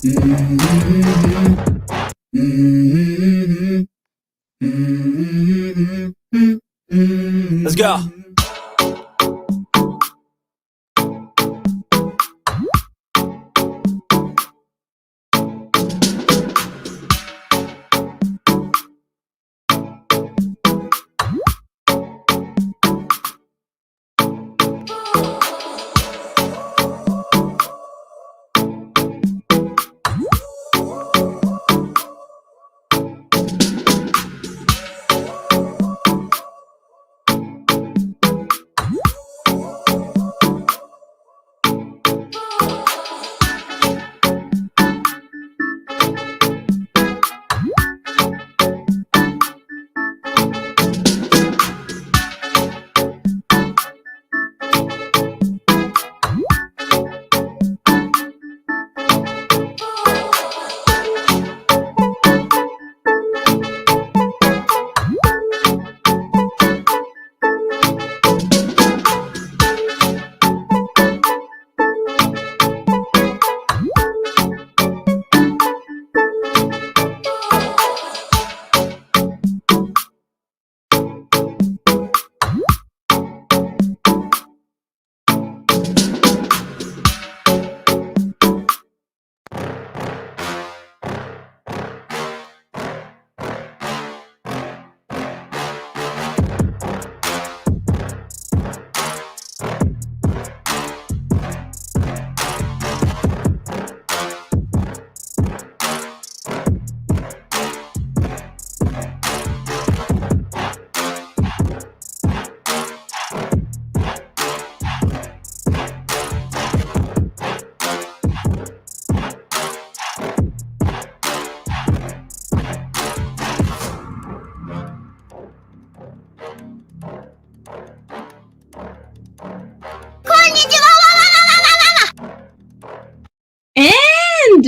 Let's go.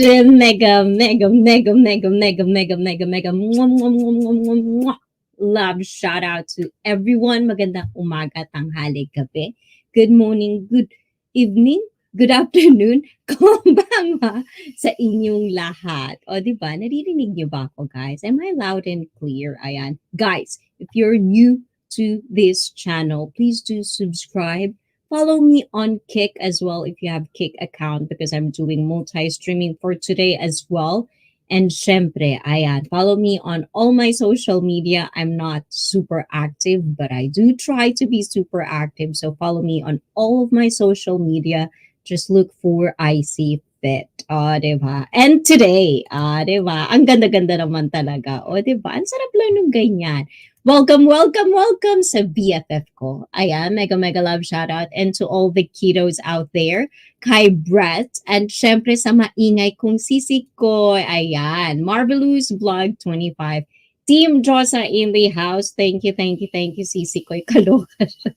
And mega, mega, mega, mega, mega, mega, mega, mega, mwah, mwah, mwah, mwah, mwah, mwah. Love shout out to everyone. Magandang umaga, tanghali, gabi. Good morning, good evening, good afternoon. Konbanwa sa inyong lahat. O, di ba? Naririnig niyo ba ako, guys? Am I loud and clear? Ayan. Guys, if you're new to this channel, please do subscribe. Follow me on Kick as well if you have Kick account because I'm doing multi-streaming for today as well. And syempre, ayan, follow me on all my social media. I'm not super active, but I do try to be super active. So follow me on all of my social media. Just look for ICEE Fit. O, diba? And today, diba? Ang ganda-ganda naman talaga. O, diba? Ang sarap lang nung ganyan. Welcome, welcome, welcome sa BFF ko. Ayan, mega, mega love shout out. And to all the kiddos out there, kay Brett, and syempre sa maingay kong sisi ko. Ayan, Marvelous Vlog 25. Team Josa in the house. Thank you, thank you, thank you, sisi ko. Kaloka siya.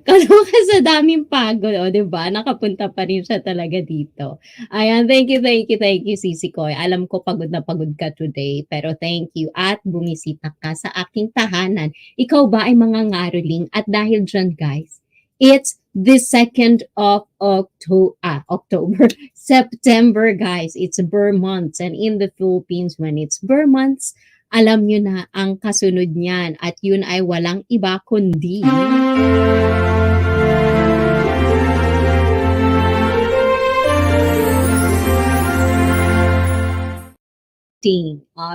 Kaloka sa daming pagod, o, diba? Nakapunta pa rin siya talaga dito. Ayan, thank you, thank you, thank you, Sisi Koy. Alam ko pagod na pagod ka today, pero thank you at bumisita ka sa aking tahanan. Ikaw ba ay mga ngaruling? At dahil dyan, guys, it's the 2nd of October, September, guys. It's Burr months, and in the Philippines, when it's Burr months, alam nyo na ang kasunod niyan at yun ay walang iba kundi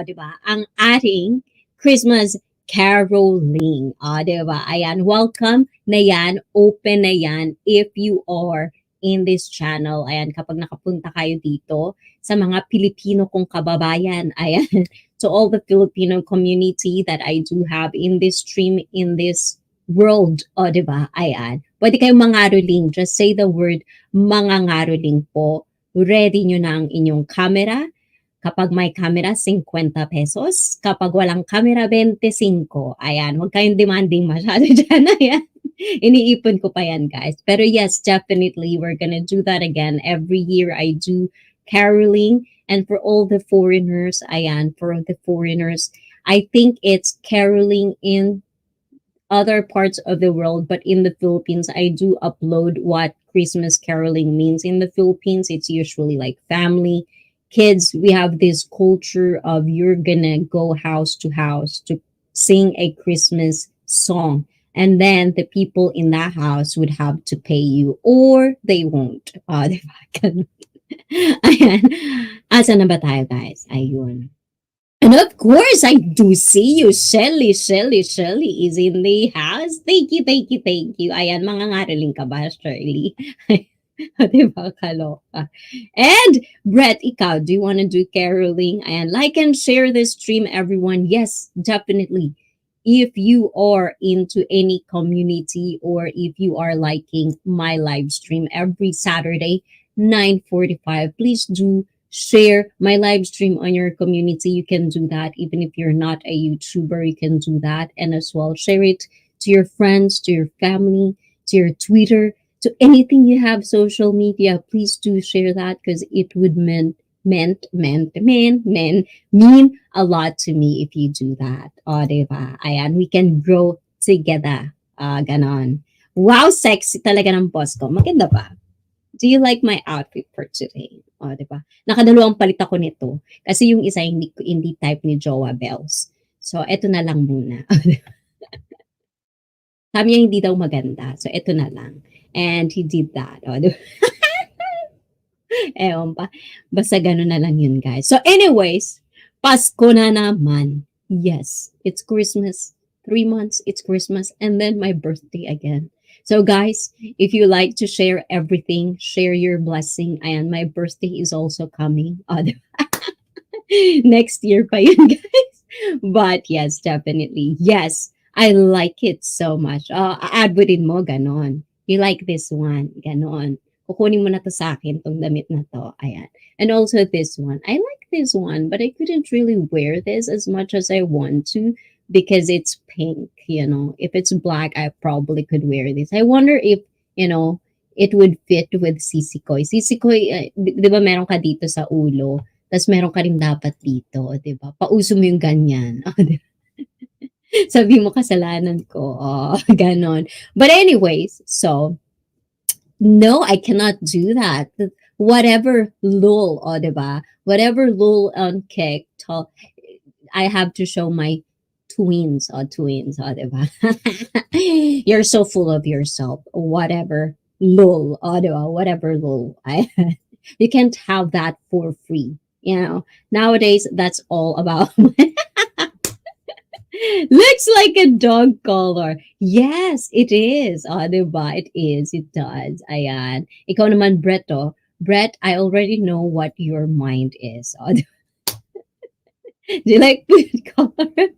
diba? Ang ating Christmas caroling. Diba? Ayan, welcome na yan, open na yan if you are in this channel. Ayan, kapag nakapunta kayo dito sa mga Pilipino kong kababayan, ayan, to all the Filipino community that I do have in this stream, in this world, diba? Ayan, pwede kayong mangaroling. Just say the word mangangaroling po. Ready nyo na ang inyong camera. Kapag may camera, 50 pesos. Kapag walang camera, 25. Ayan, huwag kayong demanding masyado dyan. Ayan. Iniipon ko pa yan, guys. Pero yes, definitely, we're gonna do that again. Every year, I do caroling. And for all the foreigners, ayan, for the foreigners, I think it's caroling in other parts of the world, but in the Philippines, I do upload what Christmas caroling means in the Philippines. It's usually like family, kids. We have this culture of you're gonna go house to house to sing a Christmas song. And then the people in that house would have to pay you or they won't. Diba? Ganun. Ayan. Asa na ba tayo, guys? Ayun. And of course, I do see you. Shelly, Shelly, Shelly is in the house. Thank you, thank you, thank you. Ayan, mga ngaraling ka ba, Shirley? Diba, kaloka. And, Brett, ikaw, do you want to do caroling? Ayan, like and share this stream, everyone. Yes, definitely. If you are into any community or if you are liking my live stream every Saturday, 9:45, please do share my live stream on your community. You can do that even if you're not a YouTuber. You can do that, and as well share it to your friends, to your family, to your Twitter, to anything you have social media. Please do share that because it would mean a lot to me if you do that. O, diba? Ayan, we can grow together. Ganon. Wow, sexy talaga ng boss ko. Maganda ba? Do you like my outfit for today? O, diba? Nakadalawang palit ako nito. Kasi yung isa hindi type ni Joa Bells. So, eto na lang muna. Sabi niya hindi daw maganda. So, eto na lang. And he did that. O, diba? Ewan pa. Basta gano'n na lang yun, guys. So, anyways, Pasko na naman. Yes, it's Christmas. 3 months, it's Christmas. And then my birthday again. So guys, if you like to share everything, share your blessing. And my birthday is also coming. Next year pa yun, guys. But yes, definitely. Yes, I like it so much. Aadburin mo, ganon. You like this one, ganon. Kukunin mo na to sa akin, tong damit na to. Ayan. And also this one. I like this one, but I couldn't really wear this as much as I want to because it's pink, you know. If it's black, I probably could wear this. I wonder if, you know, it would fit with sisikoy. Sisikoy, di ba meron ka dito sa ulo, tas meron ka rin dapat dito, di ba? Pauso mo yung ganyan. Sabi mo kasalanan ko. Ganon. But anyways, so, no, I cannot do that. Whatever lul, diba? Whatever lul on cake, I have to show my twins, diba? You're so full of yourself. Whatever lul, diba? Whatever lul. You can't have that for free. You know, nowadays that's all about looks like a dog collar. Yes, it is. Diba? It is. It does. Ayan. Ikaw naman, Brett, Brett, I already know what your mind is. Do you like food color?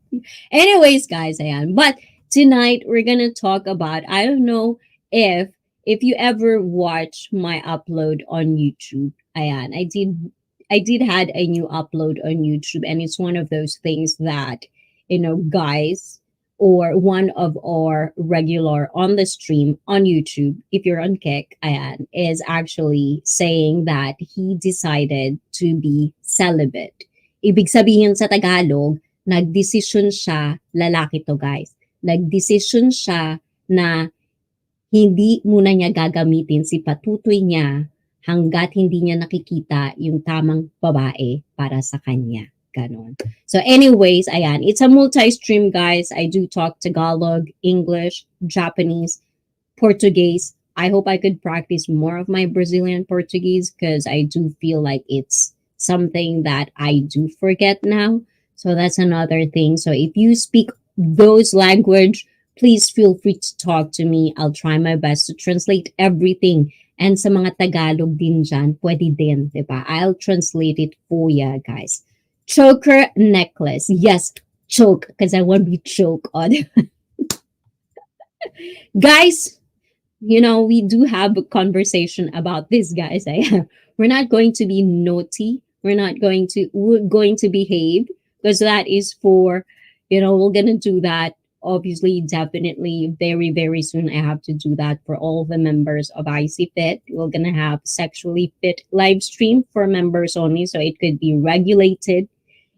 Anyways, guys, ayan. But tonight, we're gonna talk about, I don't know if you ever watch my upload on YouTube. Ayan. I did had a new upload on YouTube, and it's one of those things that, you know, guys or one of our regular on the stream on YouTube, if you're on Kick, ayan, is actually saying that he decided to be celibate. Ibig sabihin sa Tagalog, nagdesisyon siya, lalaki to guys, nagdesisyon siya na hindi muna niya gagamitin si patutoy niya hanggat hindi niya nakikita yung tamang babae para sa kanya. Ganon. So anyways, ayan, it's a multi-stream, guys. I do talk Tagalog, English, Japanese, Portuguese. I hope I could practice more of my Brazilian Portuguese because I do feel like it's something that I do forget now. So that's another thing. So if you speak those language, please feel free to talk to me. I'll try my best to translate everything. And sa mga Tagalog din dyan, pwede din, diba? I'll translate it for ya, guys. Choker necklace. Yes, choke, because I want to be choke on. Guys, you know, we do have a conversation about this, guys. We're not going to be naughty. We're going to behave because that is for, you know, we're going to do that. Obviously, definitely, very, very soon, I have to do that for all the members of ICEE Fit. We're going to have sexually fit live stream for members only. So it could be regulated.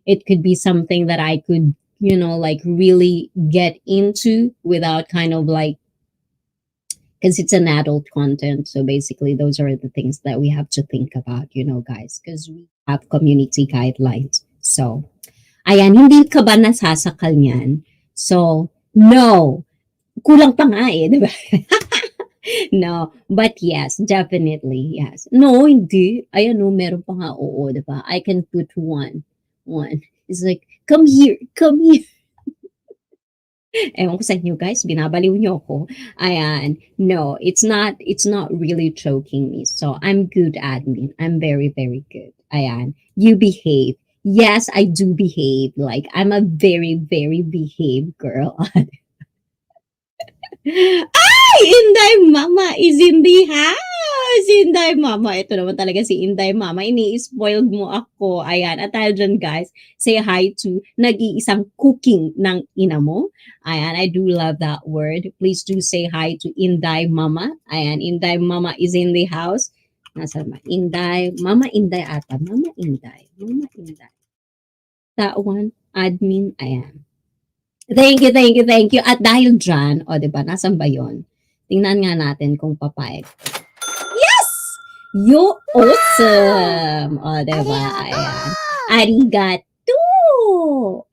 It could be something that I could like really get into without kind of like, because it's an adult content. So basically, those are the things that we have to think about, guys, because we have community guidelines. So, ayan, hindi ka ba nasasakal niyan? So, no. Kulang pa nga eh, di ba? No, but yes, definitely, yes. No, hindi. Ayan, no, meron pa nga, oo, di ba? I can put one. One. It's like, come here, come here. Ewan ko sa inyo guys, binabaliw niyo ako. Ayan, no, it's not really choking me. So, I'm good admin. I'm very, very good. Ayan, you behave. Yes, I do behave. Like, I'm a very, very behaved girl. Ay! Inday Mama is in the house! Inday Mama. Ito naman talaga si Inday Mama. Ini-spoiled mo ako. Ayan. At tayo dyan, guys, say hi to nag-iisang cooking ng ina mo. Ayan. I do love that word. Please do say hi to Inday Mama. Ayan. Inday Mama is in the house. Nasaan ba? Inday. Mama Inday ata. Mama Inday. Mama Inday. That one. Admin. Ayan. Thank you, thank you, thank you. At dahil dyan, o diba, nasan ba yun? Tingnan nga natin kung papayag. Yes! You awesome! O diba, ayan. Arigato!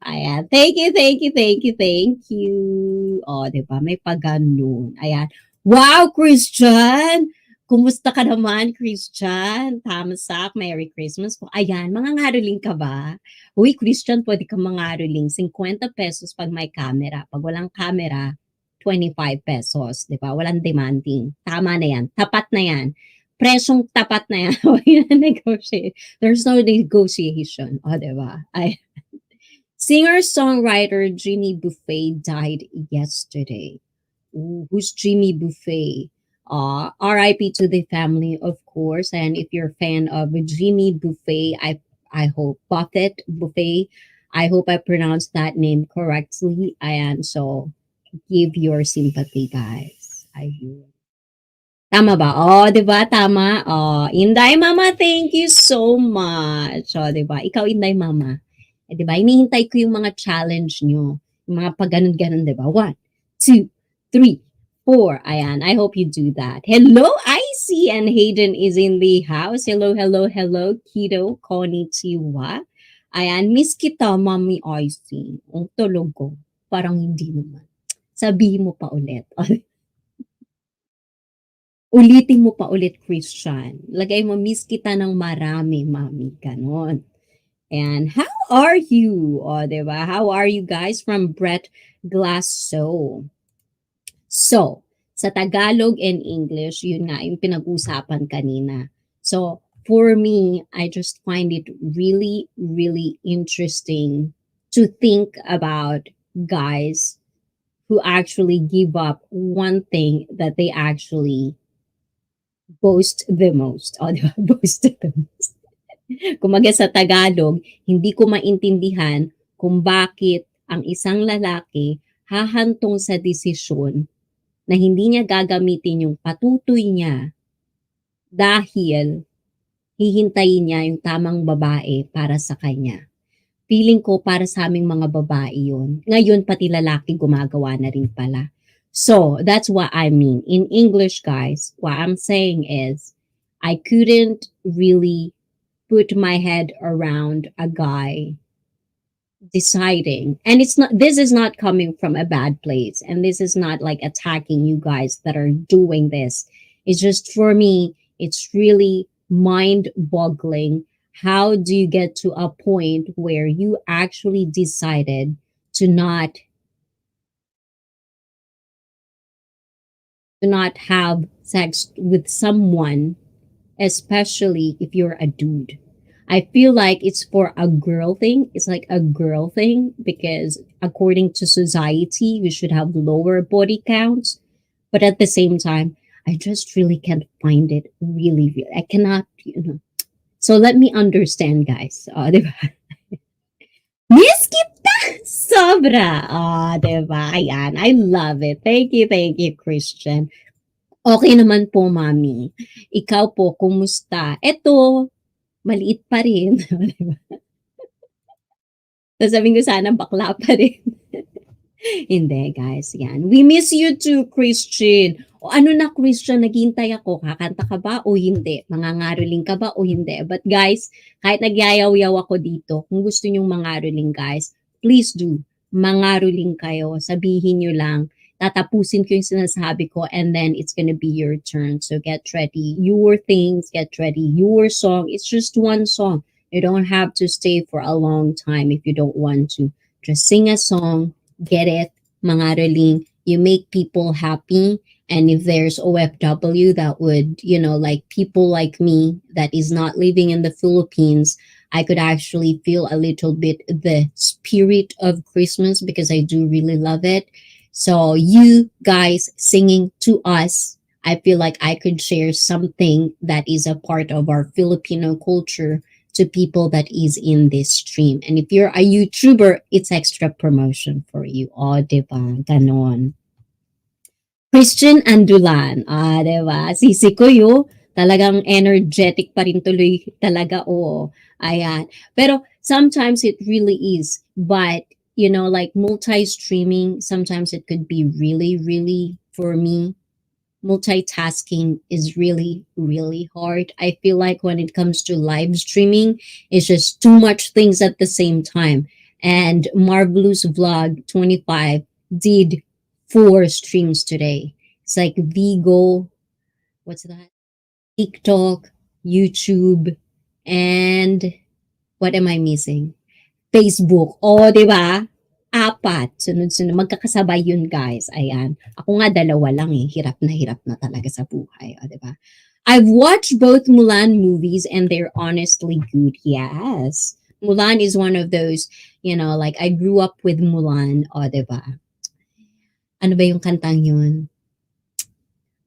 Ayan. Thank you, thank you, thank you, thank you. O diba, may paganoon. Ayan. Wow, Christian! Kumusta ka naman, Christian? Thumbs up, Merry Christmas po. Ayan, mga ngaruling ka ba? Uy, Christian, pwede kang mangaruling. 50 pesos pag may camera. Pag walang camera, 25 pesos. Di ba? Walang demanding. Tama na yan. Tapat na yan. Presyong tapat na yan. Negotiate. There's no negotiation. O, di ba? Ay. Singer-songwriter Jimmy Buffet died yesterday. Ooh, who's Jimmy Buffet? RIP to the family, of course. And if you're a fan of Jimmy Buffet, I hope Buffett Buffet. I hope I pronounced that name correctly. And so give your sympathy, guys. I do. Tama ba? Oh, 'di ba? Tama. Oh, Inday Mama, thank you so much. Oh, 'di ba? Ikaw Inday Mama. Eh, 'di ba? Hinihintay ko yung mga challenge nyo. Yung mga pag-ganon-ganon, 'di ba? 1, 2, 3, 4. Ayan, I hope you do that. Hello, ICEE and Hayden is in the house. Hello, hello, hello, Kido, konnichiwa. Ayan, miss kita, Mami ICEE. Ang tulog ko. Parang hindi naman. Sabihin mo pa ulit. Ulitin mo pa ulit, Christian. Lagay mo, miss kita ng marami, Mami. Ganon. And how are you? O, diba? How are you guys from Brett Glasso? So, sa Tagalog and English, yun nga yung pinag-usapan kanina. So, for me, I just find it really, really interesting to think about guys who actually give up one thing that they actually boast the most. O, diba? Boast the most. Kumaga sa Tagalog, hindi ko maintindihan kung bakit ang isang lalaki hahantong sa desisyon na hindi niya gagamitin yung patutoy niya dahil hihintayin niya yung tamang babae para sa kanya. Feeling ko para sa aming mga babae yun. Ngayon pati lalaki gumagawa na rin pala. So, that's what I mean. In English, guys, what I'm saying is, I couldn't really put my head around a guy deciding, and this is not coming from a bad place, and this is not like attacking you guys that are doing this. It's just, for me, it's really mind boggling. How do you get to a point where you actually decided to not have sex with someone, especially if you're a dude? I feel like it's for a girl thing. It's like a girl thing because according to society, we should have lower body counts. But at the same time, I just really can't find it. Really, really. I cannot, So let me understand, guys. Diba? Miss kita! Sobra! Diba? Ayan. I love it. Thank you, Christian. Okay naman po, Mami. Ikaw po, kumusta? Eto, maliit pa rin. Tapos sabi ko sana bakla pa rin. Hindi, guys. Yan. We miss you too, Christian. O ano na, Christian, naghihintay ako. Kakanta ka ba o hindi? Mangangaroling ka ba o hindi? But guys, kahit nagyayaw-yaw ako dito, kung gusto nyong mangaroling, guys, please do. Mangaroling kayo. Sabihin nyo lang. Tatapusin ko yung sinasabi ko and then it's gonna be your turn. So get ready. Your things, get ready. Your song. It's just one song. You don't have to stay for a long time if you don't want to. Just sing a song, get it, mangaroling, you make people happy. And if there's OFW that would, like people like me that is not living in the Philippines, I could actually feel a little bit the spirit of Christmas because I do really love it. So you guys singing to us, I feel like I could share something that is a part of our Filipino culture to people that is in this stream. And if you're a YouTuber, it's extra promotion for you. Oh, diba? Ganon. Christian Andulan. Ah, diba? Sisi ko yo. Talagang energetic pa rin tuloy talaga. Oo. Ayan. Pero sometimes it really is. But, like multi-streaming, sometimes it could be really, really, for me, multitasking is really, really hard. I feel like when it comes to live streaming, it's just too much things at the same time. And Marvelous Vlog 25 did 4 streams today. It's like Vigo, what's that? TikTok, YouTube, and what am I missing? Facebook. Oh, di ba? Apat. Sunod-sunod. Magkakasabay yun, guys. Ayan. Ako nga dalawa lang eh. Hirap na talaga sa buhay. O, di ba? I've watched both Mulan movies and they're honestly good. Yes. Mulan is one of those, like I grew up with Mulan. O, di ba? Ano ba yung kantang yun?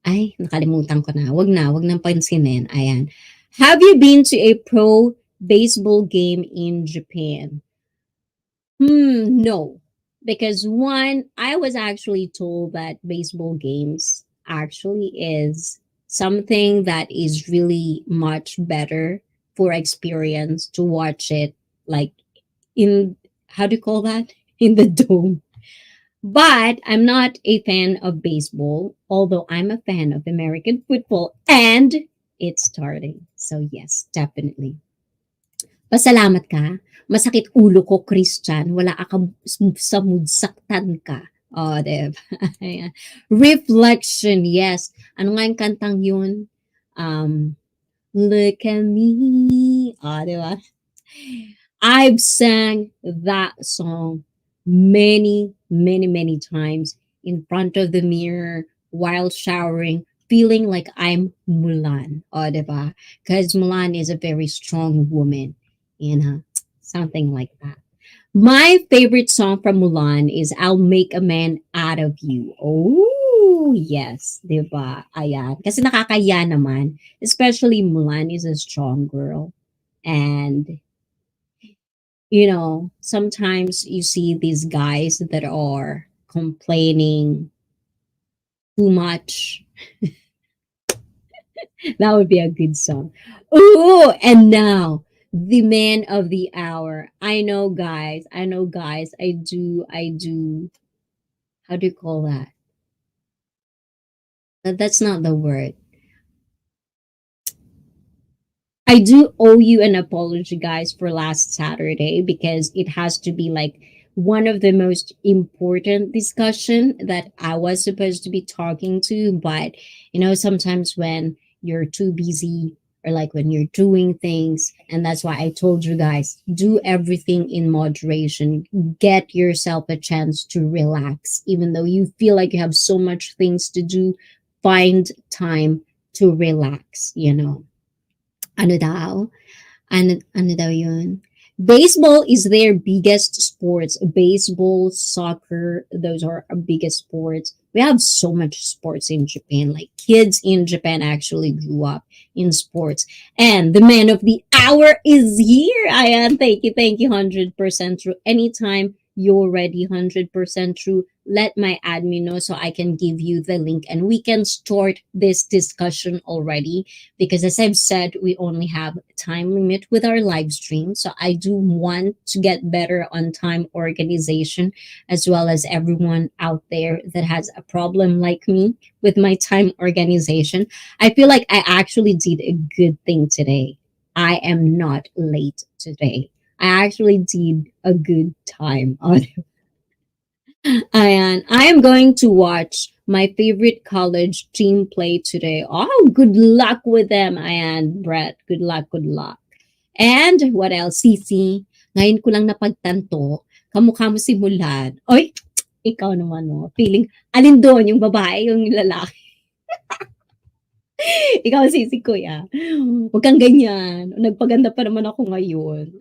Ay, nakalimutan ko na. Wag nang pansinin. Ayan. Have you been to a pro baseball game in Japan? No. Because one, I was actually told that baseball games actually is something that is really much better for experience to watch it like in, how do you call that? In the dome. But I'm not a fan of baseball, although I'm a fan of American football and it's starting. So yes, definitely. Pasalamat ka. Masakit ulo ko, Christian. Wala ka sa mood, saktan ka. Oh, diba? Reflection, yes. Ano nga yung kantang yun? Look at me. Oh, diba? I've sang that song many, many, many times in front of the mirror while showering, feeling like I'm Mulan. Oh, diba? Because Mulan is a very strong woman. Something like that. My favorite song from Mulan is I'll Make a Man Out of You. Oh, yes, 'di ba? Ayan. Kasi nakakaya naman, especially Mulan is a strong girl. And sometimes you see these guys that are complaining too much. That would be a good song. Ooh, and now the man of the hour. I know, guys. I do. How do you call that? That's not the word. I do owe you an apology, guys, for last Saturday because it has to be like one of the most important discussion that I was supposed to be talking to. But sometimes when you're too busy or like when you're doing things, and that's why I told you guys, do everything in moderation. Get yourself a chance to relax, even though you feel like you have so much things to do. Find time to relax. Ano daw? Ano daw yun? Baseball is their biggest sports. Baseball, soccer, those are our biggest sports. We have so much sports in Japan. Like kids in Japan actually grew up in sports. And the man of the hour is here. Ayan, thank you, 100% true. Anytime you're ready, 100% true. let my admin know so I can give you the link and we can start this discussion already. Because as I've said, we only have time limit with our live stream. So I do want to get better on time organization, as well as everyone out there that has a problem like me with my time organization. I feel like I actually did a good thing today. I am not late today. I actually did a good time on. And I am going to watch my favorite college team play today. Oh, good luck with them, Ayan, Brett. Good luck, good luck. And what else? Sisi, ngayon ko lang napagtanto, kamukha mo si Mulan. Oy, ikaw naman, no? Feeling, alin doon, yung babae, yung lalaki. Ikaw, Sisi, kuya. Huwag kang ganyan. Nagpaganda pa naman ako ngayon.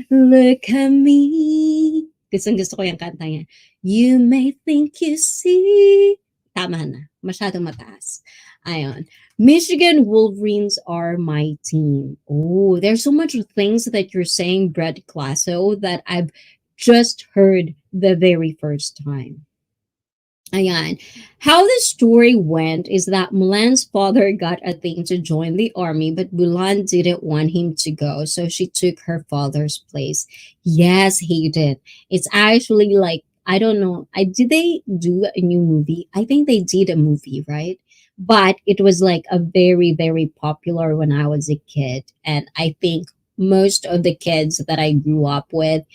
Look at me. Gustong-gusto ko yung kanta niya. You may think you see. Tama na. Masyadong mataas. Ayon. Michigan Wolverines are my team. Oh, there's so much things that you're saying, Brett Classo, that I've just heard the very first time. Ayan. How the story went is that Mulan's father got a thing to join the army, but Mulan didn't want him to go, so she took her father's place. Yes, he did. It's actually like, I don't know. I did they do a new movie? I think they did a movie, right? But it was like a very, very popular when I was a kid. And I think most of the kids that I grew up with,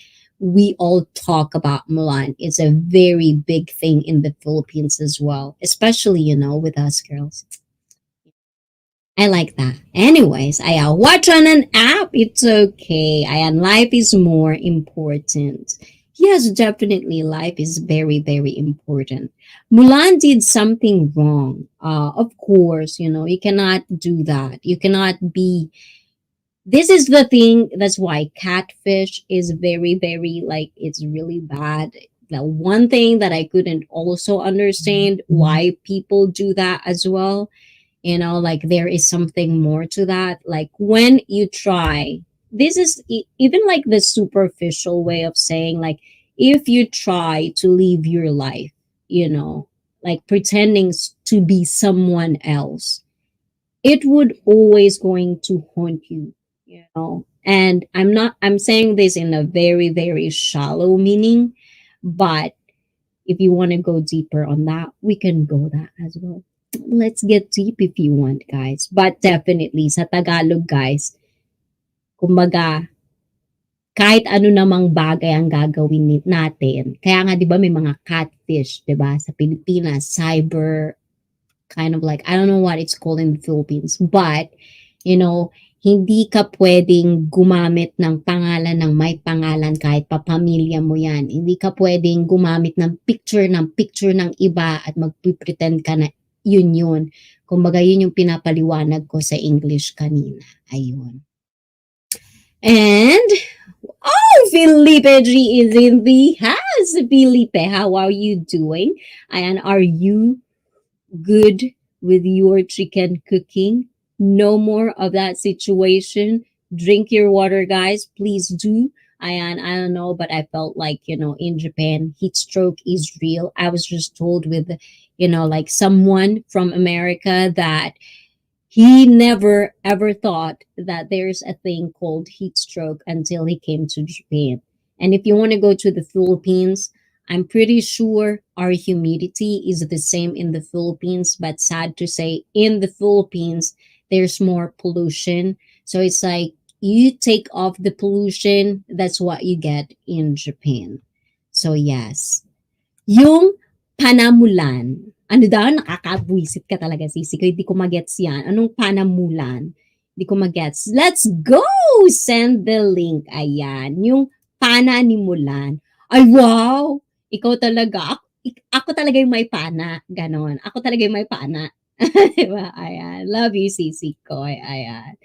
we all talk about Mulan. It's a very big thing in the Philippines as well, especially, with us girls. I like that. Anyways, I watch on an app. It's okay. And life is more important. Yes, definitely. Life is very, very important. Mulan did something wrong. Of course, you cannot do that. You cannot be. This is the thing. That's why catfish is very, very, like, it's really bad. The one thing that I couldn't also understand why people do that as well, like there is something more to that. Like when you try, this is even like the superficial way of saying, like, if you try to live your life, like pretending to be someone else, it would always going to haunt you. And I'm saying this in a very, very shallow meaning, but if you want to go deeper on that, we can go that as well. Let's get deep if you want, guys. But definitely, sa Tagalog, guys, kumbaga, kahit ano namang bagay ang gagawin natin. Kaya nga, di ba, may mga catfish, di ba, sa Pilipinas, cyber, kind of like, I don't know what it's called in the Philippines, but, hindi ka pwedeng gumamit ng pangalan ng may pangalan kahit papamilya mo yan. Hindi ka pwedeng gumamit ng picture ng iba at magpipretend ka na yun. Kumbaga, yun yung pinapaliwanag ko sa English kanina. Ayun. And, Felipe G is in the house. Felipe, how are you doing? And are you good with your chicken cooking? No more of that situation. Drink your water, guys. Please do. I don't know, but I felt like, in Japan, heat stroke is real. I was just told with, like someone from America that he never ever thought that there's a thing called heat stroke until he came to Japan. And if you want to go to the Philippines, I'm pretty sure our humidity is the same in the Philippines, but sad to say, in the Philippines, there's more pollution. So it's like you take off the pollution, that's what you get in Japan. So yes. Yung panamulan. Ano daw? Nakakabwisit ka talaga, Sisi. Ko, hindi ko magets yan. Anong panamulan? Hindi ko magets. Let's go! Send the link. Ayan. Yung pana ni Mulan. Ay, wow! Ikaw talaga. Ako talaga yung may pana. Ganon. Ako talaga yung may pana. Diba? Ayan. Love you, Sisi ko. Ayan.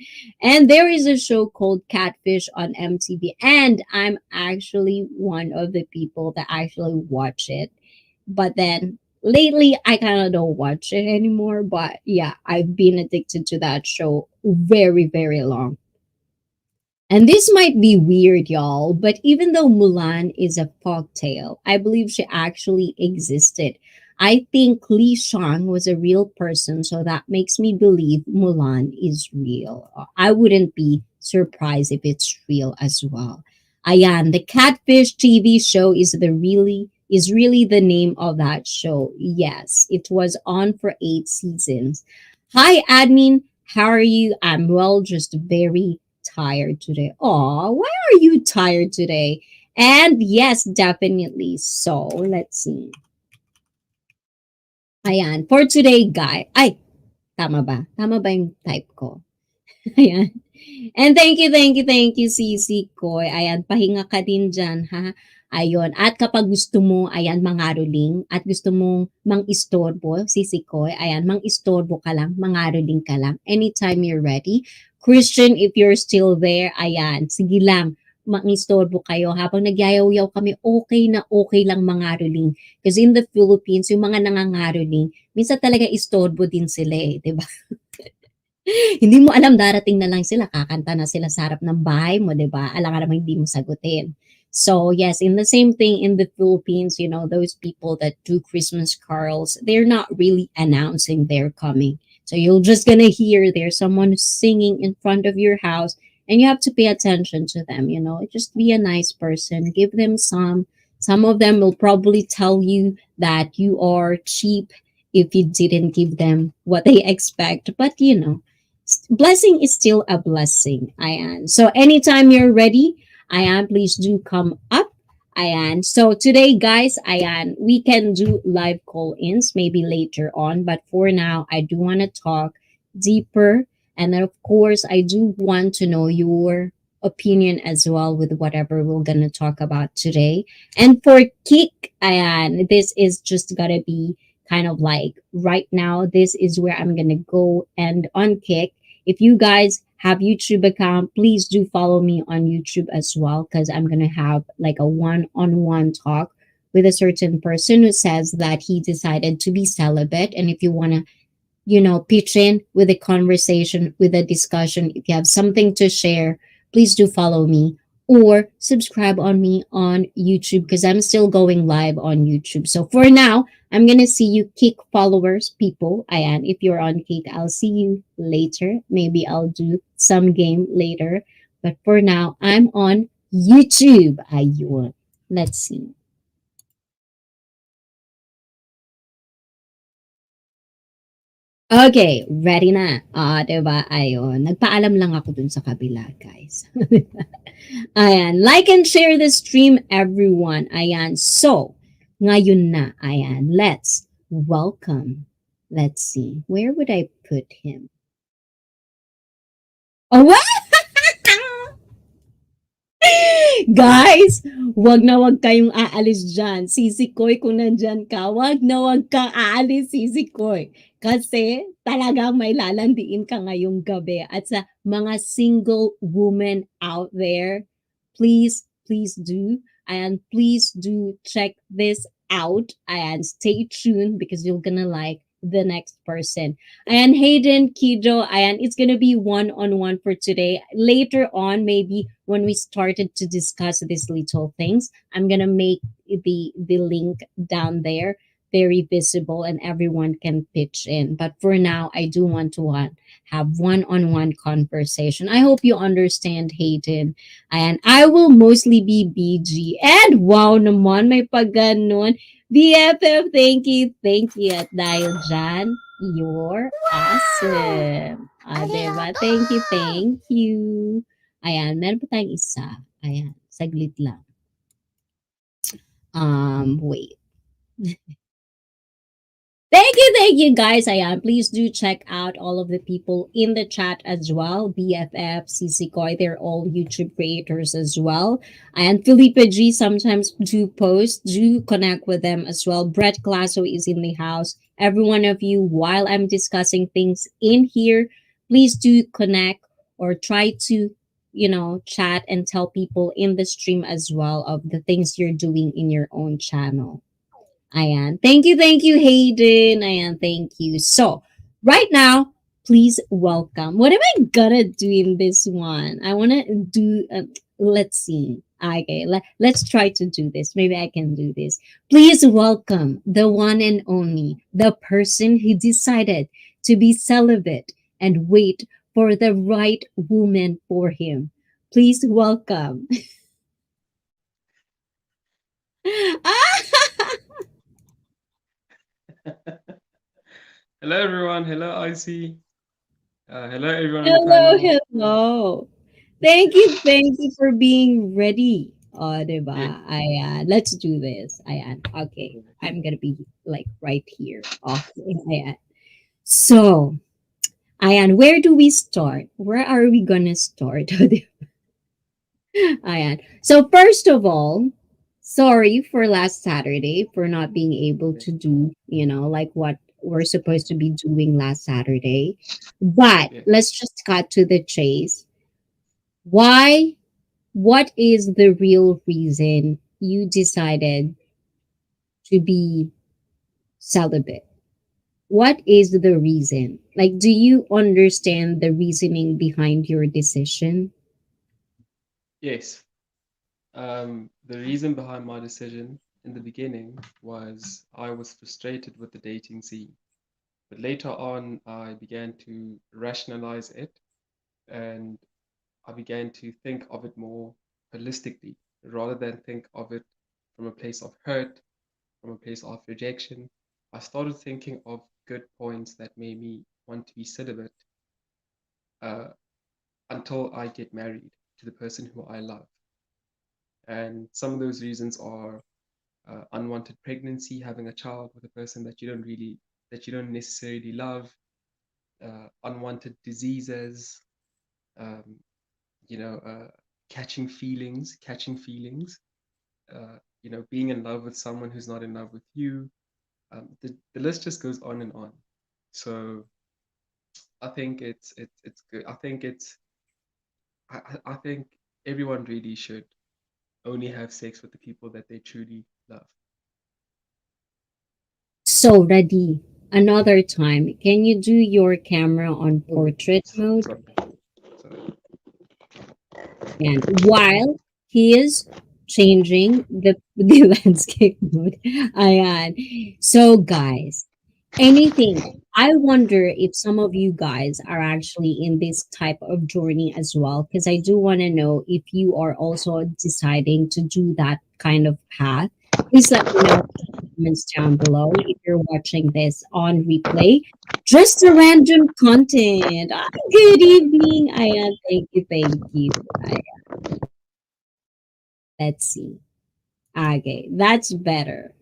And there is a show called Catfish on MTV. And I'm actually one of the people that actually watch it. But then lately, I kind of don't watch it anymore. But yeah, I've been addicted to that show very, very long. And this might be weird, y'all, but even though Mulan is a folktale, I believe she actually existed. I think Li Shang was a real person, so that makes me believe Mulan is real. I wouldn't be surprised if it's real as well. Ayan, the Catfish TV show is really the name of that show. Yes, it was on for 8 seasons. Hi, admin. How are you? I'm well, just very tired today. Aw, why are you tired today? And yes, definitely. So, let's see. Ayan, for today, guy. Ay, tama ba? Tama ba yung type ko? Ayan. And thank you, Sisi Koy. Ayan, pahinga ka din dyan, ha? Ayun. At kapag gusto mo, ayan, mangaroling, at gusto mong mang-istorbo, Sisi Koy, ayan, mang-istorbo ka lang, mangaroling ka lang, anytime you're ready. Christian, if you're still there, ayan, sige lang, mang-istorbo kayo. Habang nagyayaw-yaw kami, okay lang mangaroling. Kasi in the Philippines, yung mga nangangaroling, minsan talaga istorbo din sila eh, di ba? Hindi mo alam darating na lang sila, kakanta na sila sa harap ng bahay mo, 'di ba? Alam ka namang hindi mo sagutin. So yes, in the same thing in the Philippines, those people that do Christmas carols, they're not really announcing they're coming. So you're just gonna hear there's someone singing in front of your house, and you have to pay attention to them. Just be a nice person, give them some. Some of them will probably tell you that you are cheap if you didn't give them what they expect, but blessing is still a blessing. Ayan. So anytime you're ready, ayan, please do come up. Ayan. So today, guys, ayan, we can do live call-ins maybe later on. But for now, I do want to talk deeper. And then, of course, I do want to know your opinion as well with whatever we're going to talk about today. And for Kick, ayan, this is just going to be kind of like right now, this is where I'm going to go and on Kick. If you guys have YouTube account, please do follow me on YouTube as well, because I'm gonna have like a one-on-one talk with a certain person who says that he decided to be celibate. And if you wanna, pitch in with a conversation, with a discussion, if you have something to share, please do follow me or subscribe on me on YouTube, because I'm still going live on YouTube. So for now, I'm gonna see you, Kick followers, people. Ayan, if you're on Kick, I'll see you later. Maybe I'll do some game later. But for now, I'm on YouTube. Ayun. Let's see. Okay, ready na. Diba? Ayun. Nagpaalam lang ako dun sa kabila, guys. Ayan. Like and share the stream, everyone. Ayan. So, ngayon na. Ayan. Let's welcome. Let's see. Where would I put him? Oh, what? Guys, wag kayong aalis dyan. Sisi Koy, kung nandyan ka, wag kang aalis, Sisi Koy. Kasi talagang may lalandiin ka ngayong gabi. At sa mga single women out there, please do. And please do check this out. And stay tuned because you're gonna like the next person. And Hayden, Kijo, and it's gonna be one-on-one for today. Later on, maybe when we started to discuss these little things, I'm gonna make the link down there very visible and everyone can pitch in. But for now, I do want to have one-on-one conversation. I hope you understand, Hayden. And I will mostly be BG. And wow naman, may pagganon. BFF, thank you. At dahil dyan, you're awesome. Diba? Thank you. Ayan, meron pa tayong isa. Ayan, saglit lang. Wait. Thank you, guys. Ayan, please do check out all of the people in the chat as well. BFF, CC Koy, they're all YouTube creators as well. And Felipe G sometimes do post, do connect with them as well. Brett Glasso is in the house. Every one of you, while I'm discussing things in here, please do connect or try to, chat and tell people in the stream as well of the things you're doing in your own channel. Ayan. Thank you, Hayden. Ayan, thank you. So, right now, please welcome. What am I gonna do in this one? I wanna do. Let's see. Okay, let's try to do this. Maybe I can do this. Please welcome the one and only, the person who decided to be celibate and wait for the right woman for him. Please welcome. Hello everyone. Hello ICEE. Hello everyone on the Hello, panel. hello. Thank you for being ready. Yeah. Diba? Ayan, let's do this. Ayan, okay. I'm gonna be like right here. Okay, ayan. So, ayan, where do we start? Where are we gonna start? Ayan. So, first of all, sorry for last Saturday for not being able Yeah. to do, like what we're supposed to be doing last Saturday. But Yeah. let's just cut to the chase. Why What is the real reason you decided to be celibate? What is the reason? Like, do you understand the reasoning behind your decision? Yes. The reason behind my decision in the beginning was I was frustrated with the dating scene. But later on, I began to rationalize it and I began to think of it more holistically rather than think of it from a place of hurt, from a place of rejection. I started thinking of good points that made me want to be celibate uh, until I get married to the person who I love. And some of those reasons are unwanted pregnancy, having a child with a person that you don't necessarily love, unwanted diseases, um, you know, catching feelings, being in love with someone who's not in love with you. The list just goes on and on. So I think it's good. I think everyone really should only have sex with the people that they truly love. So, ready. Another time, can you do your camera on Oh, portrait mode? sorry, sorry. And while he is changing the landscape mode, ayan. So, guys, anything. I wonder if some of you guys are actually in this type of journey as well, because I do want to know if you are also deciding to do that kind of path. Please let me know in the comments down below if you're watching this on replay. Just a random content. Good evening. Ayan, thank you, thank you. Let's see. Okay, that's better.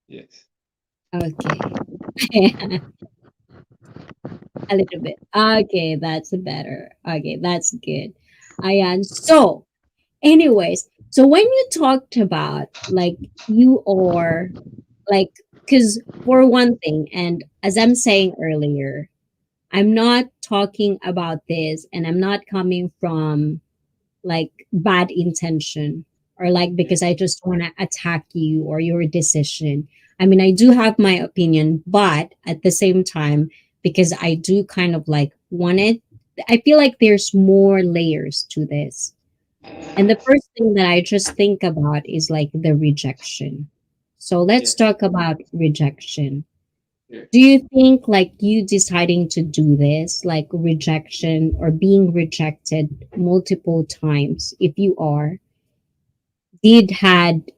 Yes. Okay. A little bit. Okay, that's better. Okay, that's good. Ayan. So, anyways, so when you talked about like you are like, because for one thing, and as I'm saying earlier, I'm not talking about this and I'm not coming from like bad intention or like because I Yes. just want to attack you or your decision. I mean, I do have my opinion, but at the same time, because I do kind of like want it, I feel like there's more layers to this. And the first thing that I just think about is like the rejection. So let's Yes. talk about rejection. Yes. Do you think like you deciding to do this, like rejection or being rejected multiple times, if you are, did had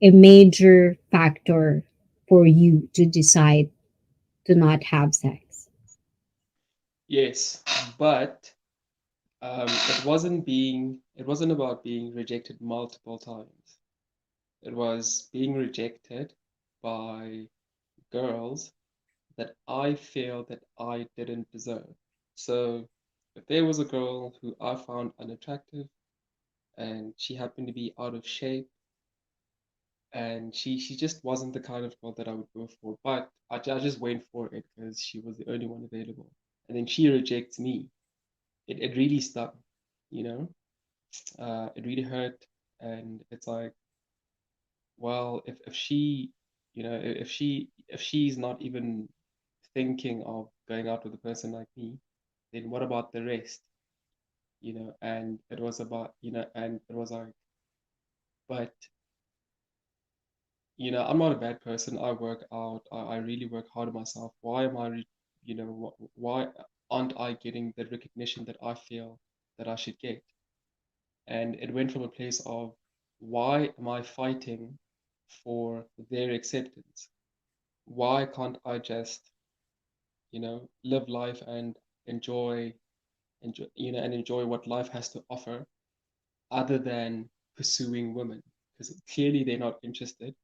a major factor for you to decide to not have sex? Yes. But it wasn't about being rejected multiple times. It was being rejected by girls that I feel that I didn't deserve. So if there was a girl who I found unattractive and she happened to be out of shape and she just wasn't the kind of girl that I would go for, but I just went for it because she was the only one available. And then she rejects me. It really stung, you know? It really hurt. And it's like, well, if she, if she if she's not even thinking of going out with a person like me, then what about the rest? And it was about, and it was like, but, I'm not a bad person. I work out. I really work hard on myself. Why am I, why aren't I getting the recognition that I feel that I should get? And it went from a place of, why am I fighting for their acceptance? Why can't I just, live life and enjoy what life has to offer, other than pursuing women? Because clearly they're not interested,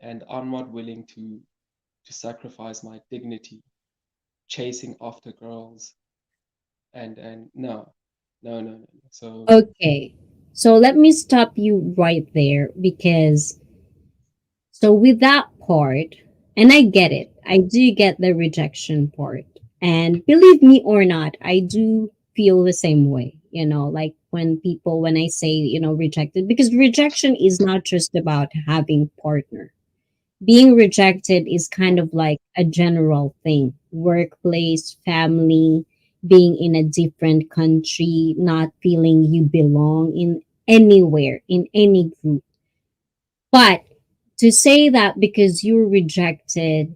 and I'm not willing to sacrifice my dignity chasing after girls. And no, no, no, no, no. So Okay. So let me stop you right there because so with that part, and I get it. I do get the rejection part. And believe me or not, I do feel the same way, like when I say, rejected, because rejection is not just about having partner. Being rejected is kind of like a general thing. Workplace, family, being in a different country, not feeling you belong in anywhere, in any group. But to say that because you were rejected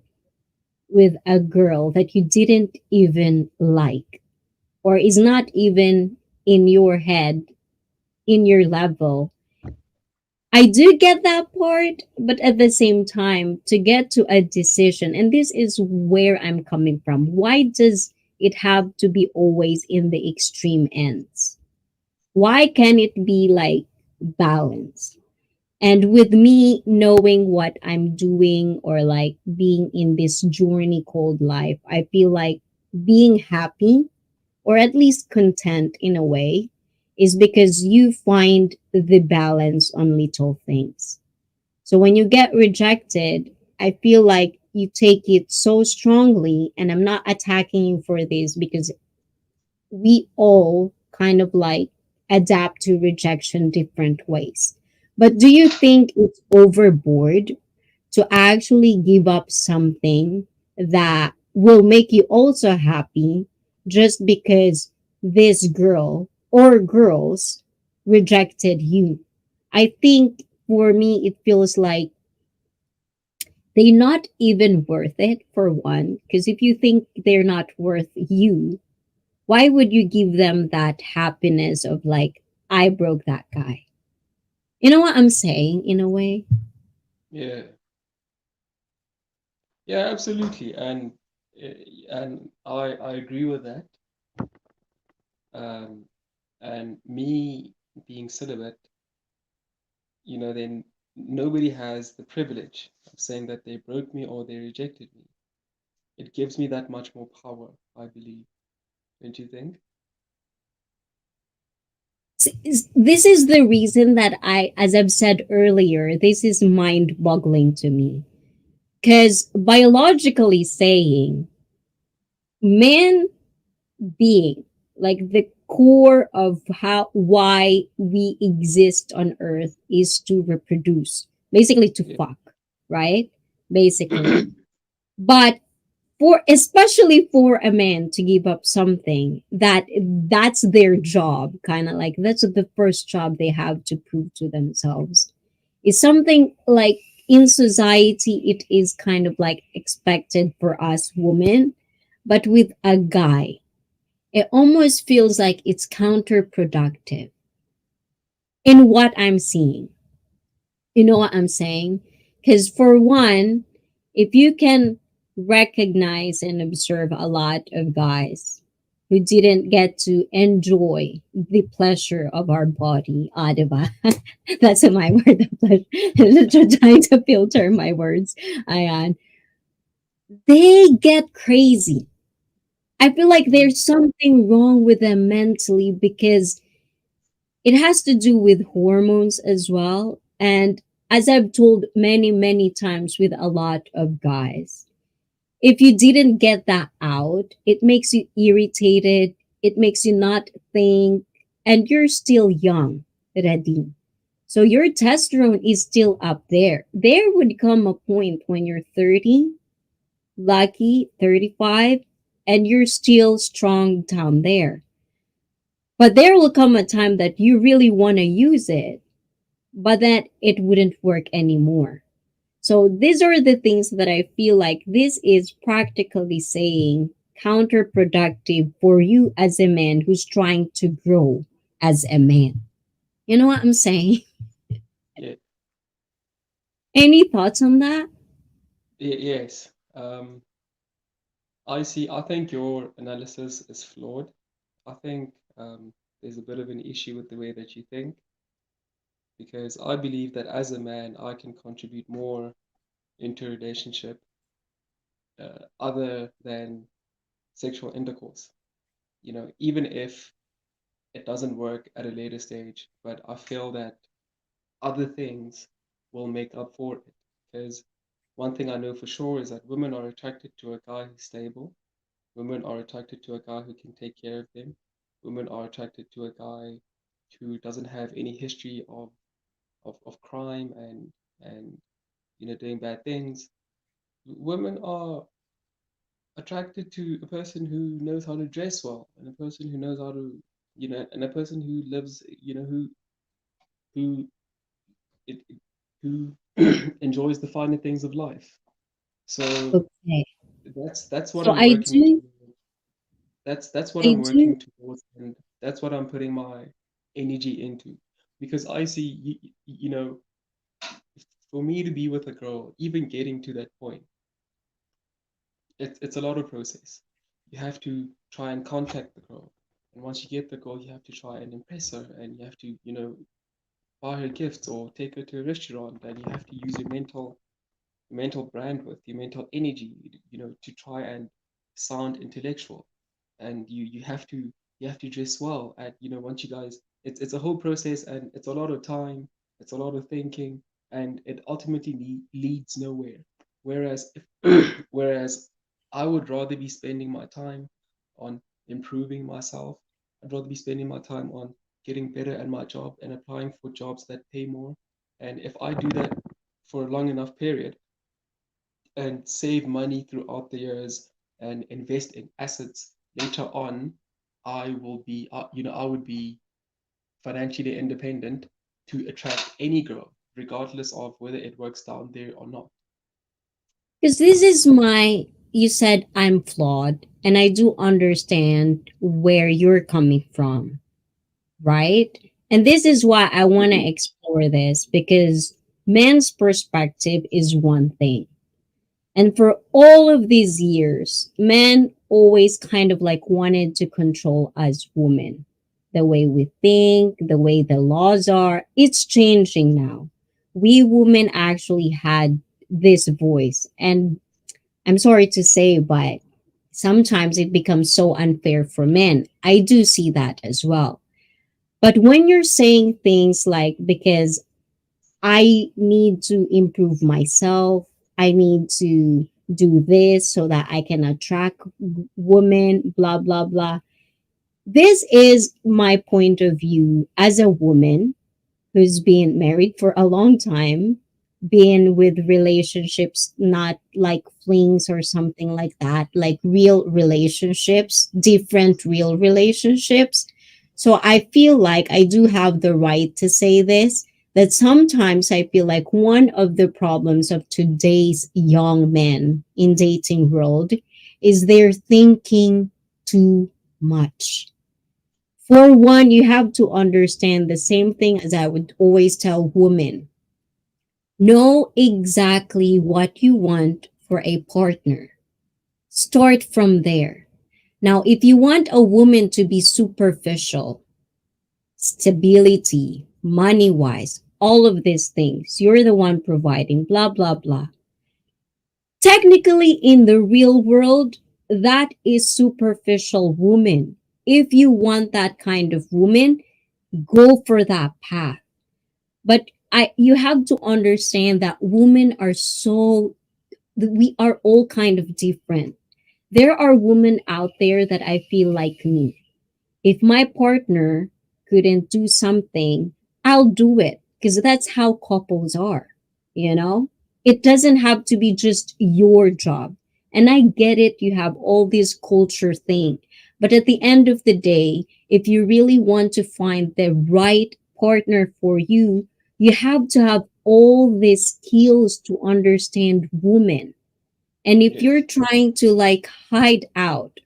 with a girl that you didn't even like or is not even in your head, in your level, I do get that part, but at the same time, to get to a decision, and this is where I'm coming from. Why does it have to be always in the extreme ends? Why can it be like balance? And with me knowing what I'm doing or like being in this journey called life, I feel like being happy or at least content in a way is because you find the balance on little things. So when you get rejected, I feel like you take it so strongly, and I'm not attacking you for this because we all kind of like adapt to rejection different ways. But do you think it's overboard to actually give up something that will make you also happy just because this girl or girls rejected you? I think for me, it feels like they're not even worth it for one. Because if you think they're not worth you, why would you give them that happiness of like, I broke that guy? You know what I'm saying in a way? yeah, yeah, absolutely. And I agree with that. Um, and me being celibate, then nobody has the privilege of saying that they broke me or they rejected me. It gives me that much more power, I believe. Don't you think? This is the reason that as I've said earlier, this is mind boggling to me. Because biologically saying, man being, like the core of how why we exist on earth is to reproduce, basically to Yeah. fuck, right? Basically. But for especially for a man to give up something that's their job, kind of like that's the first job they have to prove to themselves, is something like in society it is kind of like expected for us women, but with a guy it almost feels like it's counterproductive in what I'm seeing. You know what I'm saying? Because for one, if you can recognize and observe a lot of guys who didn't get to enjoy the pleasure of our body, diba? That's my word, the pleasure. Trying to filter my words. Ayan. They get crazy. I feel like Mhm. there's something wrong with them mentally because it has to do with hormones as well. And as I've told many, many times with a lot of guys, if you didn't get that out, it makes you irritated. It makes you not think, and you're still young, ready. So your testosterone is still up there. There would come a point when you're 30. lucky 35, and you're still strong down there. But there will come a time that you really want to use it, but that it wouldn't work anymore. So these are the things that I feel like this is practically saying counterproductive for you as a man who's trying to grow as a man. You know what I'm saying? Yeah, Any thoughts on that? yes. I think your analysis is flawed. I think there's a bit of an issue with the way that you think, because I believe that as a man, I can contribute more into a relationship other than sexual intercourse. Even if it doesn't work at a later stage, but I feel that other things will make up for it. Because one thing I know for sure is that women are attracted to a guy who's stable. Women are attracted to a guy who can take care of them. Women are attracted to a guy who doesn't have any history of crime and doing bad things. Women are attracted to a person who knows how to dress well, and a person who knows how to and a person who lives, who it, who enjoys the finer things of life. So Okay. that's what So I'm I working do, towards. That's what I I'm do. working towards, and that's what I'm putting my energy into. Because I see, for me to be with a girl, even getting to that point, it's a lot of process. You have to try and contact the girl, and once you get the girl, you have to try and impress her, and you have to, buy her gifts or take her to a restaurant, and you have to use your mental bandwidth, your mental energy, to try and sound intellectual. And you have to dress well. And once you guys, it's a whole process, and it's a lot of time, it's a lot of thinking, and it ultimately leads nowhere. Whereas whereas I would rather be spending my time on improving myself. I'd rather be spending my time on getting better at my job and applying for jobs that pay more. And if I do that for a long enough period, and save money throughout the years and invest in assets later on, I would be financially independent to attract any girl, regardless of whether it works down there or not. Because this is my, you said I'm flawed, and I do understand where you're coming from, right? And this is why I want to explore this because man's perspective is one thing. And for all of these years, men always kind of like wanted to control us women. The way we think, the way the laws are, it's changing now. We women actually had this voice. And I'm sorry to say, but sometimes it becomes so unfair for men. I do see that as well. But when you're saying things like, because I need to improve myself, I need to do this so that I can attract women, blah, blah, blah. This is my point of view as a woman who's been married for a long time, been with relationships, not like flings or something like that, like real relationships, different real relationships. So I feel like I do have the right to say this, that sometimes I feel like one of the problems of today's young men in dating world is they're thinking too much. For one, you have to understand the same thing as I would always tell women. Know exactly what you want for a partner. Start from there. Now, if you want a woman to be superficial, stability, money wise, all of these things, you're the one providing, blah, blah, blah. Technically, in the real world, that is superficial woman. If you want that kind of woman, go for that path. But you have to understand that women are so, we are all kind of different. There are women out there that I feel like me. If my partner couldn't do something, I'll do it because that's how couples are, you know? It doesn't have to be just your job. And I get it, you have all this culture thing. But at the end of the day, if you really want to find the right partner for you have to have all these skills to understand women. And if you're Yes. trying to like hide out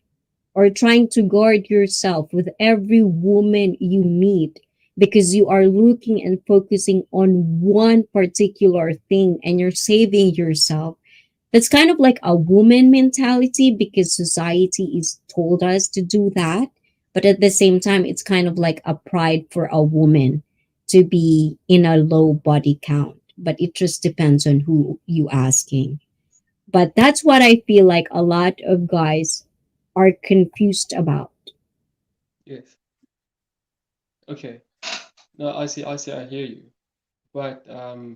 or trying to guard yourself with every woman you meet because you are looking and focusing on one particular thing and you're saving yourself, that's kind of like a woman mentality because society is told us to do that. But at the same time, it's kind of like a pride for a woman to be in a low body count. But it just depends on who you asking. But that's what I feel like a lot of guys are confused about. Yes. Okay. No, I see. I see. I hear you. But I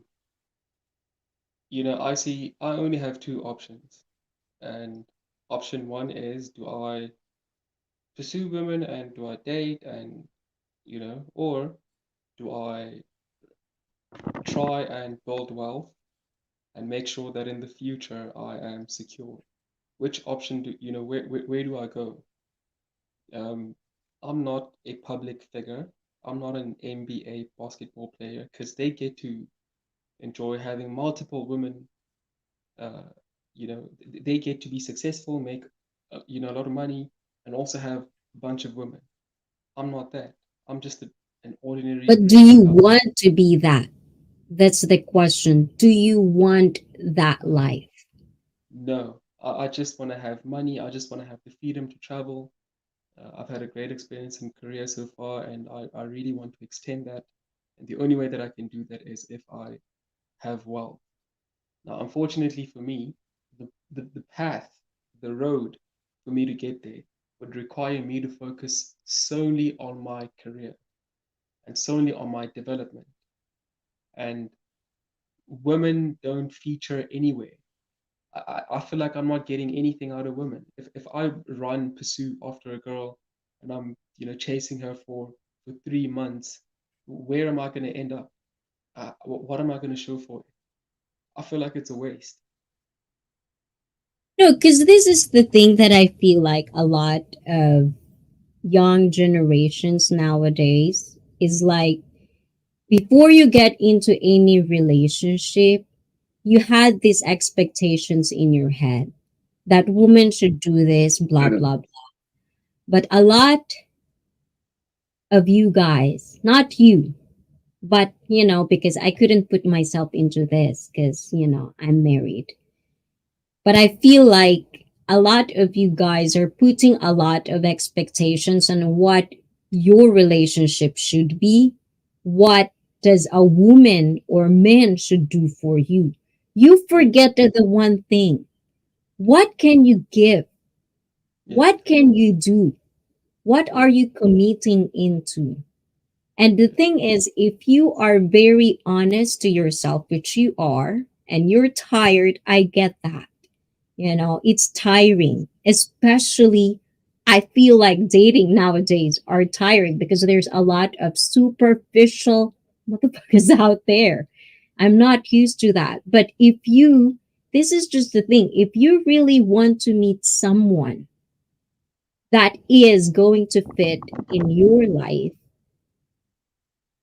see. I only have two options, and option one is, do I pursue women and do I date and or do I try and build wealth and make sure that in the future I am secure? Which option do where do I go? Um, I'm not a public figure. I'm not an NBA basketball player because they get to enjoy having multiple women. Uh, they get to be successful, make a lot of money, and also have a bunch of women. I'm not that. I'm just an ordinary But do person you out there. want to be that? That's the question. Do you want that life? No, I just want to have money. I just want to have the freedom to travel. I've had a great experience in Korea so far, and I really want to extend that. And the only way that I can do that is if I have wealth. Now, unfortunately for me, the path, the road for me to get there would require me to focus solely on my career and solely on my development. And women don't feature anywhere. I feel like I'm not getting anything out of women. If I run pursue after a girl and I'm chasing her for 3 months, where am I going to end up? What am I going to show for it? I feel like it's a waste. No, because this is the thing that I feel like a lot of young generations nowadays is like before you get into any relationship, you had these expectations in your head that Yes. women should do this, blah, blah, blah. But a lot of you guys, not you, but because I couldn't put myself into this because, I'm married. But I feel like a lot of you guys are putting a lot of expectations on what your relationship should be, what does a woman or man should do for you. You Yes. forget the one thing. What can you give? Yes. What can you do? What are Yes. you committing into? And the Yes. thing is, if you are very honest to yourself, which you are, and you're tired, I get that. It's tiring, especially I feel like dating nowadays are tiring because there's a lot of superficial motherfuckers out there. I'm not used to that. But this is just the thing, if you really want to meet someone that is going to fit in your life,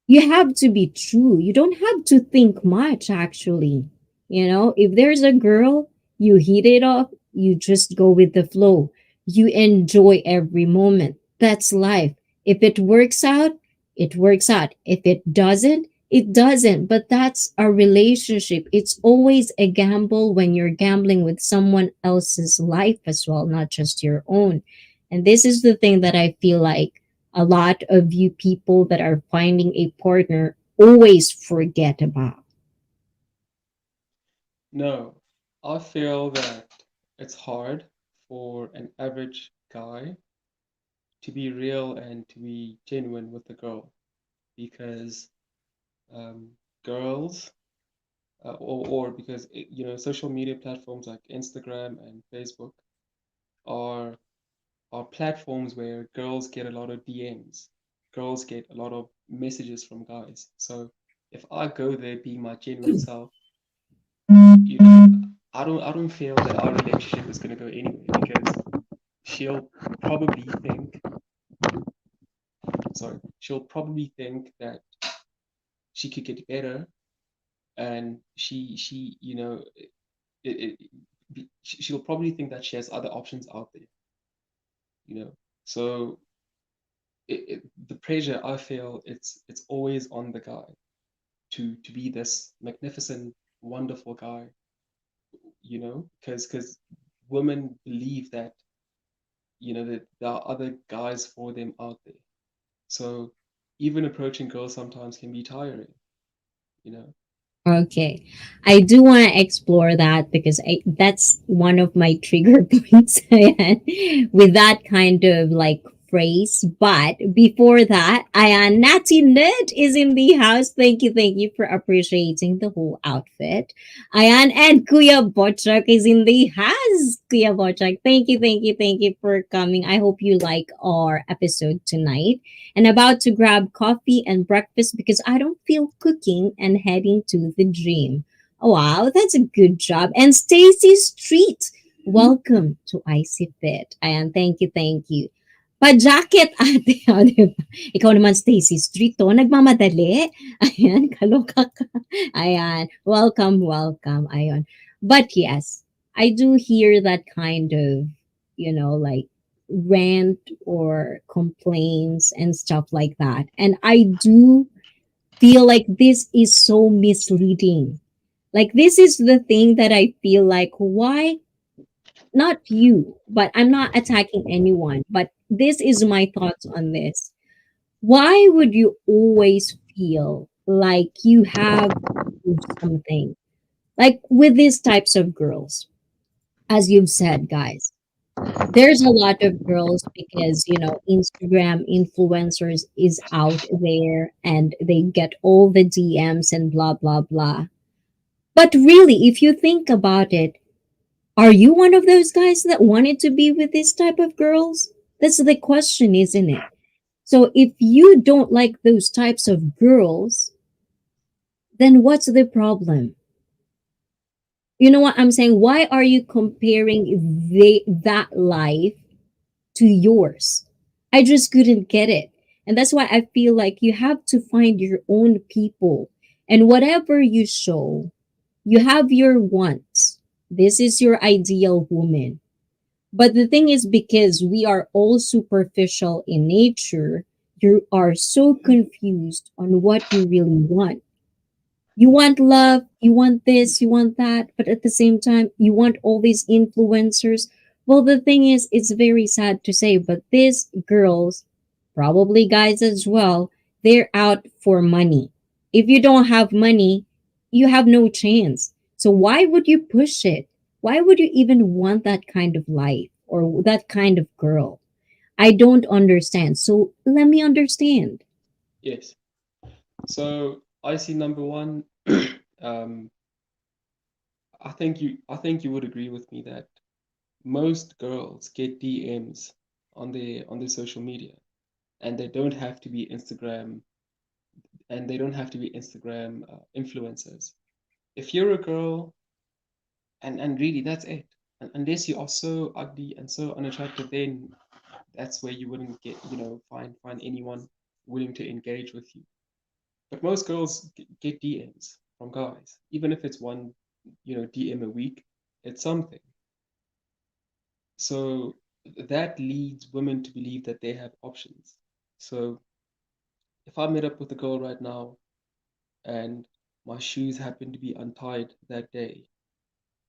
you have to be true. You don't have to think much, actually. If there's a girl, you hit it off, you just go with the flow. You enjoy every moment. That's life. If it works out, it works out. If it doesn't, it doesn't. But that's a relationship. It's always a gamble when you're gambling with someone else's life as well, not just your own. And this is the thing that I feel like a lot of you people that are finding a partner always forget about. No, I feel that it's hard for an average guy to be real and to be genuine with a girl because um, girls or because social media platforms like Instagram and Facebook are are platforms where girls get a lot of DMs, girls get a lot of messages from guys. So if I go there being my genuine self, I don't feel that our relationship is going to go anywhere because she'll probably think, she'll probably think that she could get better, and she'll probably think that she has other options out there, you know. So the pressure, I feel, it's always on the guy to be this magnificent, wonderful guy, because women believe that, that there are other guys for them out there. So even approaching girls sometimes can be tiring, you know. Okay. I do want to explore that because that's one of my trigger points with that kind of like phrase. But before that, Ayan, Natty Nerd is in the house. Thank you for appreciating the whole outfit. Ayan, and Kuya Bochak is in the house. Kuya Bochak, thank you for coming. I hope you like our episode tonight and about to grab coffee and breakfast because I don't feel cooking and heading to the gym. Oh, wow, that's a good job. And Stacy Street, welcome to ICEE Fit. Ayan, thank you. Pa-jacket ate, o, diba? Ikaw naman, Stacy Street, to, nagmamadali. Ayan, kaloka ka. Ayan, welcome. Ayan. But yes, I do hear that kind of, like rant or complaints and stuff like that. And I do feel like this is so misleading. Like, this is the thing that I feel like, why not you, but I'm not attacking anyone, but this is my thoughts on this. Why would you always feel like you have to do something? Like with these types of girls, as you've said, guys, there's a lot of girls because Instagram influencers is out there and they get all the DMs and blah blah blah. But really, if you think about it, are you one of those guys that wanted to be with this type of girls? That's the question, isn't it? So if you don't like those types of girls, then what's the problem? You know what I'm saying? Why are you comparing that life to yours? I just couldn't get it. And that's why I feel like you have to find your own people. And whatever you show, you have your wants. This is your ideal woman. But the thing is, because we are all superficial in nature, you are so confused on what you really want. You want love, you want this, you want that, but at the same time, you want all these influencers. Well, the thing is, it's very sad to say, but these girls, probably guys as well, they're out for money. If you don't have money, you have no chance. So why would you push it? Why would you even want that kind of life or that kind of girl? I don't understand. So let me understand. Yes. So I see number one. um, I think you would agree with me that most girls get DMs on their social media, and they don't have to be Instagram, and they don't have to be Instagram influencers. If you're a girl, and really that's it. Unless you are so ugly and so unattractive, then that's where you wouldn't find anyone willing to engage with you. But most girls get DMs from guys, even if it's one, DM a week, it's something. So that leads women to believe that they have options. So if I met up with a girl right now and my shoes happen to be untied that day,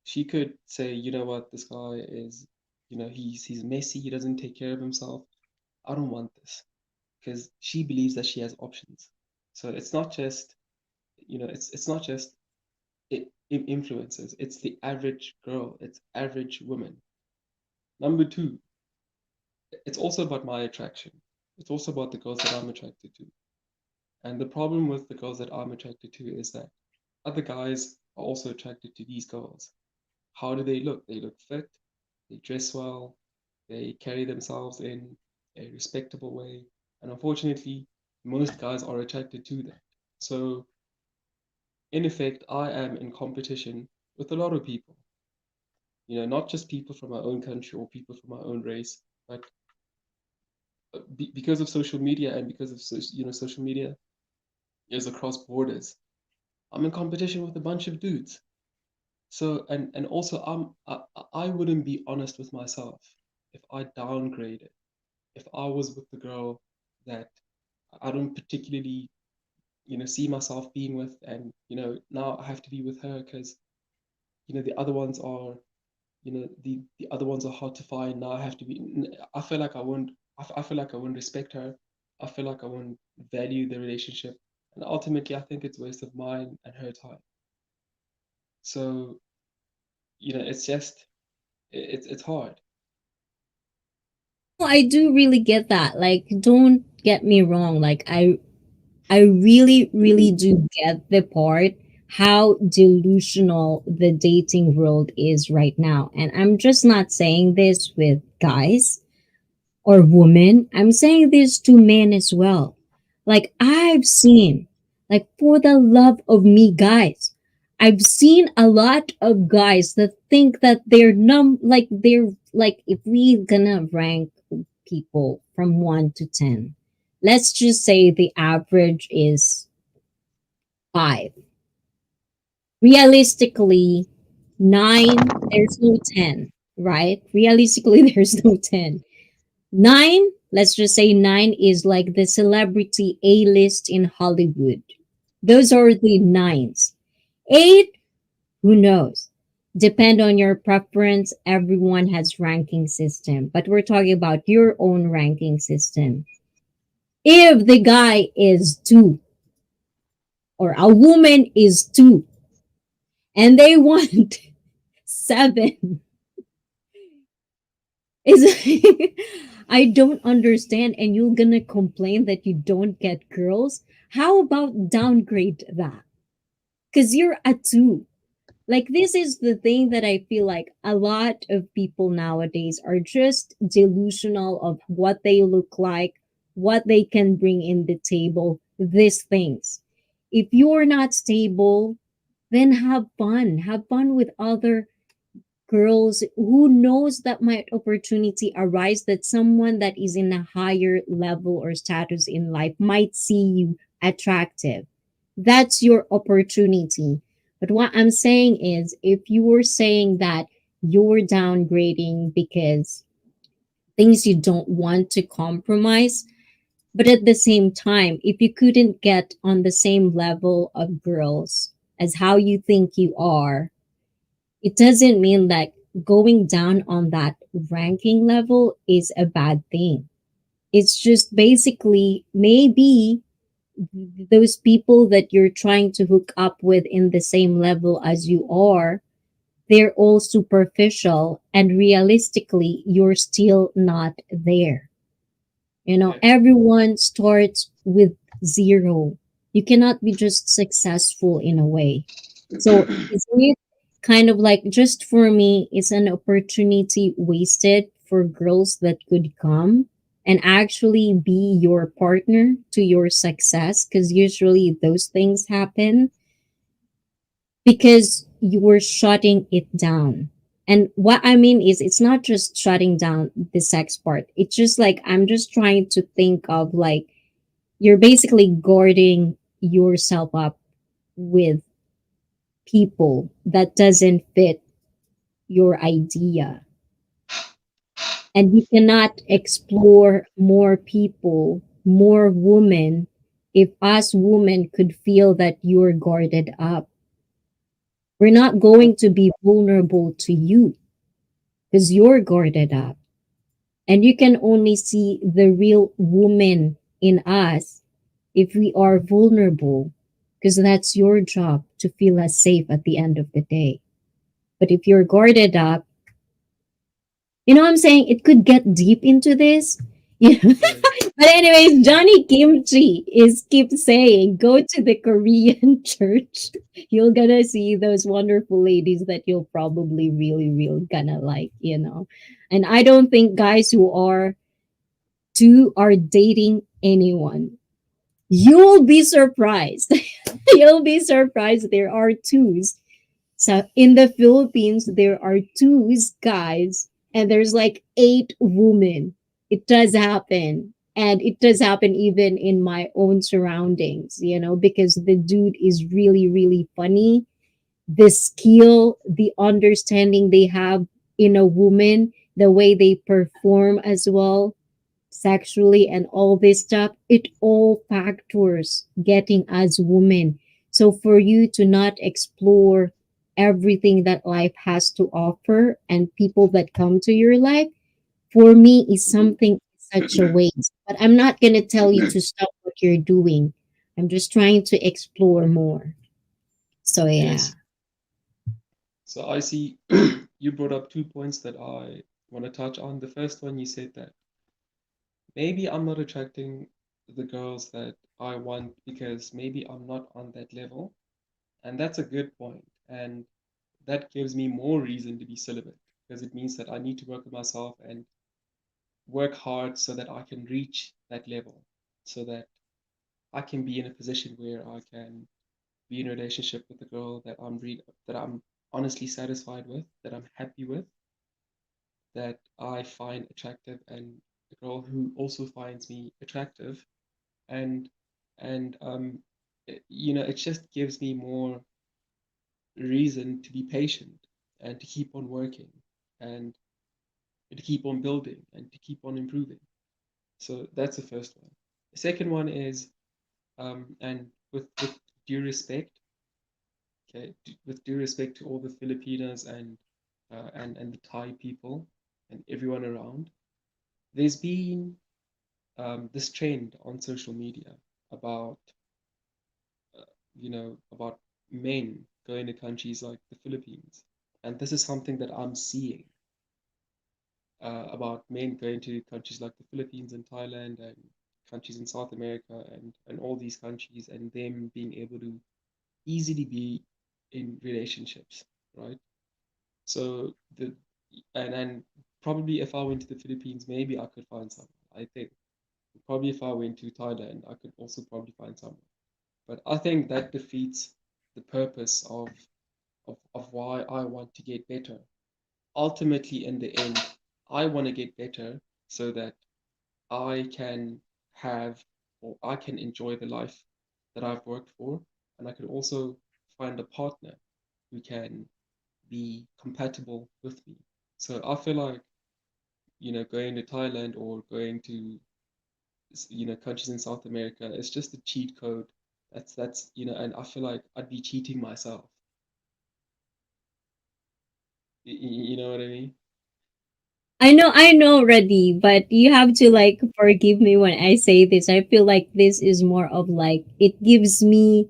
she could say, you know what, this guy is, he's messy, he doesn't take care of himself. I don't want this, because she believes that she has options. So it's not just, it's not just influencers. It's the average girl. It's average woman. Number two, it's also about my attraction. It's also about the girls that I'm attracted to. And the problem with the girls that I'm attracted to is that other guys are also attracted to these girls. How do they look? They look fit, they dress well, they carry themselves in a respectable way. And unfortunately, most guys are attracted to that. So, in effect, I am in competition with a lot of people. not just people from our own country or people from our own race, but because of social media and because of social media is across borders. I'm in competition with a bunch of dudes. So and also I wouldn't be honest with myself if I downgraded, if I was with the girl that I don't particularly, see myself being with, and now I have to be with her because the other ones are, the other ones are hard to find. Now I have to be. I feel like I won't. I feel like I won't respect her. I feel like I won't value the relationship, and ultimately, I think it's a waste of mine and her time. So it's just it's hard. I do really get that. Like, don't get me wrong. Like, I really, really do get the part how delusional the dating world is right now. And I'm just not saying this with guys or women. I'm saying this to men as well. Like, I've seen, like, for the love of me, guys, I've seen a lot of guys that think that they're like, if we gonna rank people from 1 to 10, let's just say the average is 5. Realistically, 9, there's no 10, right? Realistically, there's no 10. 9, let's just say 9 is like the celebrity A list in Hollywood. Those are the nines. 8, who knows? Depend on your preference. Everyone has ranking system, but we're talking about your own ranking system. If the guy is 2 or a woman is 2 and they want 7, is I don't understand, and you're gonna complain that you don't get girls. How about downgrade that? Because you're a 2. Like, this is the thing that I feel like a lot of people nowadays are just delusional of what they look like, what they can bring in the table, these things. If you're not stable, then have fun. Have fun with other girls. Who knows, that might opportunity arise that someone that is in a higher level or status in life might see you attractive. That's your opportunity. But what I'm saying is, if you were saying that you're downgrading because things you don't want to compromise, but at the same time, if you couldn't get on the same level of girls as how you think you are, it doesn't mean that going down on that ranking level is a bad thing. It's just basically maybe those people that you're trying to hook up with in the same level as you are, they're all superficial, and realistically, you're still not there. Yeah. Everyone starts with 0. You cannot be just successful in a way. So it's really kind of like, just for me, it's an opportunity wasted for girls that could come and actually be your partner to your success, because usually those things happen because you were shutting it down. And what I mean is, it's not just shutting down the sex part. It's just like, I'm just trying to think of like, you're basically guarding yourself up with people that doesn't fit your idea, and you cannot explore more people, more women, if us women could feel that you're guarded up. We're not going to be vulnerable to you because you're guarded up, and you can only see the real woman in us if we are vulnerable, because that's your job to feel us safe at the end of the day. But if you're guarded up, what I'm saying? It could get deep into this. Yeah. Yeah. But anyways, Johnny Kimchi is keep saying, go to the Korean church. You're gonna see those wonderful ladies that you'll probably really, really gonna like. And I don't think guys who are two are dating anyone. You'll be surprised. You'll be surprised there are twos So in the Philippines, there are two guys and there's like eight women. It does happen. And it does happen even in my own surroundings, because the dude is really, really funny. The skill, the understanding they have in a woman, the way they perform as well, sexually and all this stuff, it all factors getting as women. So for you to not explore everything that life has to offer and people that come to your life, for me is something such a waste. But I'm not going to tell you to stop what you're doing. I'm just trying to explore more. So yeah. Yes. So I see you brought up 2 points that I want to touch on. The first one, you said that maybe I'm not attracting the girls that I want because maybe I'm not on that level. And that's a good point. And that gives me more reason to be celibate because it means that I need to work on myself and work hard so that I can reach that level, so that I can be in a position where I can be in a relationship with a girl that I'm honestly satisfied with, that I'm happy with, that I find attractive, and a girl who also finds me attractive, and it just gives me more reason to be patient and to keep on working and to keep on building and to keep on improving. So that's the first one. The second one is, and with due respect, okay, with due respect to all the Filipinos and the Thai people and everyone around, there's been this trend on social media about uh, about men going to countries like the Philippines, and this is something that I'm seeing about men going to countries like the Philippines and Thailand and countries in South America and all these countries and them being able to easily be in relationships, right? So and probably if I went to the Philippines, maybe I could find someone. I think probably if I went to Thailand, I could also probably find someone. But I think that defeats the purpose of why I want to get better. Ultimately, in the end, I want to get better so that I can have or I can enjoy the life that I've worked for, and I can also find a partner who can be compatible with me. So I feel like, going to Thailand or going to, countries in South America, it's just a cheat code. And I feel like I'd be cheating myself. You know what I mean? I know already, but you have to like forgive me when I say this. I feel like this is more of like it gives me,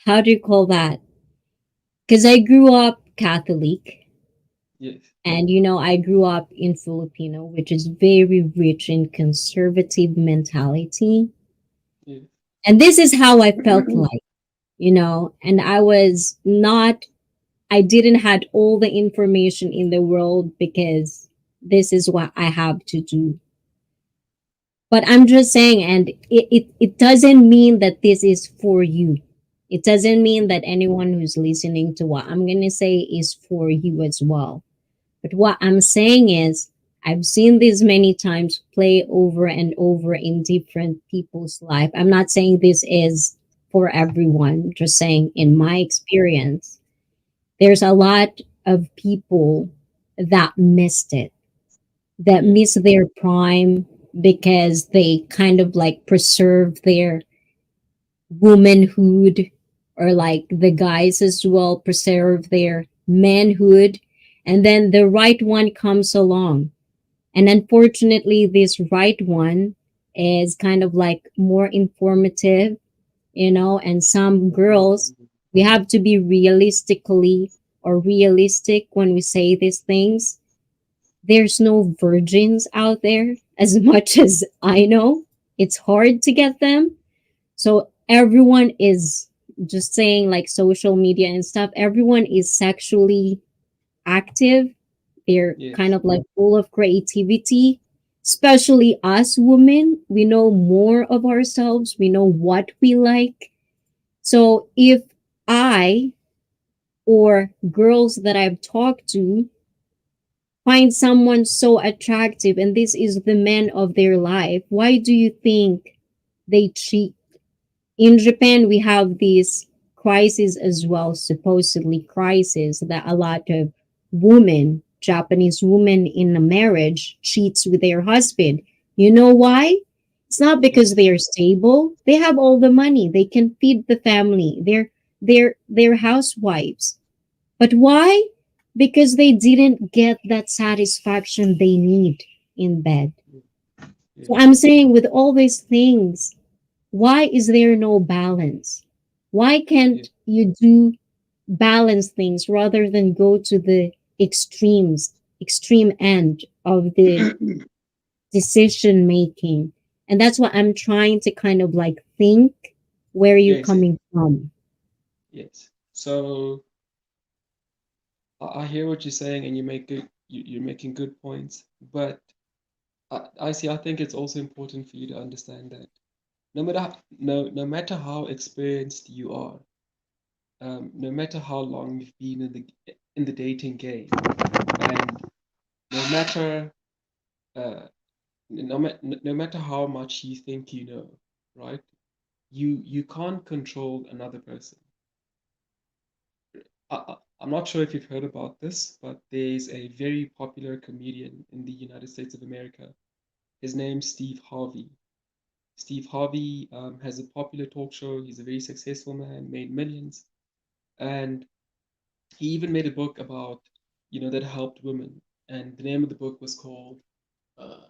how do you call that? Because I grew up Catholic, Yes, and I grew up in Filipino, which is very rich in conservative mentality. yes, And this is how I felt like, and I didn't had all the information in the world because this is what I have to do. But I'm just saying, and it doesn't mean that this is for you. It doesn't mean that anyone who's listening to what I'm going to say is for you as well. But what I'm saying is, I've seen this many times play over and over in different people's life. I'm not saying this is for everyone, just saying in my experience, there's a lot of people that missed it, that yes, miss their prime because they kind of like preserve their womanhood, or like the guys as well preserve their manhood, and then the right one comes along, and unfortunately this right one is kind of like more informative, and some girls, mhm, we have to be realistically or realistic when we say these things. There's no virgins out there, as much as I know. It's hard to get them. So everyone is, just saying like social media and stuff, everyone is sexually active. They're kind yes, of like full of creativity. Especially us women, we know more of ourselves, we know what we like. So if I or girls that I've talked to find someone so attractive and this is the man of their life, why do you think they cheat? In Japan, we have this crisis as well, supposedly crisis that a lot of women, Japanese women in a marriage, cheats with their husband. You know why? It's not because Yes. they are stable. They have all the money. They can feed the family. They're housewives. But why? Because they didn't get that satisfaction they need in bed. Mm. So I'm Yes. saying with all these things, why is there no balance? Why Yeah. can't you do balance things rather than go to the extreme end of the decision making? And that's what I'm trying to kind of like think where you're Yes. Yes. coming from. Yes. So I hear what you're saying, and you make good. You're making good points. But I see. I think it's also important for you to understand that no matter how experienced you are, no matter how long you've been in the dating game, and no matter uh, no matter how much you think you know, right? You can't control another person. I'm not sure if you've heard about this, but there's a very popular comedian in the United States of America. His name's Steve Harvey. Steve Harvey has a popular talk show. He's a very successful man, made millions, and he even made a book about, that helped women. And the name of the book was called uh,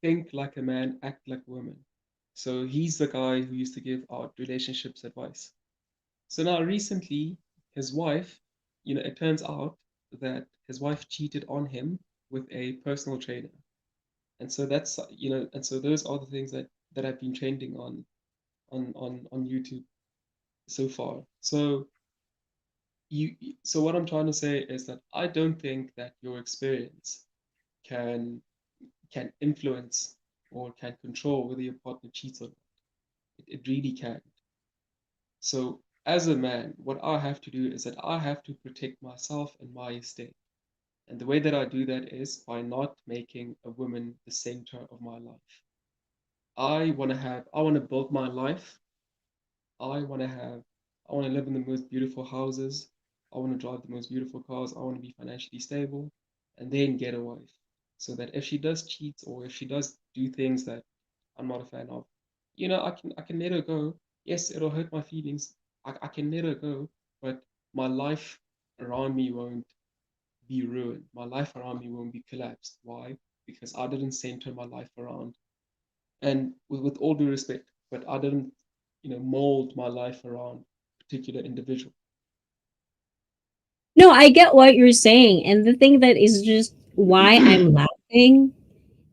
"Think Like a Man, Act Like a Woman." So he's the guy who used to give out relationships advice. So now recently, his wife, it turns out that his wife cheated on him with a personal trainer. And so and so those are the things that have been trending on YouTube so far. You so what I'm trying to say is that I don't think that your experience can can influence or can control whether your partner cheats or not. It really can't. So as a man, what I have to do is that I have to protect myself and my estate. And the way that I do that is by not making a woman the center of my life. I want to build my life. I want to have, I want to live in the most beautiful houses. I want to drive the most beautiful cars. I want to be financially stable and then get a wife. So that if she does cheat or if she does do things that I'm not a fan of, I can let her go. Yes, it'll hurt my feelings. I can let her go, but my life around me won't be ruined. My life around me won't be collapsed. Why? Because I didn't center my life around, and with all due respect, but I didn't, mold my life around a particular individual. No, I get what you're saying. And the thing that is just why I'm laughing,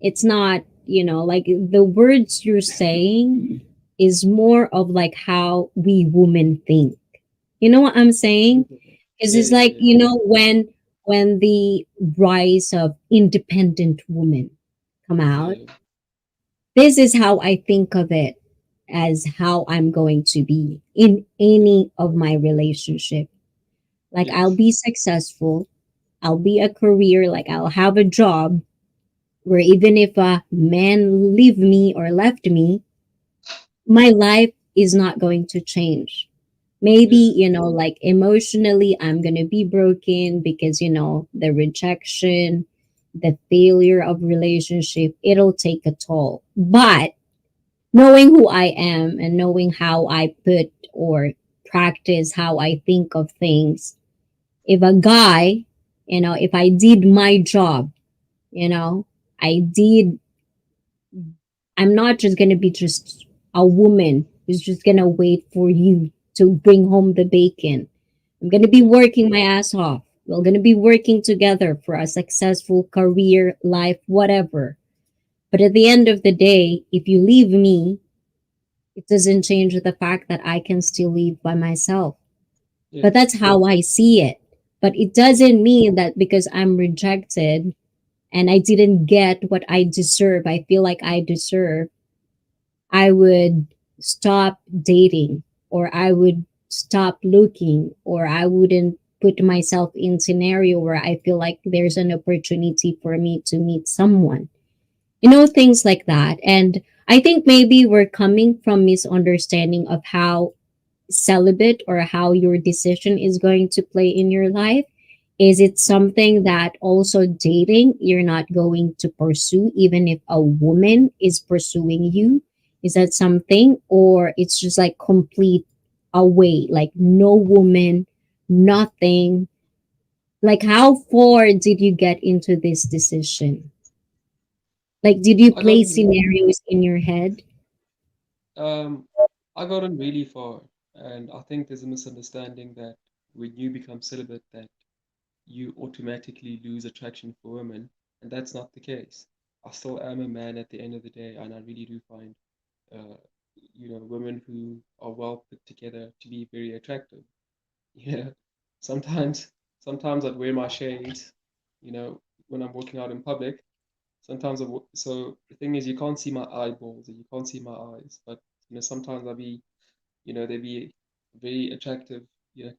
it's not, like the words you're saying is more of like how we women think. You know what I'm saying? Okay. Because Yeah, it's yeah, like, yeah, when the rise of independent women come yeah, out, yeah. this is how I think of it as how I'm going to be in any of my relationship. Like I'll Yes, be successful, I'll be a career, like I'll have a job where even if a man leave me or left me, my life is not going to change. Maybe, yeah, like emotionally, I'm going to be broken because, the rejection, the failure of relationship, it'll take a toll. But knowing who I am and knowing how I put or practice how I think of things, if a guy, if I did my job, you know, I did, I'm not just going to be just a woman who's just going to wait for you to bring home the bacon. I'm going to be yeah, working my ass off. We're going to be working together for a successful career, life, whatever. But at the end of the day, if you leave me, it doesn't change the fact that I can still live by myself. But yes, that's how I see it. But it yes, doesn't mean that because I'm rejected and I didn't get what I deserve, I feel like I deserve, I would stop dating or I would stop looking or I wouldn't put myself in scenario where I feel like there's an opportunity for me to meet someone. Things like that. And I think maybe we're coming from misunderstanding of how celibate or how your decision is going to play in your life. Is it something that also dating you're not going to pursue even if a woman is pursuing you? Is that something, or it's just like complete away, like no woman, nothing? Like how far did you get into this decision? Like did you I got play in, scenarios in your head? um, I got in really far, and I think there's a misunderstanding that when you become celibate, that you automatically lose attraction for women, and that's not the case. I still am a man at the end of the day, and I really do find, uh, women who are well put together to be very attractive. Yeah, sometimes, sometimes I'd wear my shades, when I'm walking out in public. Sometimes, so the thing is, you can't see my eyeballs and you can't see my eyes, but sometimes there'd be a very attractive,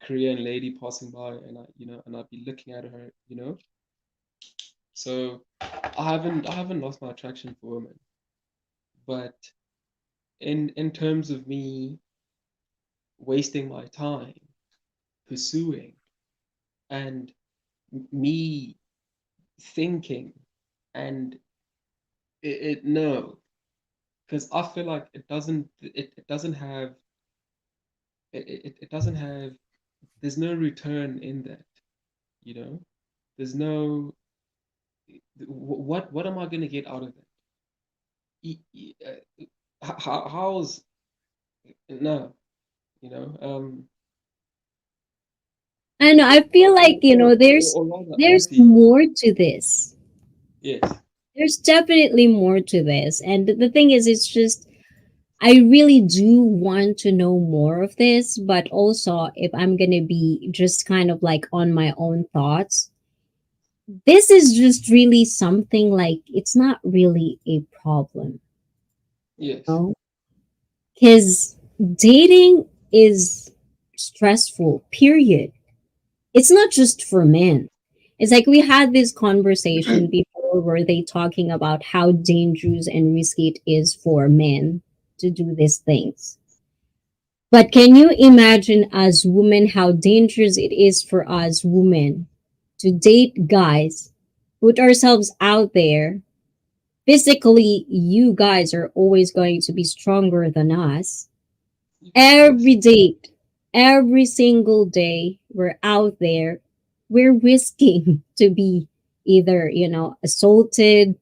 Korean lady passing by, and I'd be looking at her. So I haven't lost my attraction for women, but in terms of me wasting my time pursuing and me thinking and no, because I feel like it doesn't have it doesn't have there's no return in that, you know there's no what am I going to get out of that? How's no, you know I know, I feel like, or rather I there's see. more to this. Yes. There's definitely more to this. And the thing is, it's just, I really do want to know more of this, but also if I'm going to be just kind of like on my own thoughts, this is just really something like it's not really a problem, Yes. you because dating is stressful, period. It's not just for men. It's like we had this conversation before where they talking about how dangerous and risky it is for men to do these things. But can you imagine as women how dangerous it is for us women to date guys, put ourselves out there? Physically, you guys are always going to be stronger than us. Yes. Every date, every single day, we're out there, we're risking to be either, assaulted,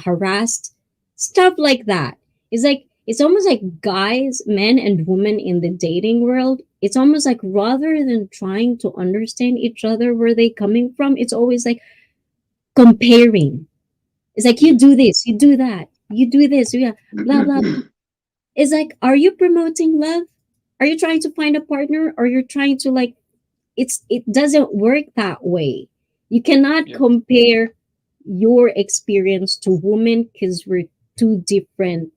harassed, stuff like that. It's almost like guys, men, and women in the dating world. It's almost like rather than trying to understand each other where they coming from, it's always like comparing. It's like you Yes. do this, you do that, you do this, yeah, blah blah. It's like, are you promoting love? Are you trying to find a partner, or you're trying to like, it doesn't work that way. You cannot Yes. compare your experience to women because we're two different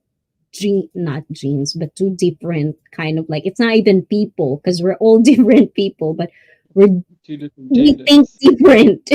not genes, but two different kind of like, it's not even people because we're all different people, but we're Two different we think genders. different.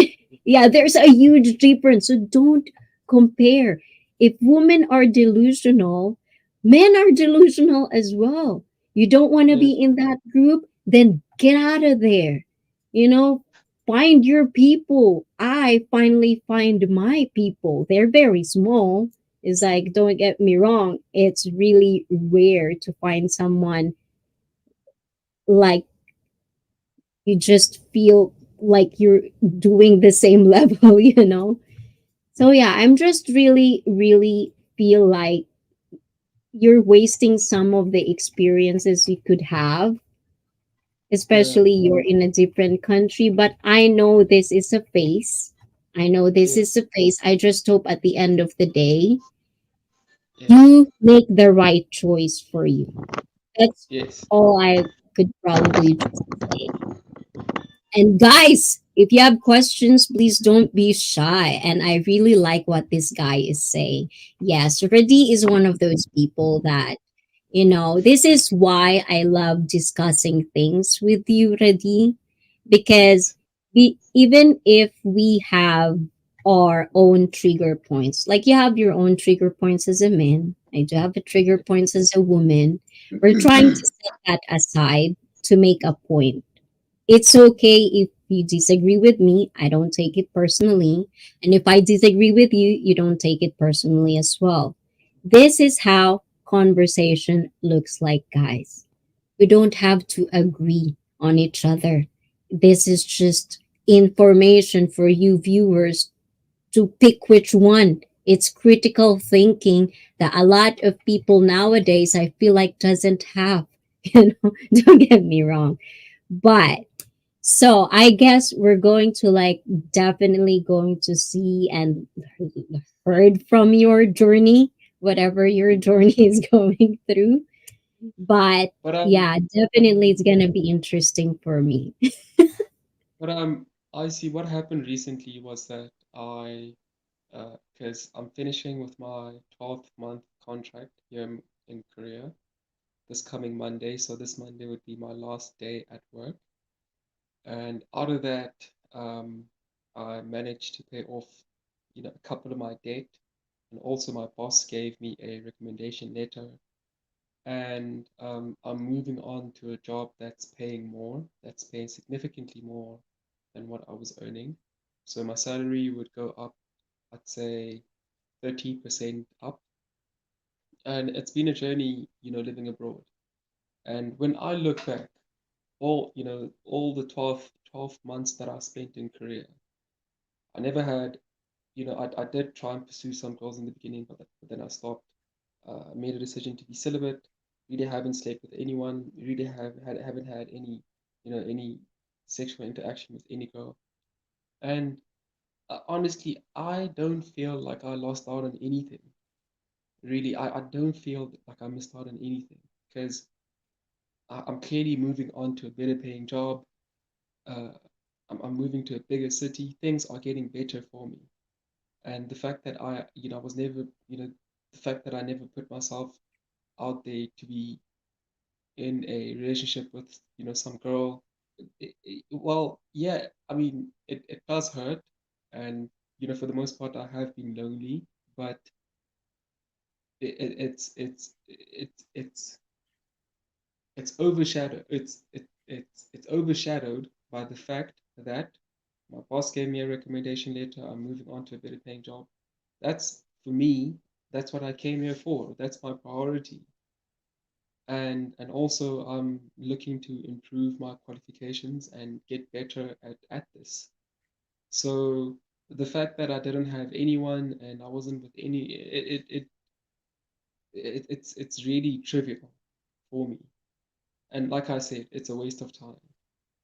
Yeah, there's a huge difference. So don't compare. If women are delusional, men are delusional as well. You don't want to be Yes. in that group, then get out of there. You know, find your people. I finally find my people. They're very small. It's like, don't get me wrong, it's really rare to find someone like you just feel like you're doing the same level, So yeah, I'm just really, really feel like you're wasting some of the experiences you could have, Yeah. especially you're in a different country. But I know this is a phase. I know this Yes. is a phase. I just hope at the end of the day, Yes. you make the right choice for you. That's Yes. all I could probably just say. And guys, if you have questions, please don't be shy. And I really like what this guy is saying. Yes, Reddy is one of those people that, this is why I love discussing things with you, Reddy, because Yes. even if we have our own trigger points, like you have your own trigger points as a man, I do have a trigger Yes. points as a woman. We're trying to set that aside to make a point. It's okay if you disagree with me, I don't take it personally. And if I disagree with you, you don't take it personally as well. This is how conversation looks like, guys. We don't have to agree on each other. This is just information for you viewers to pick which one. It's critical thinking that a lot of people nowadays I feel like doesn't have. Don't get me wrong. But so I guess we're going to like definitely going to see and heard from your journey, whatever your journey is going through. But But yeah, definitely it's gonna be interesting for me. but I see what happened recently was that because I'm finishing with my 12th month contract here in Korea this coming Monday. So this Monday would be my last day at work. And out of that, I managed to pay off, a couple of my debt. And also my boss gave me a recommendation letter. And I'm moving on to a job that's paying more, that's paying significantly more than what I was earning. So my salary would go up, I'd say 30% up. And it's been a journey, living abroad. And when I look back, all the 12 months that I spent in Korea, I never had, I did try and pursue some girls in the beginning, but then I stopped. Made a decision to be celibate. Really haven't slept with anyone. Really haven't had any sexual interaction with any girl. And honestly, I don't feel like I lost out on anything. Really, I don't feel like I missed out on anything because I'm clearly moving on to a better paying job. Uh, I'm moving to a bigger city. Things are getting better for me. And the fact that I was never, the fact that I never put myself out there to be in a relationship with, some girl, well, yeah, I mean, it does hurt. And, for the most part, I have been lonely, but it's overshadowed. It's overshadowed by the fact that my boss gave me a recommendation letter. I'm moving on to a better paying job. That's for me. That's what I came here for. That's my priority. And also I'm looking to improve my qualifications and get better at this. So the fact that I didn't have anyone and I wasn't with it's really trivial for me. And like I said, it's a waste of time.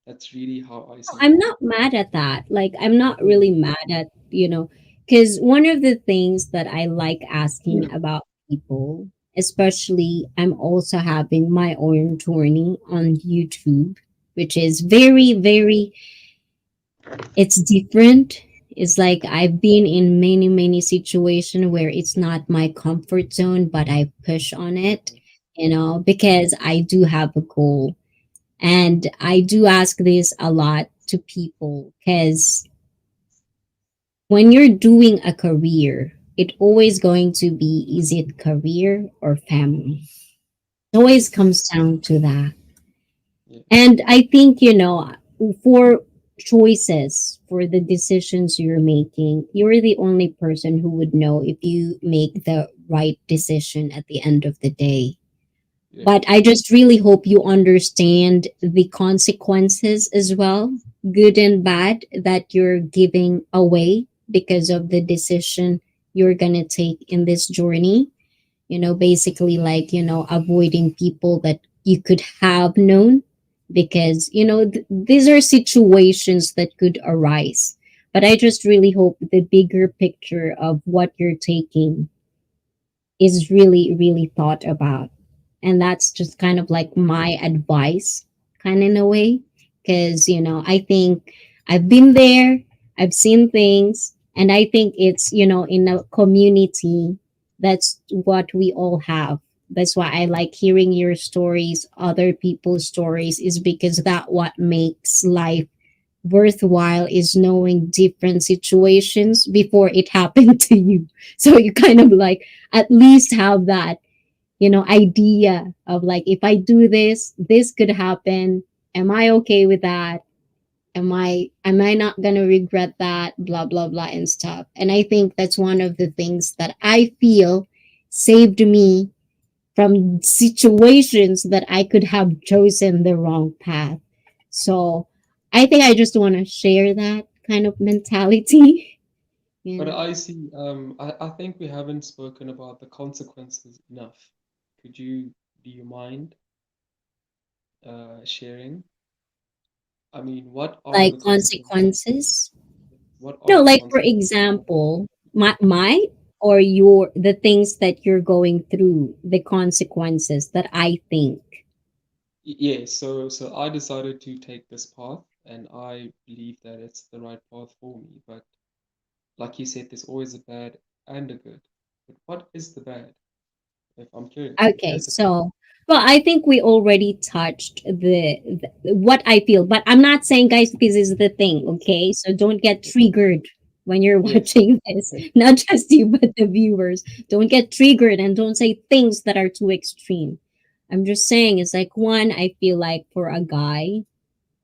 That's really how I see I'm it. not mad at that. Like, I'm not really mad at, because one of the things that I like asking about people, especially I'm also having my own journey on YouTube, which is very, very, it's different. It's like I've been in many, many situations where it's not my comfort zone, but I push on it, because I do have a goal. And I do ask this a lot to people because when you're doing a career, it always going to be, is it career or family? It always Yes, comes down to that. yes, And I think, for choices, for the decisions you're making, you're the only person who would know if you make the right decision at the end of the day. But yes, I just really hope you understand the consequences as well, good and bad, that you're giving away because of the decision you're going to take in this journey. Basically, like, avoiding people that you could have known because, these are situations that could arise. But I just really hope the bigger picture of what you're taking is really, really thought about. And that's just kind of like my advice, kind of in a way. Because, I think I've been there, I've seen things, and I think it's, in a community, that's what we all have. That's why I like hearing your stories, other people's stories, is because that what makes life worthwhile is knowing different situations before it happened to you. So you kind of like at least have that, idea of like, if I do this, this could happen. Am I okay with that? Am I not gonna regret that? Blah blah blah and stuff. And I think that's one of the things that I feel saved me from situations that I could have chosen the wrong path. So I think I just want to share that kind of mentality. But Yeah. I see, I think we haven't spoken about the consequences enough. Do you mind sharing? I mean, what are Like the consequences? consequences. What are No, the like for consequences? example, my or your the things that you're going through, the consequences that I think. Yeah, so I decided to take this path, and I believe that it's the right path for me. But like you said, there's always a bad and a good. But what is the bad? If I'm curious, if Okay, there's a so well, I think we already touched the what I feel, but I'm not saying, guys, this is the thing. Okay, so don't get triggered when you're yes, watching this. Not just you, but the viewers. Don't get triggered and don't say things that are too extreme. I'm just saying, it's like one. I feel like for a guy,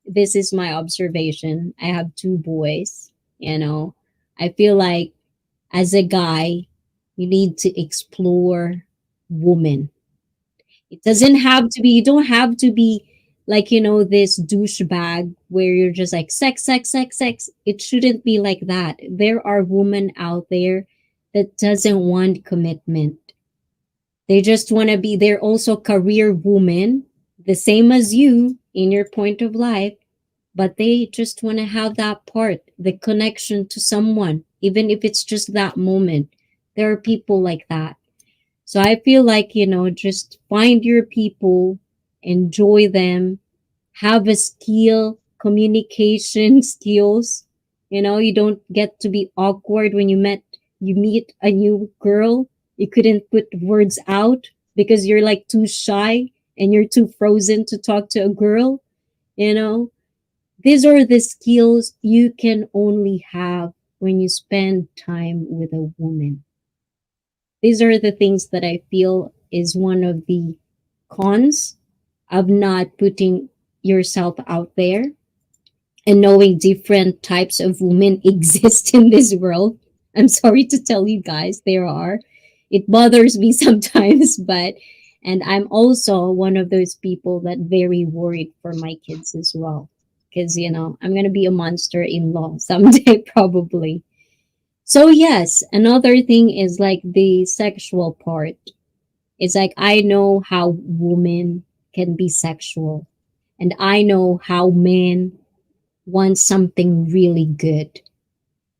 this is my observation. I have two boys. I feel like as a guy, you need to explore women. It doesn't have to be, you don't have to be like, this douchebag where you're just like sex, sex, sex, sex. It shouldn't be like that. There are women out there that doesn't want commitment. They just want to be, they're also career women, the same as you in your point of life, but they just want to have that part, the connection to someone, even if it's just that moment. There are people like that. So I feel like, just find your people, enjoy them, have a skill, communication skills. You don't get to be awkward when you meet a new girl. You couldn't put words out because you're like too shy and you're too frozen to talk to a girl, you know? These are the skills you can only have when you spend time with a woman. These are the things that I feel is one of the cons of not putting yourself out there and knowing different types of women exist in this world. I'm sorry to tell you guys, there are. It bothers me sometimes, but and I'm also one of those people that very worried for my kids as well. Because I'm gonna be a monster in law someday, probably. So yes, another thing is like the sexual part. It's like I know how women can be sexual, and I know how men want something really good.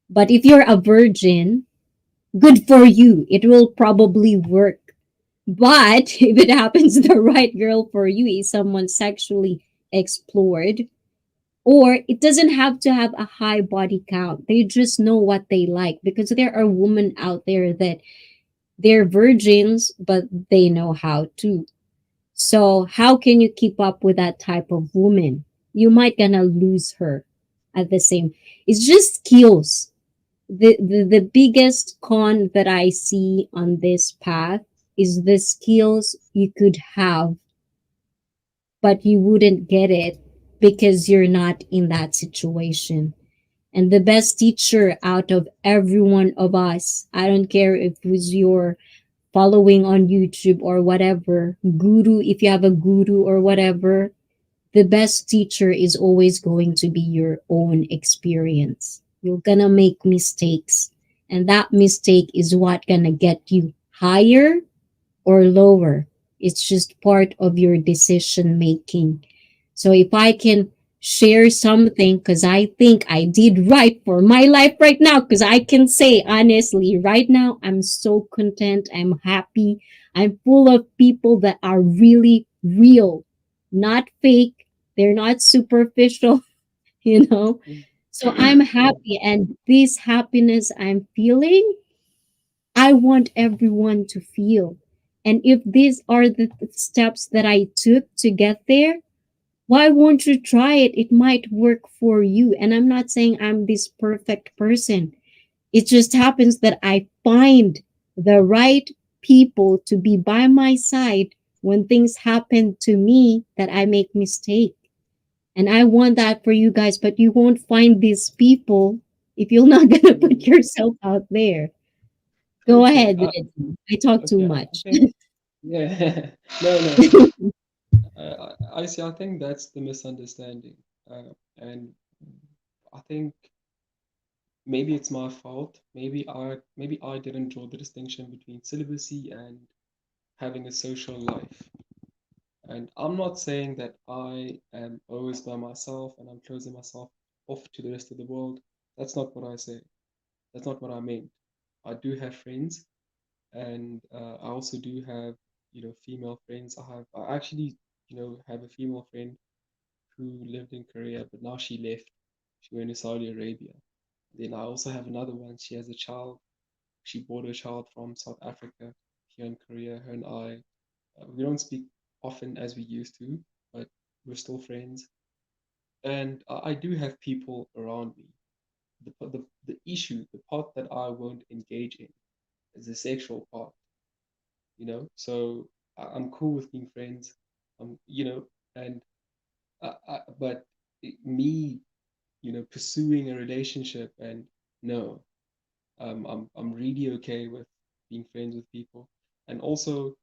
But if you're a virgin, good for you. It will probably work. But if it happens the right girl for you is someone sexually explored, or it doesn't have to have a high body count. They just know what they like because there are women out there that they're virgins, but they know how to. So how can you keep up with that type of woman? You might gonna lose her at the same. It's just skills. The biggest con that I see on this path is the skills you could have, but you wouldn't get it because you're not in that situation. And the best teacher out of every one of us, I don't care if it was your following on YouTube or whatever, guru, if you have a guru or whatever, the best teacher is always going to be your own experience. You're gonna make mistakes, and that mistake is what gonna get you higher or lower. It's just part of your decision making. So if I can share something, because I think I did right for my life right now, because I can say honestly, right now, I'm so content. I'm happy. I'm full of people that are really real, not fake. They're not superficial, you know. So I'm happy. And this happiness I'm feeling, I want everyone to feel. And if these are the steps that I took to get there, Why won't you try it? It might work for you. And I'm not saying I'm this perfect person. It just happens that I find the right people to be by my side when things happen to me that I make mistake. And I want that for you guys, but you won't find these people if you're not gonna put Mm, yourself out there. Go okay. ahead, Reggie. I talk too Okay. I much. think yeah. No, no, no. I see. I think that's the misunderstanding, and I think maybe it's my fault. Maybe I didn't draw the distinction between celibacy and having a social life. And I'm not saying that I am always by myself and I'm closing myself off to the rest of the world. That's not what I say. That's not what I meant. I do have friends, and I also do have, female friends. I actually, have a female friend who lived in Korea, but now she left. She went to Saudi Arabia. Then I also have another one. She has a child. She brought her child from South Africa here in Korea. Her and I, we don't speak often as we used to, but we're still friends. And I do have people around me. The issue, the part that I won't engage in, is the sexual part. So I'm cool with being friends. And but me, pursuing a relationship, and no, I'm really okay with being friends with people. And also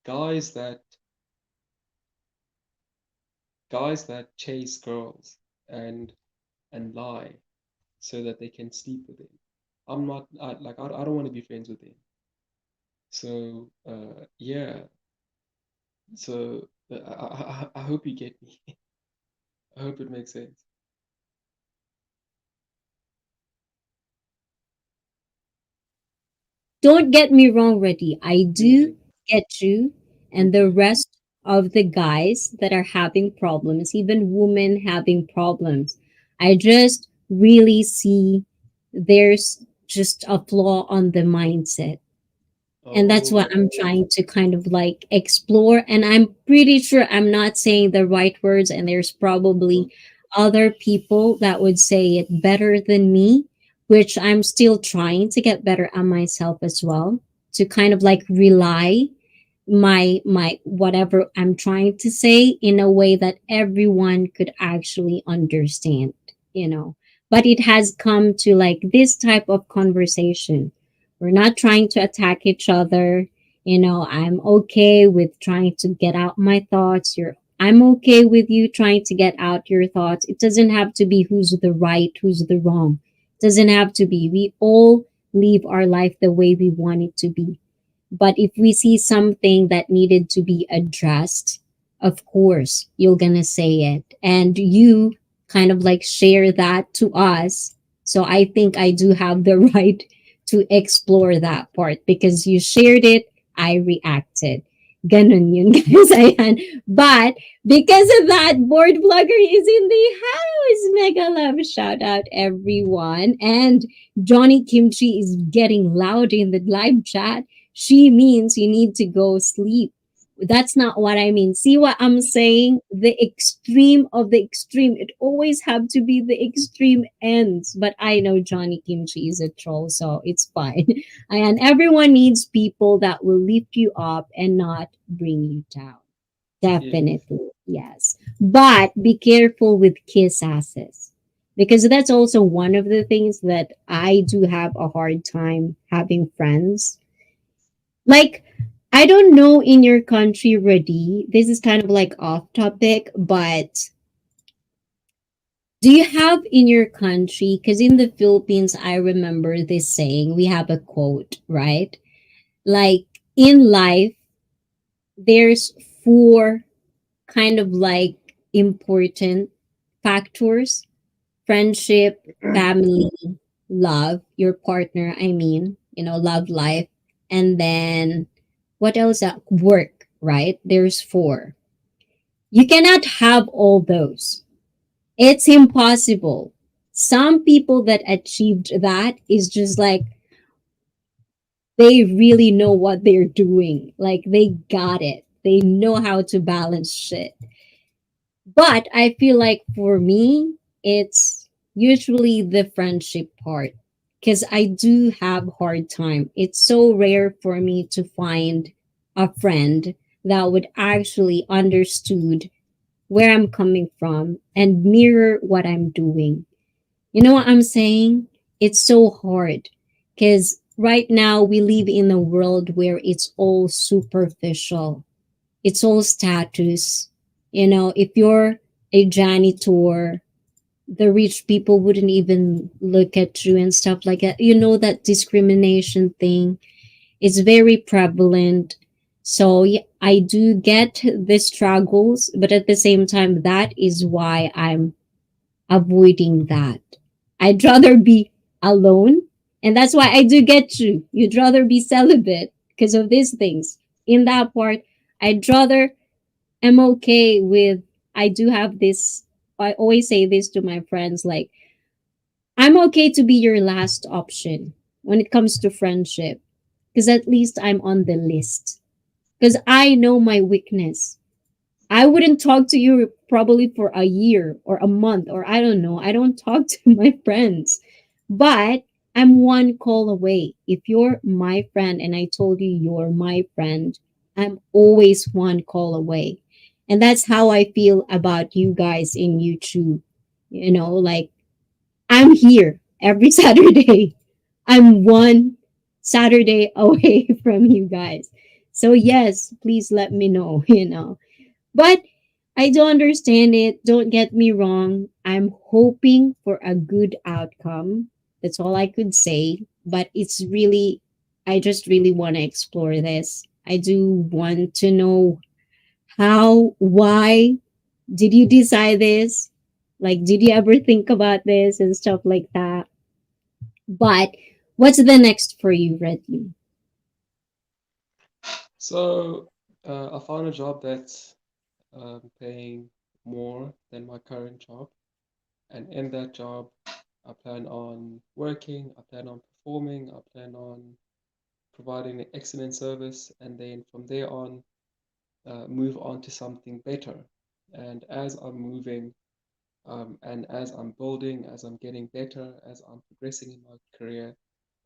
guys that guys that chase girls and lie so that they can sleep with them. I'm not I don't want to be friends with them. So yeah. So I hope you get me. I hope it makes sense. Don't get me wrong, Reddy. I do Mm, get you and the okay. rest of the guys that are having problems, even women having problems. I just really see there's just a flaw on the mindset. And that's what Okay. I'm trying to kind of like explore. And I'm pretty sure I'm not saying the right words, and there's Uh-huh. probably other people that would say it better than me, which I'm still trying to get better at myself as well, to kind of like rely my whatever I'm trying to say in a way that everyone could actually understand. But it has come to like this type of conversation. We're not trying to attack each other. I'm okay with trying to get out my thoughts. I'm okay with you trying to get out your thoughts. It doesn't have to be who's the right, who's the wrong. It doesn't have to be. We all live our life the way we want it to be. But if we see something that needed to be addressed, of course, you're going to say it. And you kind of like share that to us. So I think I do have the right to explore that part because you shared it, I reacted. Ganun yun, guys. Ayan. But because of that, board vlogger is in the house. Mega love shout out, everyone. And Johnny Kimchi is getting loud in the live chat. She means you need to go sleep. That's not what I mean. See what I'm saying? The extreme of the extreme. It always have to be the extreme ends. But I know Johnny Kimchi is a troll, so it's fine. And everyone needs people that will lift you up and not bring you down. Yes. Definitely, yes. But be careful with kiss asses. Because that's also one of the things that I do have a hard time having friends like, I don't know in your country, Radi. This is kind of like off topic, but do you have in your country, because in the Philippines, I remember this saying, we have a quote, right? Like, in life, there's four kind of like important factors: friendship, family, love, your partner, love life, and then what else? Work, right? There's four. You cannot have all those. It's impossible. Some people that achieved that is just like they really know what they're doing. Like they got it. They know how to balance shit. But I feel like for me, it's usually the friendship part because I do have hard time. It's so rare for me to find a friend that would actually understood where I'm coming from and mirror what I'm doing. You know what I'm saying? It's so hard because right now we live in a world where it's all superficial, it's all status. You know, if you're a janitor, the rich people wouldn't even look at you and stuff like that. You know, that discrimination thing is very prevalent. So yeah, I do get the struggles, but at the same time, that is why I'm avoiding that. I'd rather be alone. And that's why I do get you. You'd rather be celibate because of these things. In that part, I'd rather am okay with, I do have this, I always say this to my friends, like, I'm okay to be your last option when it comes to friendship because at least I'm on the list because I know my weakness. I wouldn't talk to you probably for a year or a month, or I don't know. I don't talk to my friends, but I'm one call away. If you're my friend and I told you you're my friend, I'm always one call away. And that's how I feel about you guys in YouTube. You know, like I'm here every Saturday. I'm one Saturday away from you guys. So, yes, please let me know, you know. But I don't understand it. Don't get me wrong. I'm hoping for a good outcome. That's all I could say. But it's really, I just really want to explore this. I do want to know how, why did you decide this? Like, did you ever think about this and stuff like that? But what's the next for you, Reddy? So I found a job that's paying more than my current job. And in that job, I plan on working, I plan on performing, I plan on providing an excellent service, and then from there on, move on to something better. And as I'm moving, and as I'm building, as I'm getting better, as I'm progressing in my career,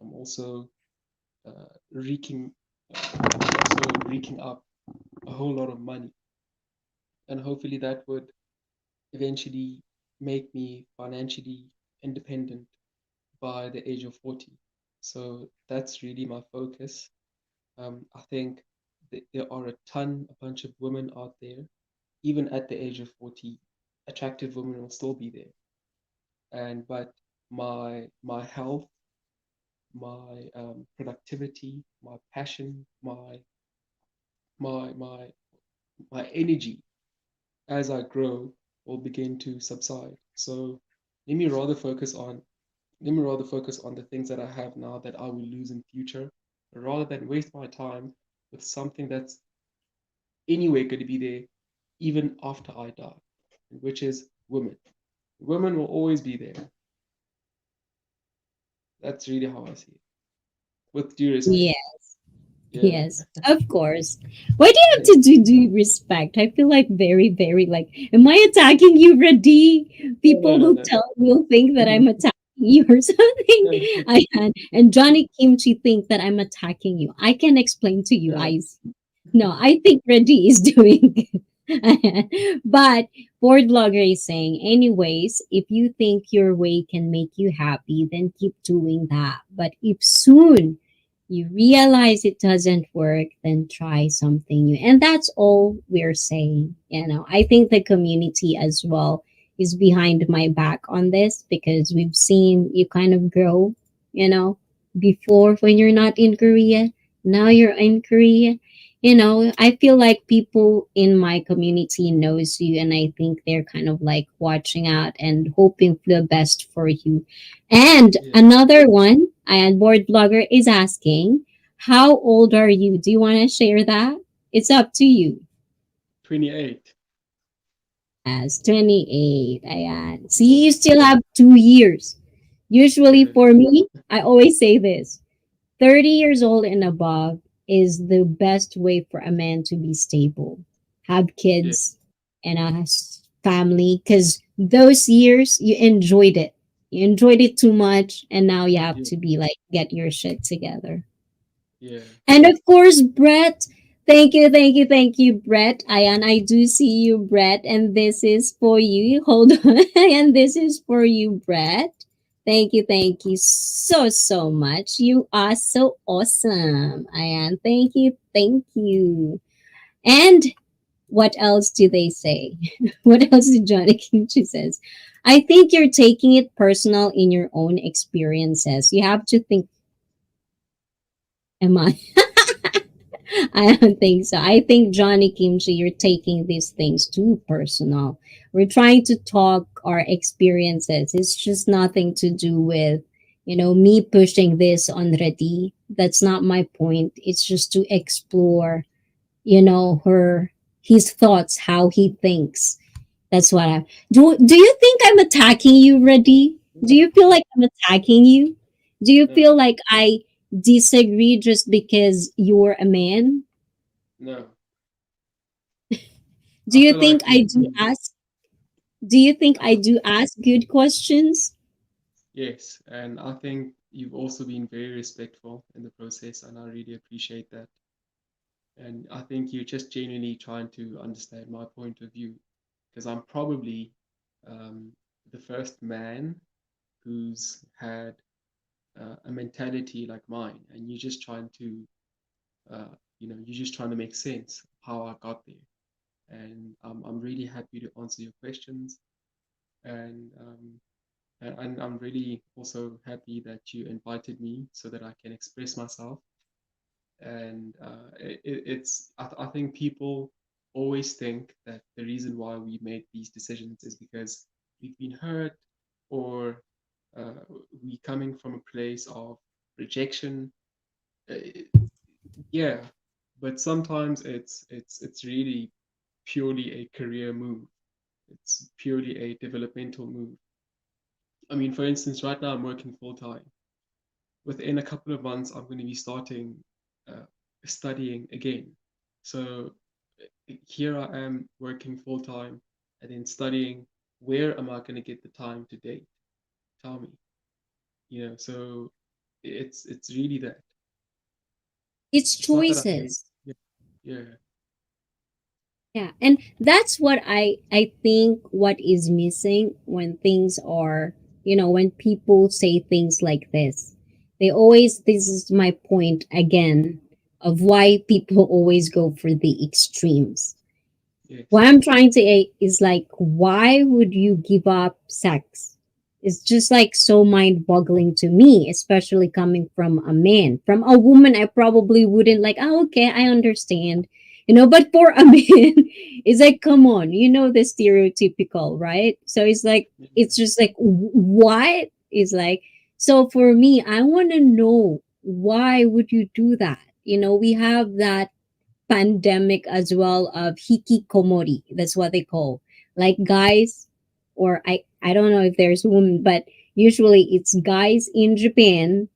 I'm also uh, wreaking, wreaking up a whole lot of money, and hopefully that would eventually make me financially independent by the age of 40. So that's really my focus. I think there are a bunch of women out there, even at the age of 40, attractive women will still be there. And but my health, my productivity, my passion, my my my energy as I grow will begin to subside. So let me rather focus on let me rather focus on the things that I have now that I will lose in future, rather than waste my time with something that's anyway going to be there even after I die, which is women. Women will always be there. That's really how I see it. With due respect. Yeah. Yeah. Yes, of course. Why do you have to do respect? I feel like very, very like, am I attacking you, Radi? No, no, People no, will no. tell will think that I'm attacking you or something. No, I can. And Johnny Kimchi think that I'm attacking you. I can explain to you, no. I no, I think Reddy is doing good. But board blogger is saying, anyways, if you think your way can make you happy, then keep doing that. But if soon you realize it doesn't work, then try something new. And that's all we're saying. You know, I think the community as well is behind my back on this because we've seen you kind of grow, you know, before when you're not in Korea. Now you're in Korea. You know, I feel like people in my community knows you and I think they're kind of like watching out and hoping for the best for you. And Yeah. another one, and board blogger is asking, how old are you? Do you want to share that? It's up to you. 28. As 28. Ayan. See, you Yeah. still have 2 years. Usually Yeah. for me, I always say this 30 years old and above is the best way for a man to be stable, have Yeah. kids, and family, because those years you enjoyed it. You enjoyed it too much, and now you have Yeah, to be like, get your shit together. yeah, And of course, Brett, thank you, thank you, thank you, Brett. Ayan, I do see you, Brett, and this is for you. Hold on. And this is for you, Brett. Thank you so, so much. You are so awesome. Ayan, thank you, thank you. And what else do they say? What else did Johnny Kimchi says? I think you're taking it personal in your own experiences. You have to think, am I? I don't think so. I think Johnny Kimchi, you're taking these things too personal. We're trying to talk our experiences. It's just nothing to do with, me pushing this on Redi. That's not my point. It's just to explore, her his thoughts, how he thinks. That's what I do. You think I'm attacking you, Redi? Do no, you feel like I'm attacking you? Do you no, feel like I disagree just because you're a man? no. Do I you feel think like I you've do been, ask? Do you think I uh, do ask good questions? yes, and I think you've also been very respectful in the process, and I really appreciate that. And I think you're just genuinely trying to understand my point of view, because I'm probably um, the first man who's had a mentality like mine, and you're just trying to, you're just trying to make sense of how I got there. And I'm really happy to answer your questions, and and I'm really also happy that you invited me so that I can express myself. And I think people always think that the reason why we make these decisions is because we've been hurt, or uh, we coming from a place of rejection. Uh, yeah, but sometimes it's really purely a career move. It's purely a developmental move. I mean, for instance, right now I'm working full time. Within a couple of months, I'm going to be starting uh, studying again. So here I am working full time and then studying. Where am I going to get the time to date? Tell me. So it's really that. It's It's not that I hate. choices. Yeah, yeah, Yeah, and that's what I think what is missing when things are, when people say things like this. They always this is my point again of why people always go for the extremes. What yes, I'm trying to say is like, why would you give up sex? It's just like so mind boggling to me, especially coming from a man. From a woman, I probably wouldn't like, oh, okay, I understand. But for a man, it's like, come on, the stereotypical, right? So it's like, yeah. it's just like, what? It's like, so for me, I want to know why would you do that? We have that pandemic as well of hikikomori. That's what they call. Like guys, or I don't know if there's women, but usually it's guys in Japan.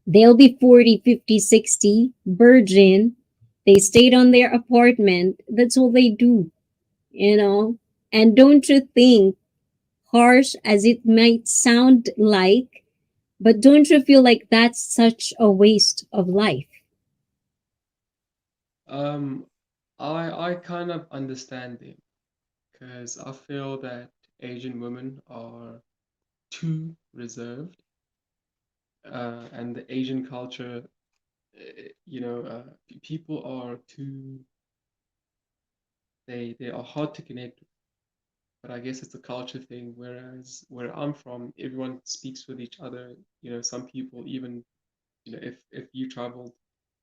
They'll be 40, 50, 60, virgin. They stayed on their apartment. That's all they do, you know? And don't you think, harsh as it might sound like, but don't you feel like that's such a waste of life? Um, I kind of understand them because I feel that Asian women are too reserved, and the Asian culture, people are too, they are hard to connect with. But I guess it's a culture thing. Whereas where I'm from, everyone speaks with each other. Some people even, if you traveled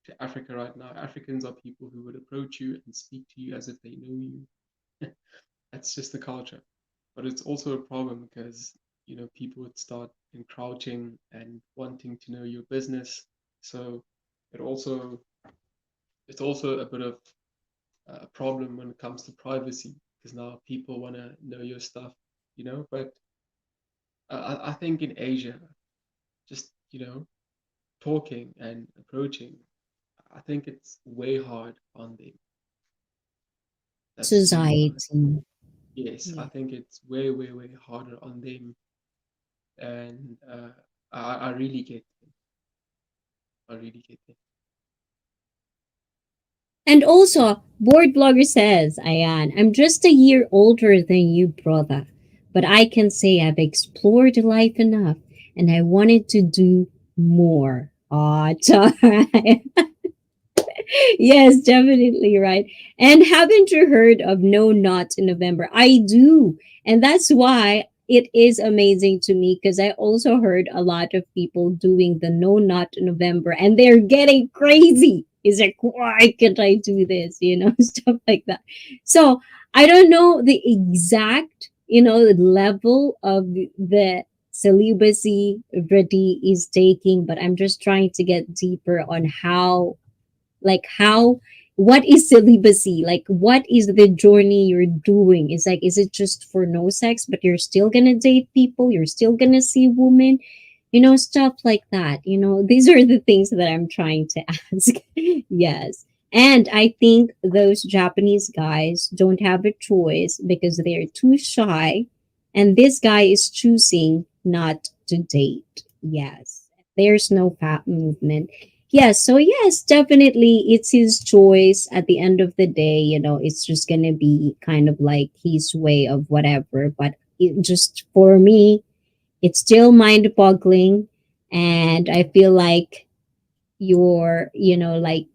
to Africa right now, Africans are people who would approach you and speak to you as if they know you. That's just the culture. But it's also a problem because, people would start encroaching and wanting to know your business. So it also it's also a bit of a problem when it comes to privacy because now people want to know your stuff, But I think in Asia, just, talking and approaching, I think it's way hard on them. That's really what I. Society. Yes, I Yeah. think it's way, way, way harder on them, and I really get them. I really get them. And also, board blogger says, Ayan, I'm just a year older than you, brother. But I can say I've explored life enough and I wanted to do more. Aw, yes, definitely right. And haven't you heard of No Not in November? I do. And that's why it is amazing to me because I also heard a lot of people doing the No Not in November and they're getting crazy. It's like, why can't I do this? Stuff like that. So I don't know the exact, level of the celibacy Brady is taking, but I'm just trying to get deeper on how what is celibacy, like what is the journey you're doing. It's like, is it just for no sex but you're still gonna date people, you're still gonna see women, stuff like that. These are the things that I'm trying to ask. Yes. And I think those Japanese guys don't have a choice because they're too shy, and this guy is choosing not to date. Yes, there's no fat movement. Yes, so yes, definitely it's his choice at the end of the day. It's just going to be kind of like his way of whatever. But just for me, it's still mind boggling. And I feel like like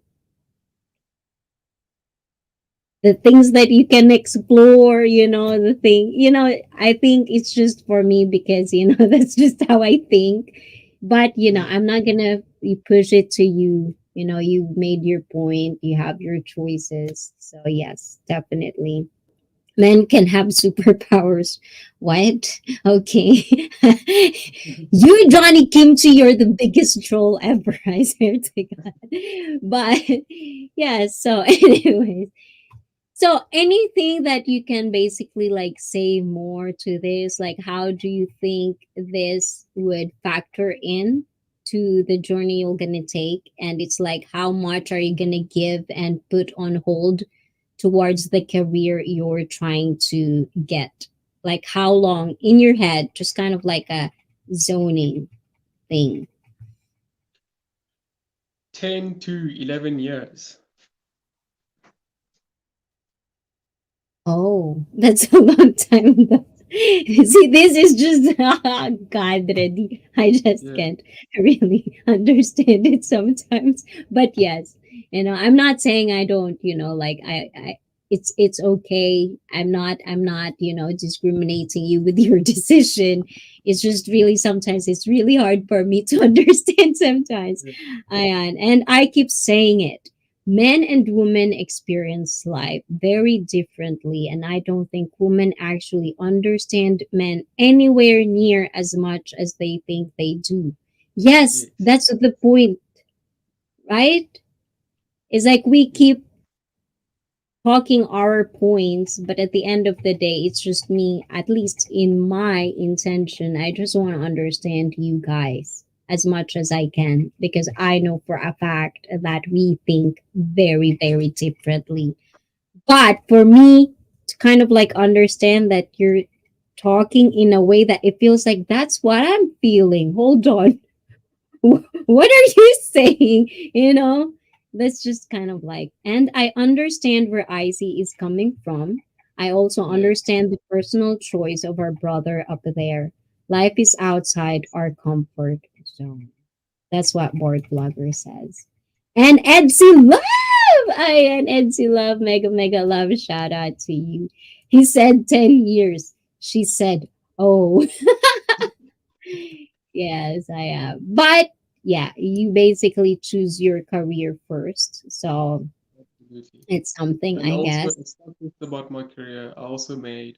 the things that you can explore, the thing, I think it's just for me because, that's just how I think. But, Yeah, I'm not going to push it to you. You made your point, you have your choices. So, yes, definitely. Men can have superpowers. What? Okay. You, Johnny Kimchi, you're the biggest troll ever. I swear to God. But, yeah, so, anyways. So anything that you can basically like say more to this, like how do you think this would factor in to the journey you're gonna take? And it's like how much are you gonna give and put on hold towards the career you're trying to get? Like how long in your head, just kind of like a zoning thing. 10 to 11 years. Oh, that's a long time though. See, this is just God ready. I just Yeah, can't really understand it sometimes. But yes, I'm not saying I don't, like it's okay. I'm not, discriminating you with your decision. It's just really sometimes it's really hard for me to understand sometimes. yeah, And I keep saying it, men and women experience life very differently, and I don't think women actually understand men anywhere near as much as they think they do. Yes, yes, that's the point, right? It's like we yeah, keep talking our points, but at the end of the day, it's just me, at least in my intention. I just want to understand you guys as much as I can because I know for a fact that we think very, very differently. But for me to kind of like understand that you're talking in a way that it feels like that's what I'm feeling. Hold on. What are you saying? That's just kind of like, and I understand where IC is coming from. I also yeah. understand the personal choice of our brother up there. Life is outside our comfort zone. That's what Board Blogger says. And Edsy Love! And Edsy Love, mega, mega love. Shout out to you. He said 10 years. She said, oh, yes, I am. But yeah, you basically choose your career first. So Absolutely. it's something, And I also, guess. it's not just about my career. I also made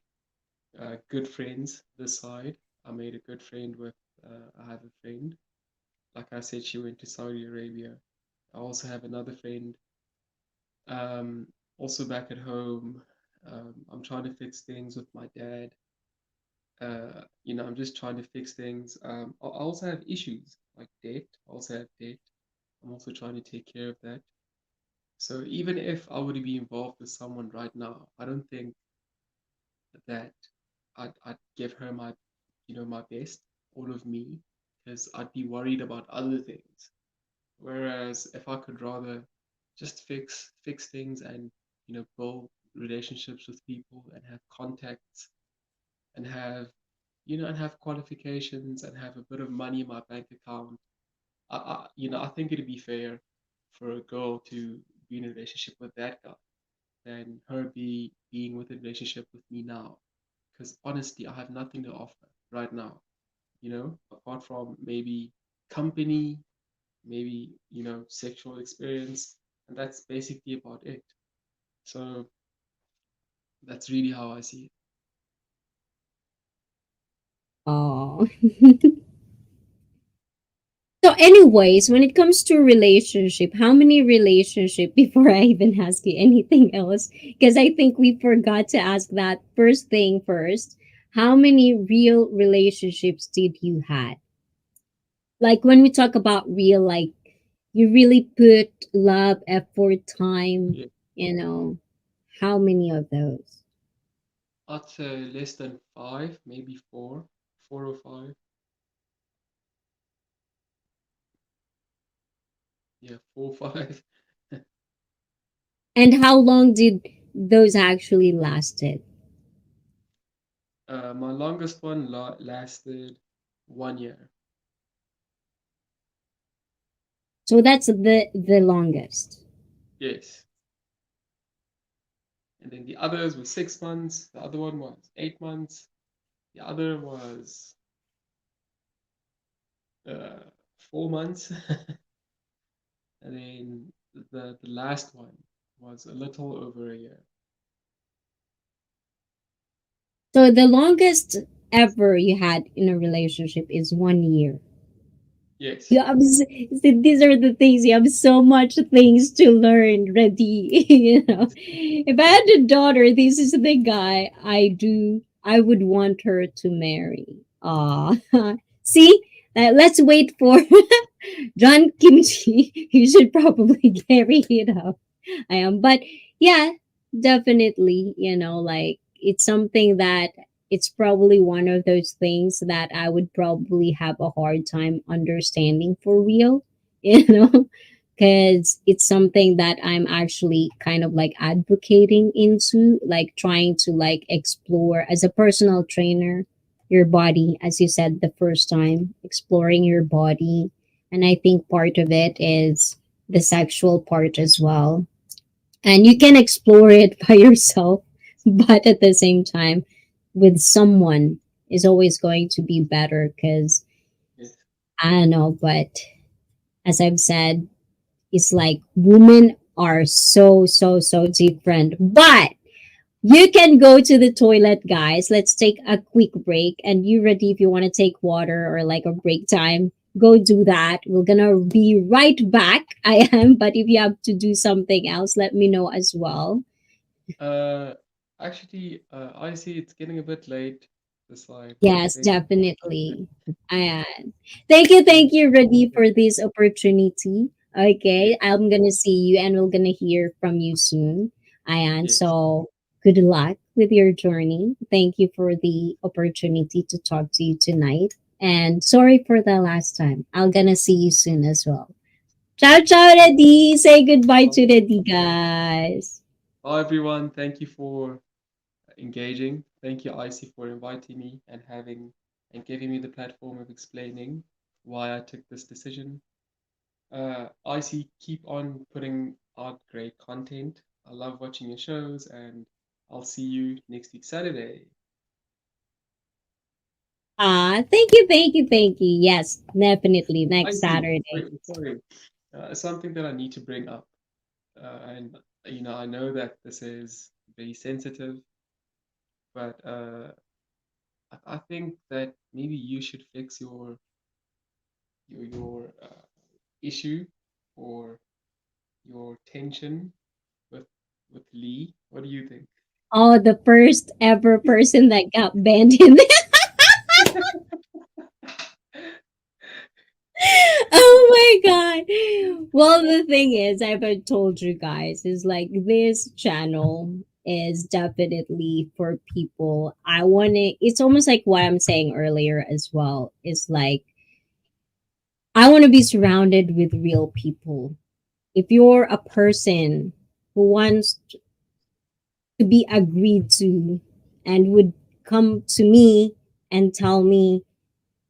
good friends this side. I made a good friend with, I have a friend. Like I said, she went to Saudi Arabia. I also have another friend, um, also back at home. I'm trying to fix things with my dad. I'm just trying to fix things. I also have issues like debt. I also have debt. I'm also trying to take care of that. So even if I were to be involved with someone right now, I don't think that I'd give her my, my best, all of me, because I'd be worried about other things. Whereas if I could rather just fix things and, build relationships with people and have contacts and have, and have qualifications and have a bit of money in my bank account, I think it'd be fair for a girl to be in a relationship with that guy than her being with a relationship with me now. Because honestly, I have nothing to offer right now, apart from maybe company, maybe, sexual experience, and that's basically about it. So that's really how I see it. Oh. So, anyways, when it comes to relationship, how many relationship before I even ask you anything else? Because I think we forgot to ask that first thing first. How many real relationships did you had? Like when we talk about real, like you really put love, effort, time, Yeah, you know, how many of those? I'd say less than five, maybe four, 4 or 5. Yeah, 4 or 5. And how long did those actually lasted? My longest one lasted 1 year. So that's the longest. Yes. And then the others were 6 months. The other one was 8 months. The other was uh, 4 months. And then the last one was a little over a year. So the longest ever you had in a relationship is 1 year. Yes. You have these are the things you have so much things to learn, ready. If I had a daughter, this is the guy I would want her to marry. Ah, see, let's wait for John Kimchi. You should probably carry it up. I am, but yeah, definitely. Like it's something that it's probably one of those things that I would probably have a hard time understanding for real, you know, because it's something that I'm actually kind of like advocating into, like trying to like explore as a personal trainer your body, as you said the first time, exploring your body. And I think part of it is the sexual part as well, and you can explore it by yourself, but at the same time with someone is always going to be better because Yes. I don't know, but as I've said, it's like women are so different. But you can go to the toilet, guys. Let's take a quick break, and you ready if you want to take water or like a break time, go do that. We're gonna be right back. I am, but if you have to do something else, let me know as well. Uh, Actually, I see it's getting a bit late. It's like Yes, 10. definitely. I And thank you, ready for this opportunity. yeah, Okay, I'm gonna see you, and we're gonna hear from you soon. yes. So good luck with your journey. Thank you for the opportunity to talk to you tonight, and sorry for the last time. I'm gonna see you soon as well. Ciao, ciao, ready. Say goodbye to ready, guys. Bye, everyone. Thank you for engaging. Thank you, Icy, for inviting me and giving me the platform of explaining why I took this decision. Icy, keep on putting out great content. I love watching your shows, and I'll see you next week, Saturday. Ah, thank you. Yes, definitely next Icy, Saturday. wait, sorry. Something that I need to bring up, and I know that this is very sensitive, but I think that maybe you should fix your issue or your tension with Lee. What do you think? Oh, the first ever person that got banned in there. Oh my god. Well, the thing is, I've told you guys, is like this channel is definitely for people. I want to, it's almost like what I'm saying earlier as well. It's like, I want to be surrounded with real people. If you're a person who wants to be agreed to and would come to me and tell me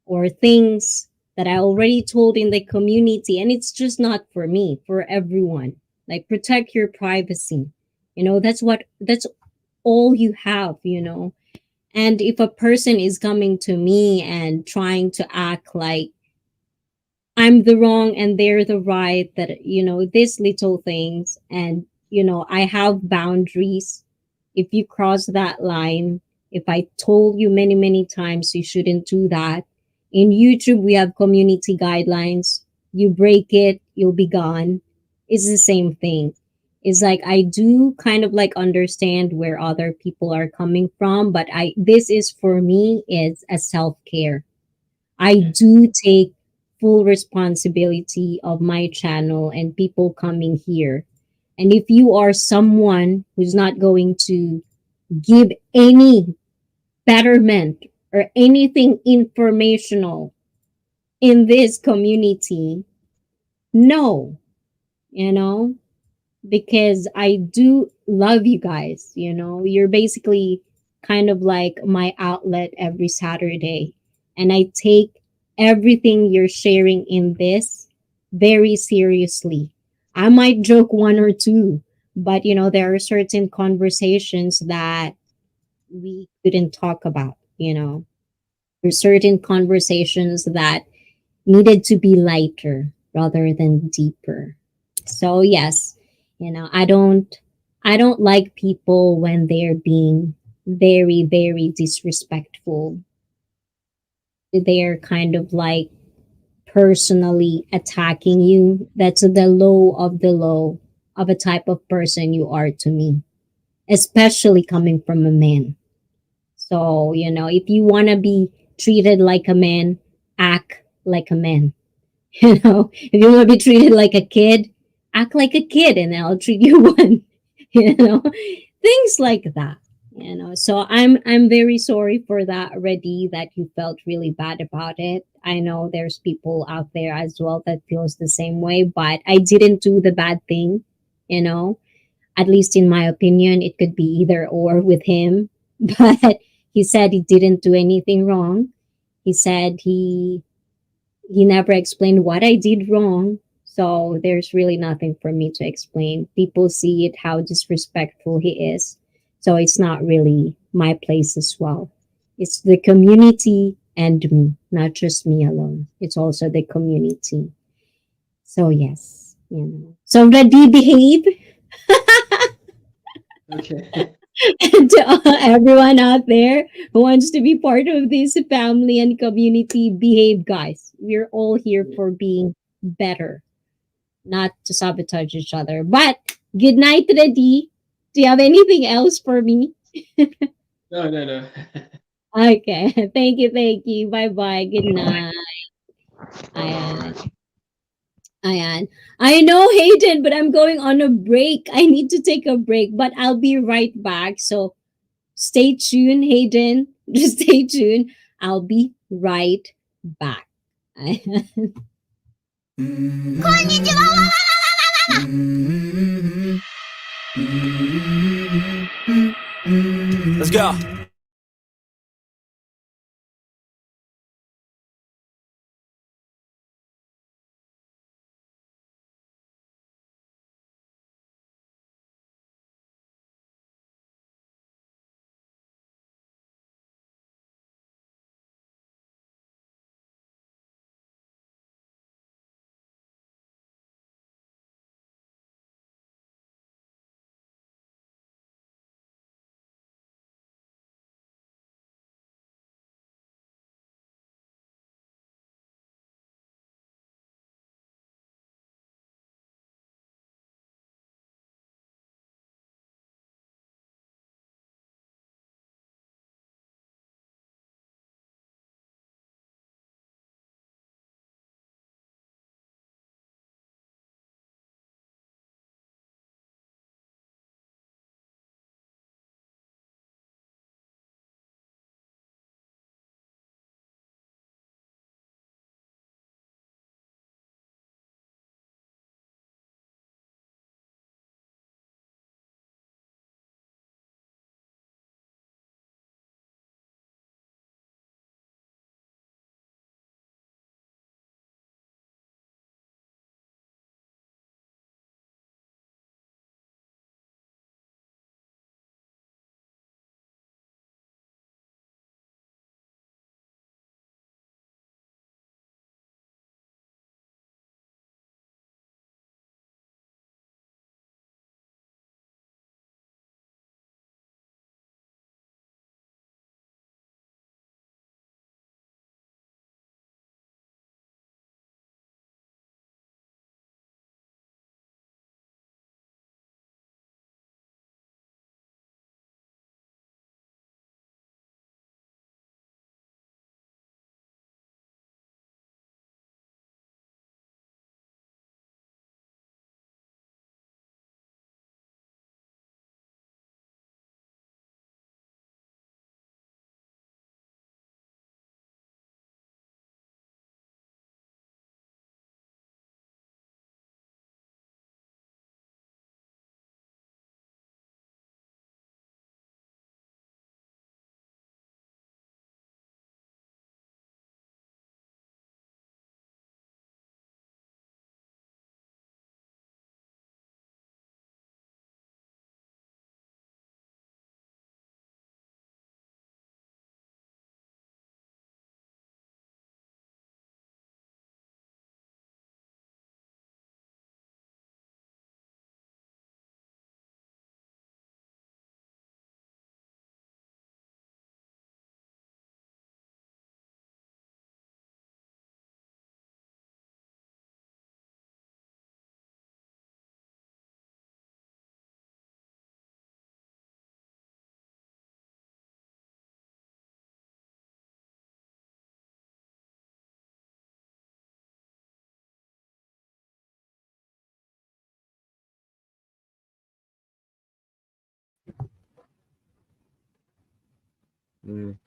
or things that I already told in the community, and it's just not for me, for everyone. Like protect your privacy. That's all you have, And if a person is coming to me and trying to act like I'm the wrong and they're the right, that, these little things, and, I have boundaries. If you cross that line, if I told you many, many times you shouldn't do that, in YouTube, we have community guidelines. You break it, you'll be gone. It's the same thing. It's like I do kind of like understand where other people are coming from, but this is for me is a self-care. I do take full responsibility of my channel and people coming here. And if you are someone who's not going to give any betterment or anything informational in this community, no, you know, because I do love you guys. You're basically kind of like my outlet every Saturday. And I take everything you're sharing in this very seriously. I might joke one or two, but there are certain conversations that we couldn't talk about, There's certain conversations that needed to be lighter rather than deeper. So yes, I don't like people when they're being very, very disrespectful. They're kind of like personally attacking you. That's the low of the low of a type of person you are to me, especially coming from a man. So, if you want to be treated like a man, act like a man. If you want to be treated like a kid, act like a kid and I'll treat you one. you know Things like that. So I'm very sorry for that already, that you felt really bad about it. I know there's people out there as well that feels the same way, but I didn't do the bad thing. you know at least in my opinion, it could be either or with him. But he said he didn't do anything wrong. He said he never explained what I did wrong. So there's really nothing for me to explain. People see it how disrespectful he is. So it's not really my place as well. It's the community and me, not just me alone. It's also the community. So yes, So ready, behave. Okay. And to everyone out there who wants to be part of this family and community, behave, guys. We're all here Yeah. for being better, not to sabotage each other. But good night, Reddy. Do you have anything else for me? No, no, no. Okay. Thank you. Thank you. Bye bye. Good night. Ayan. Bye-bye. Ayan. I know, Hayden, but I'm going on a break. I need to take a break, but I'll be right back. So stay tuned, Hayden. Just stay tuned. I'll be right back. Let's go.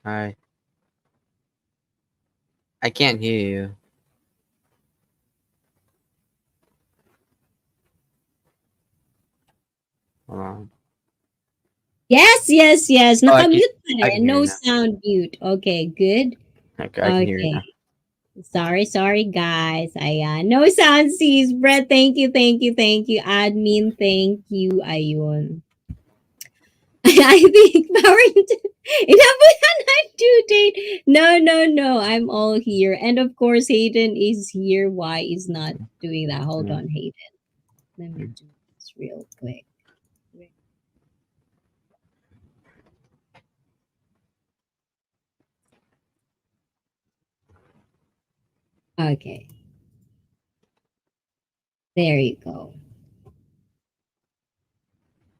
Hi. I can't hear you. Hold on. Yes, yes, yes. Oh, Nakamute pa I can rin. hear you No now. sound mute. Okay, good. Okay, I can hear you Okay. now. Sorry, guys. Ayan. No sound sees. Brett, thank you, thank you, thank you. Admin, thank you. Ayun. I think power inabutan na due date. No, no, no. I'm all here. And of course, Hayden is here. Why is not doing that? Hold Mm, on, Hayden. Let me mm. do this real quick. Okay. There you go.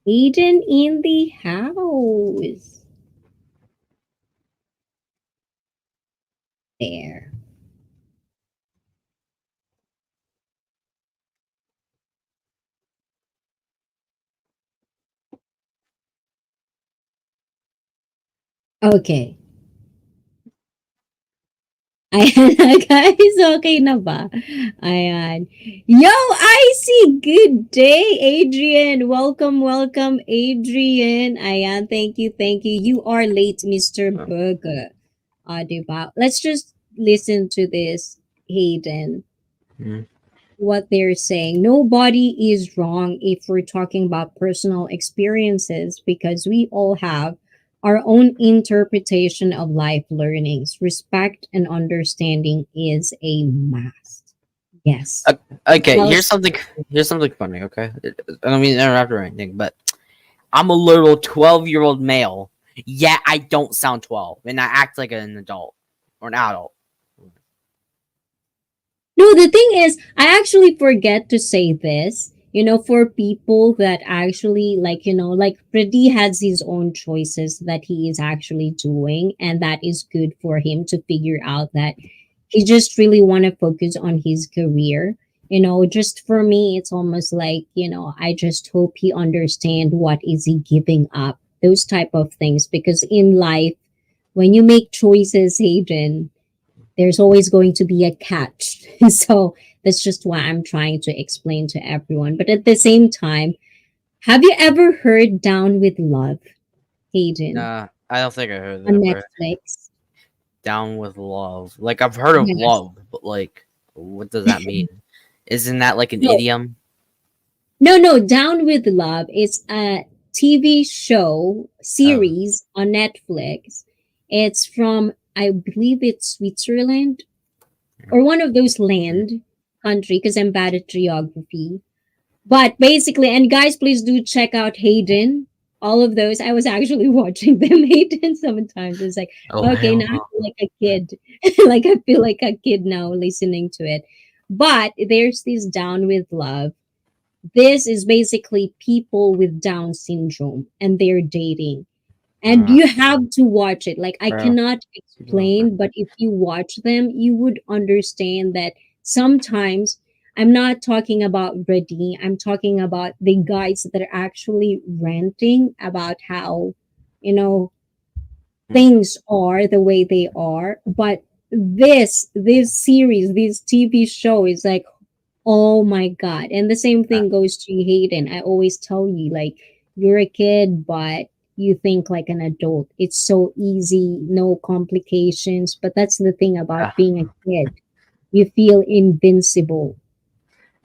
Hayden in the house. There. Okay. Ayan guys. Okay na ba? Ayan. Yo, ICEE! Good day, Adrian. Welcome, welcome, Adrian. Ayan, thank you, thank you. You are late, Mr. Oh, Burger. Diba? Let's just listen to this, Hayden. mm, What they're saying. Nobody is wrong if we're talking about personal experiences because we all have our own interpretation of life learnings. Respect and understanding is a must. Yes. Uh, okay, Well, here's something funny. Okay, I don't mean to interrupt or anything, but I'm a little 12-year-old male. Yeah, I don't sound 12, and I act like an adult or an adult. no, the thing is, I actually forget to say this. For people that actually like Freddy has his own choices that he is actually doing, and that is good for him to figure out that he just really want to focus on his career. Just for me, it's almost like, I just hope he understand what is he giving up, those type of things. Because in life, when you make choices, Hayden, there's always going to be a catch. So that's just why I'm trying to explain to everyone. But at the same time, have you ever heard Down with Love, Hayden, Nah, I don't think I heard on that, bro. Netflix? Down with love. Like I've heard of Yes. love, but like, what does that mean? Isn't that like an No, idiom? no, no. Down with Love is a TV show Oh, series on Netflix. It's from, I believe it's Switzerland or one of those mm, land country because I'm bad at geography. But basically, and guys, please do check out Hayden. All of those, I was actually watching them. Hayden sometimes it's like, oh okay, hell now I no. feel like a kid. Like I feel like a kid now listening to it. But there's this Down with Love. This is basically people with Down syndrome and they're dating. And Uh, you have to watch it. Like I bro, cannot keep going. explain, but if you watch them, you would understand that sometimes I'm not talking about Brady. I'm talking about the guys that are actually ranting about how, you know, Mm, things are the way they are. But this series, this TV show is like, oh my God. And the same uh, thing goes to Hayden. I always tell you, like, you're a kid, but you think like an adult. It's so easy, no complications. But that's the thing about uh, being a kid. You feel invincible.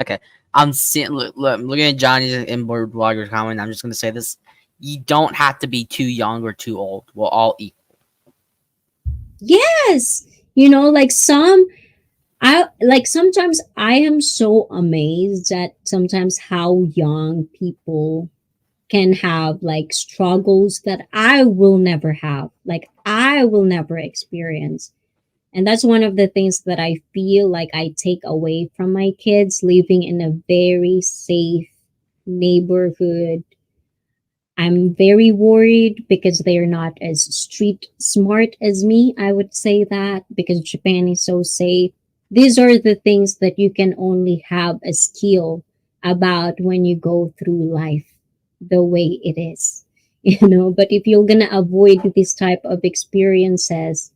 okay, I'm seeing. Look, I'm looking at Johnny's inboard blogger comment. I'm just gonna say this: you don't have to be too young or too old. We'll all eat. Yes. Like sometimes I am so amazed at sometimes how young people can have like struggles that I will never have, like I will never experience. And that's one of the things that I feel like I take away from my kids living in a very safe neighborhood. I'm very worried because they're not as street smart as me. I would say that because Japan is so safe. These are the things that you can only have a skill about when you go through life the way it is. But if you're gonna avoid this type of experiences,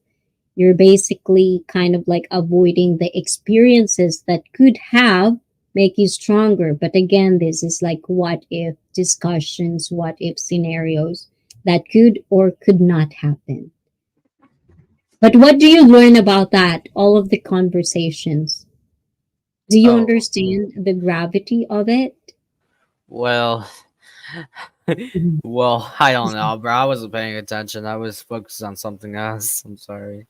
you're basically kind of like avoiding the experiences that could have make you stronger. But again, this is like what if discussions, what if scenarios that could or could not happen. But what do you learn about that? All of the conversations. Do you Oh, understand the gravity of it? well, well, I don't know, bro. I wasn't paying attention. I was focused on something else. I'm sorry.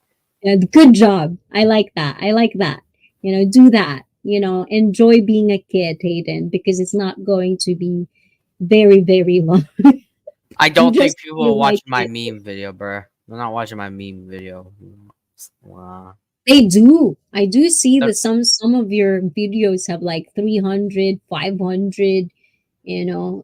Good job. I like that. I like that. Do that. Enjoy being a kid, Hayden, because it's not going to be very, very long. I You don't think just people are feel like watching my it. meme video, bro. They're not watching my meme video. Wow. They do. I do see They're- that some of your videos have like 300, 500.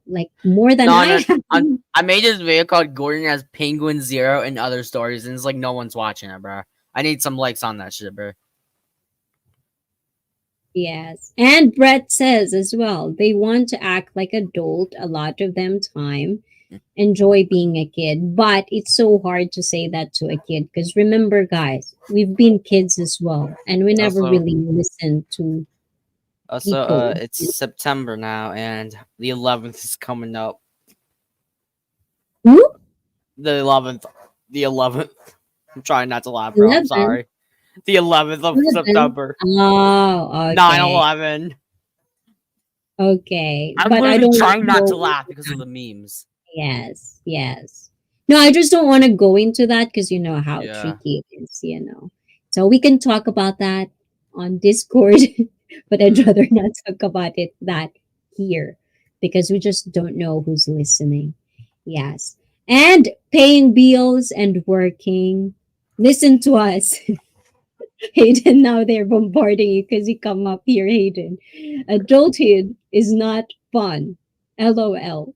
Like more than No, I no, have. I made this video called Gordon as Penguin Zero and other stories, and it's like no one's watching it, bro. I need some likes on that shit, bro. Yes. And Brett says as well, they want to act like adult a lot of them time, enjoy being a kid, but it's so hard to say that to a kid because remember guys, we've been kids as well and we never Also, really listened to people. it's September now, and the 11th is coming up. Who? The 11th. The 11th. I'm trying not to laugh, bro. I'm 11? sorry. The 11th of 11? September. Oh, okay. 9/11. Okay. I'm But I literally don't want trying to not to go. laugh because of the memes. Yes, yes. No, I just don't want to go into that because you know how Yeah. tricky it is. So we can talk about that on Discord, but I'd Mm. rather not talk about that here because we just don't know who's listening. Yes. And paying bills and working. Listen to us. Hayden, now they're bombarding you because you come up here, Hayden. Adulthood is not fun. LOL.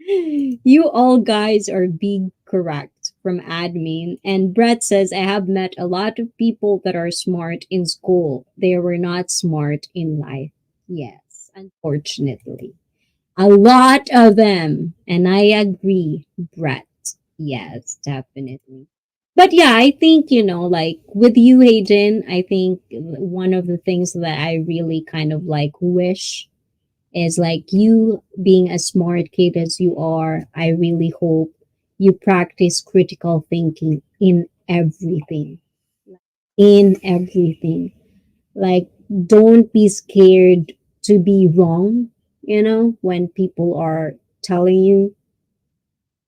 You all guys are being correct from admin. And Brett says, I have met a lot of people that are smart in school. They were not smart in life. Yes, unfortunately. A lot of them. And I agree, Brett. Yes, definitely. But yeah, I think, like with you, Hayden, I think one of the things that I really kind of like wish is like you being a smart kid as you are. I really hope you practice critical thinking in everything. In everything. Like, don't be scared to be wrong, when people are telling you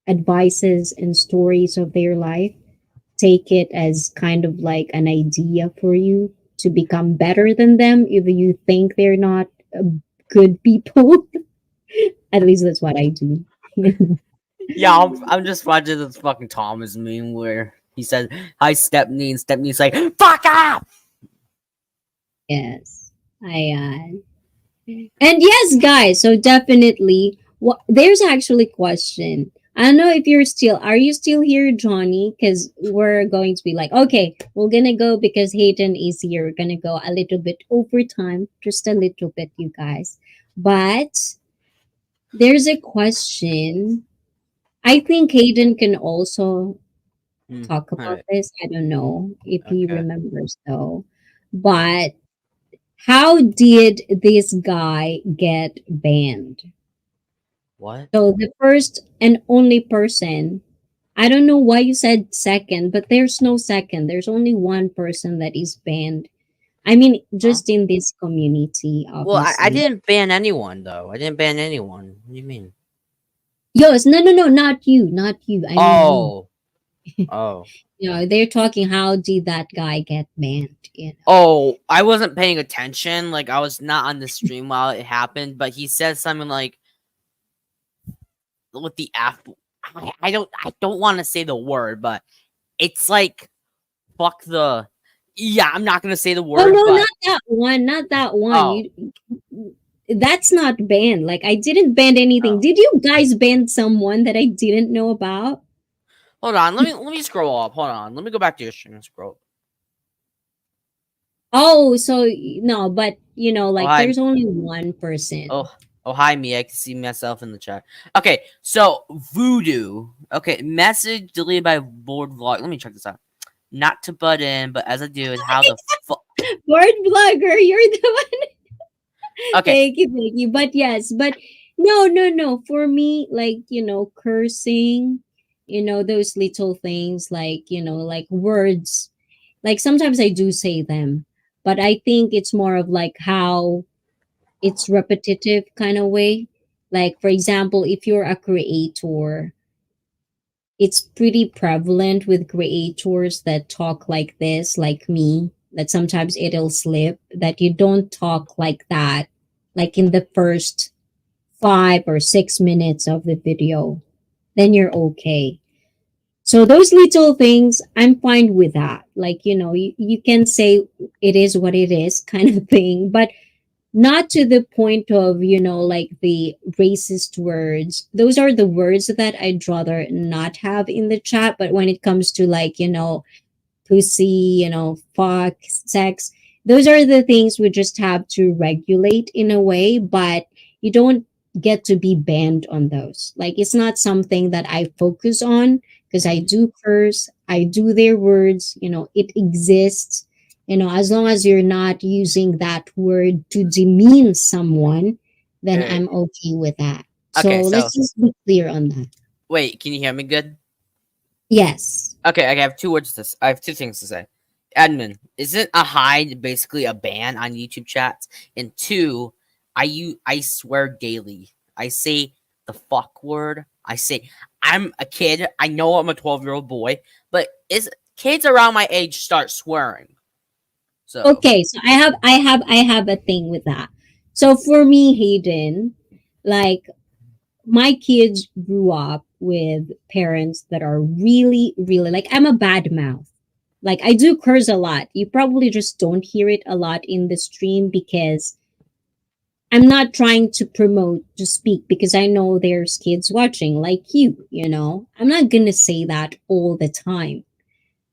advices and stories of their life. Take it as kind of like an idea for you to become better than them if you think they're not good people. At least that's what I do. Yeah, I'm just watching this fucking Thomas meme where he says, "Hi, Stepney," and Stepney's like, "Fuck up." Yes. And yes, guys, so definitely there's actually question. I don't know if are you still here, Johnny? Because we're going to be like, okay, we're gonna go because Hayden is here. We're gonna go a little bit over time, just a little bit, you guys. But there's a question. I think Hayden can also talk All about right. this. I don't know if he Okay. remembers though. But how did this guy get banned? What? So the first and only person, I don't know why you said second, but there's no second. There's only one person that is banned. I mean, Huh? just in this community, Well, I obviously. didn't ban anyone though. I didn't ban anyone. What do you mean? Yes, no, no, no, not you, not you. I mean we. Oh. Oh. They're talking how did that guy get banned. Oh, I wasn't paying attention. Like I was not on the stream while it happened, but he said something like with the F. I don't want to say the word, but it's like fuck the. Yeah, I'm not gonna say the Oh word, no, but not that one, not that one. oh, You that's not banned. Like I didn't ban anything. oh. Did you guys ban someone that I didn't know about? Hold on, let me scroll up. Hold on, let me go back to your stream and scroll. Oh, so no, but Oh, like hi. there's only one person. Oh, Oh, hi, me. I can see myself in the chat. Okay, so Voodoo. Okay, message deleted by board vlog. Let me check this out. Not to butt in, but as I do, is how the fuck. Word blogger, you're the one. Okay, Thank you. But yes, but no. For me, like, cursing, those little things, like, like words. Like sometimes I do say them, but I think it's more of like how it's repetitive kind of way. Like, for example, if you're a creator, it's pretty prevalent with creators that talk like this, like me, that sometimes it'll slip, that you don't talk like that, like in the first 5 or 6 minutes of the video, then you're okay. So those little things, I'm fine with that. Like, you can say it is what it is kind of thing, but not to the point of, like the racist words. Those are the words that I'd rather not have in the chat. But when it comes to, like, pussy, fuck, sex, those are the things we just have to regulate in a way, but you don't get to be banned on those. Like, it's not something that I focus on because I do curse, I do their words, it exists. As long as you're not using that word to demean someone, then okay. I'm okay with that. So Okay, so let's just be clear on that. wait, can you hear me good? Yes. Okay, I have two words to say. I have two things to say. Admin, isn't a hide basically a ban on YouTube chats? And two, I swear daily. I say the fuck word. I say I'm a kid. I know I'm a 12-year-old boy, but is kids around my age start swearing. So Okay, so I have a thing with that. So for me, Hayden, like, my kids grew up with parents that are really, really, like, I'm a bad mouth. Like, I do curse a lot. You probably just don't hear it a lot in the stream because I'm not trying to promote to speak, because I know there's kids watching like you. I'm not gonna say that all the time.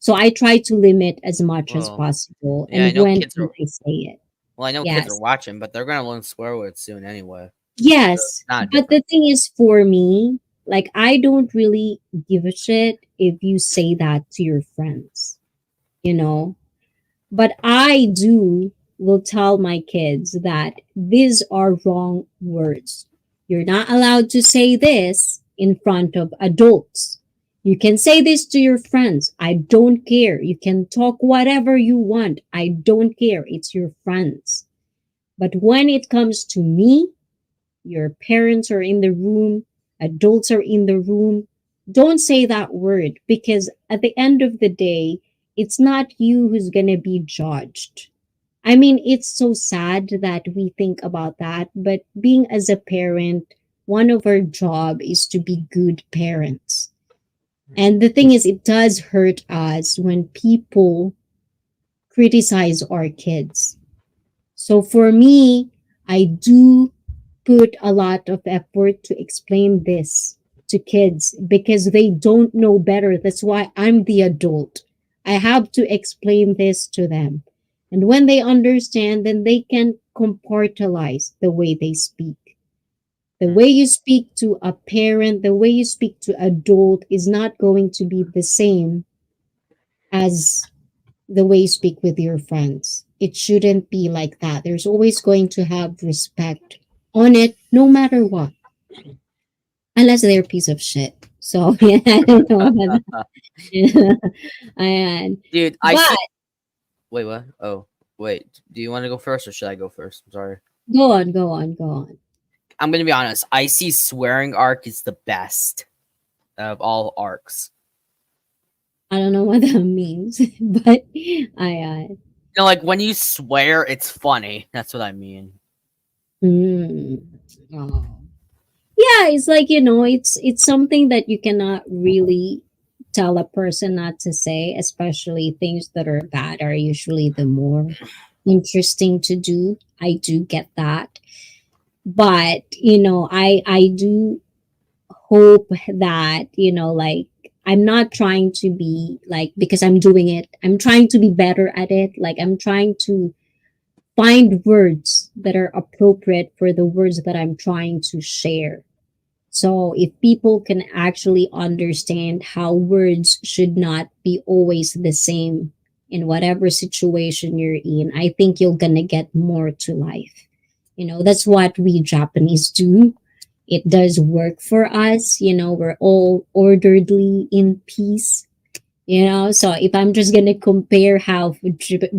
So I try to limit as much as well, possible. yeah, I And know when kids are I say it, well, I know kids are yes. watching, but they're gonna learn swear words soon anyway. So it's Yes, not but the different. thing is, for me, like, I don't really give a shit if you say that to your friends, you know? But I do will tell my kids that these are wrong words. You're not allowed to say this in front of adults. You can say this to your friends. I don't care. You can talk whatever you want. I don't care. It's your friends. But when it comes to me, your parents are in the room, adults are in the room, don't say that word, because at the end of the day, it's not you who's going to be judged. I mean, it's so sad that we think about that, but being as a parent, one of our job is to be good parents. And the thing is, it does hurt us when people criticize our kids. So for me, I do put a lot of effort to explain this to kids because they don't know better. That's why I'm the adult. I have to explain this to them. And when they understand, then they can compartmentalize the way they speak. The way you speak to a parent, the way you speak to adult is not going to be the same as the way you speak with your friends. It shouldn't be like that. There's always going to have respect on it, no matter what, unless they're a piece of shit. So yeah, I don't know about that. And Dude, I but see. Wait, what? Oh, wait. Do you want to go first or should I go first? I'm sorry. go on. I'm gonna be honest. I see swearing arc is the best of all arcs. I don't know what that means, but I You know, like when you swear, it's funny. That's what I mean. mm, oh. Yeah, it's like, it's something that you cannot really tell a person not to say, especially things that are bad are usually the more interesting to do. I do get that. But, I do hope that, like, I'm not trying to be like, because I'm doing it, I'm trying to be better at it. Like, I'm trying to find words that are appropriate for the words that I'm trying to share. So if people can actually understand how words should not be always the same in whatever situation you're in, I think you're gonna get more to life. That's what we Japanese do. It does work for us. We're all orderly in peace. So if I'm just gonna compare how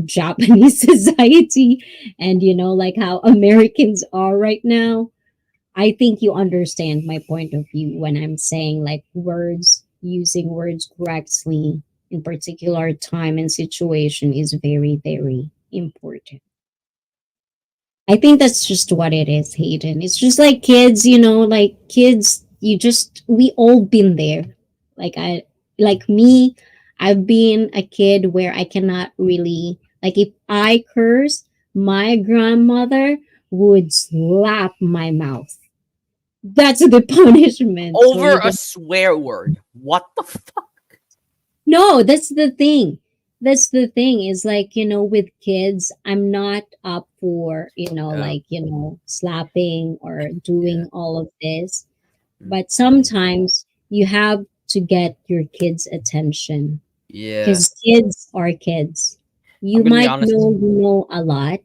Japanese society and like how Americans are right now, I think you understand my point of view when I'm saying like words, using words correctly in particular time and situation is very, very important. I think that's just what it is, Hayden. It's just like kids, like kids, we all been there. Like me, I've been a kid where I cannot really, like, if I curse, my grandmother would slap my mouth. That's the punishment. So Over you a get swear word. What the fuck? no, that's the thing. That's the thing is like, with kids, I'm not up for, Oh, like, slapping or doing yeah. all of this. Mm, But sometimes you have to get your kids' attention yeah. because kids are kids. I'm You gonna be might honest. know a lot,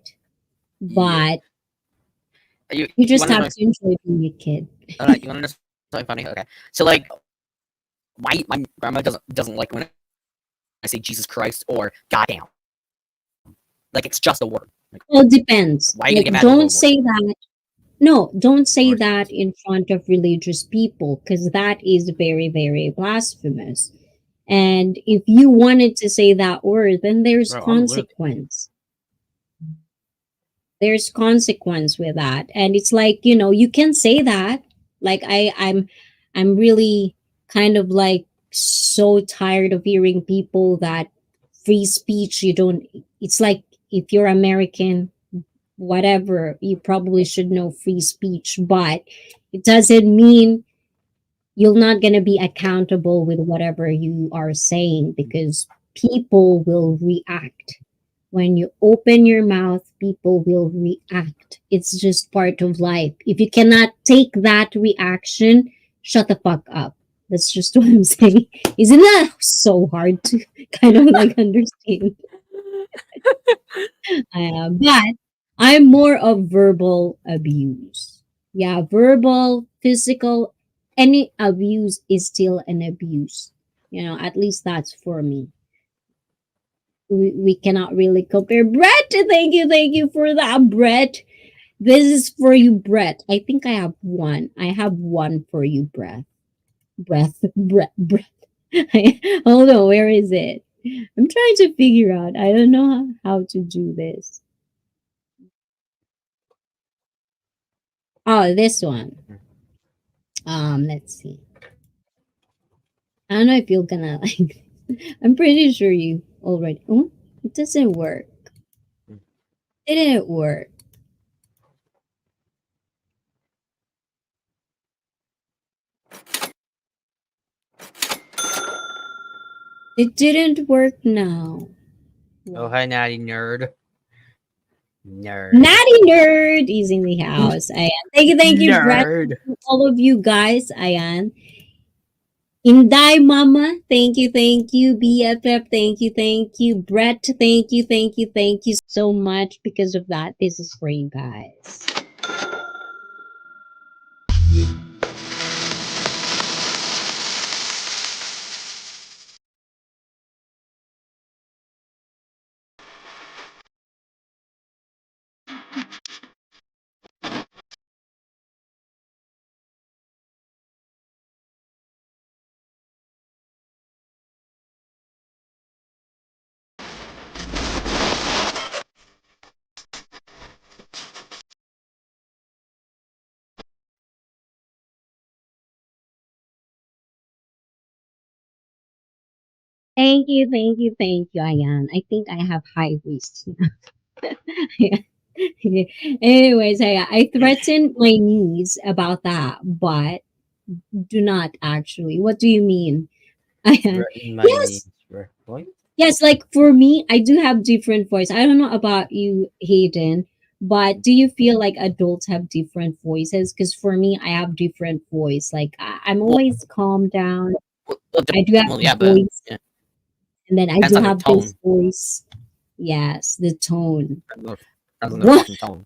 Yeah. but you You just wanna have know? to enjoy being a kid. You wanna know something funny? Okay. So like, my grandma doesn't like when I say Jesus Christ or goddamn. Like it's just a word. Like Well, it depends. why are you gonna Like, get mad over don't a word? say that. No, don't say Or that in front of religious people because that is very, very blasphemous. And if you wanted to say that word, then there's bro, I'm literally consequence. There's consequence with that. And it's like, you can say that. Like I'm really kind of like so tired of hearing people that free speech you don't it's like if you're American whatever, you probably should know free speech, but it doesn't mean you're not going to be accountable with whatever you are saying because people will react. When you open your mouth, people will react. It's just part of life. If you cannot take that reaction, shut the fuck up. That's just what I'm saying. Isn't that so hard to kind of like understand? But I'm more of verbal abuse. Yeah, verbal, physical, any abuse is still an abuse. At least that's for me. We cannot really compare. Brett, thank you for that, Brett. This is for you, Brett. I think I have one. I have one for you, Brett. Brett. Hold on, where is it? I'm trying to figure out. I don't know how to do this. Oh, this one. Let's see. I don't know if you're gonna like. I'm pretty sure you already. Oh, it doesn't work. It didn't work. It didn't work now. oh Wow. hi natty nerd. Nerd. Natty nerd is in the house. Ayan. Thank you, Brett. Nerd. All of you guys. Ayan. Inday Mama, thank you. BFF, thank you. Brett, thank you so much. Because of that, this is for you guys. Thank you, Ayan. I think I have high waist. Anyways, I threatened my niece about that, but do not actually. What do you mean? Ayan. Threaten my Yes, knees. What? Yes, like for me, I do have different voice. I don't know about you, Hayden, but do you feel like adults have different voices? Because for me, I have different voice. Like I'm Well, always calm down. well, I do have yeah, this but voice, yeah, and then I depends do on the have this tone. voice. Yes, the tone. Depends on the What? fucking tone.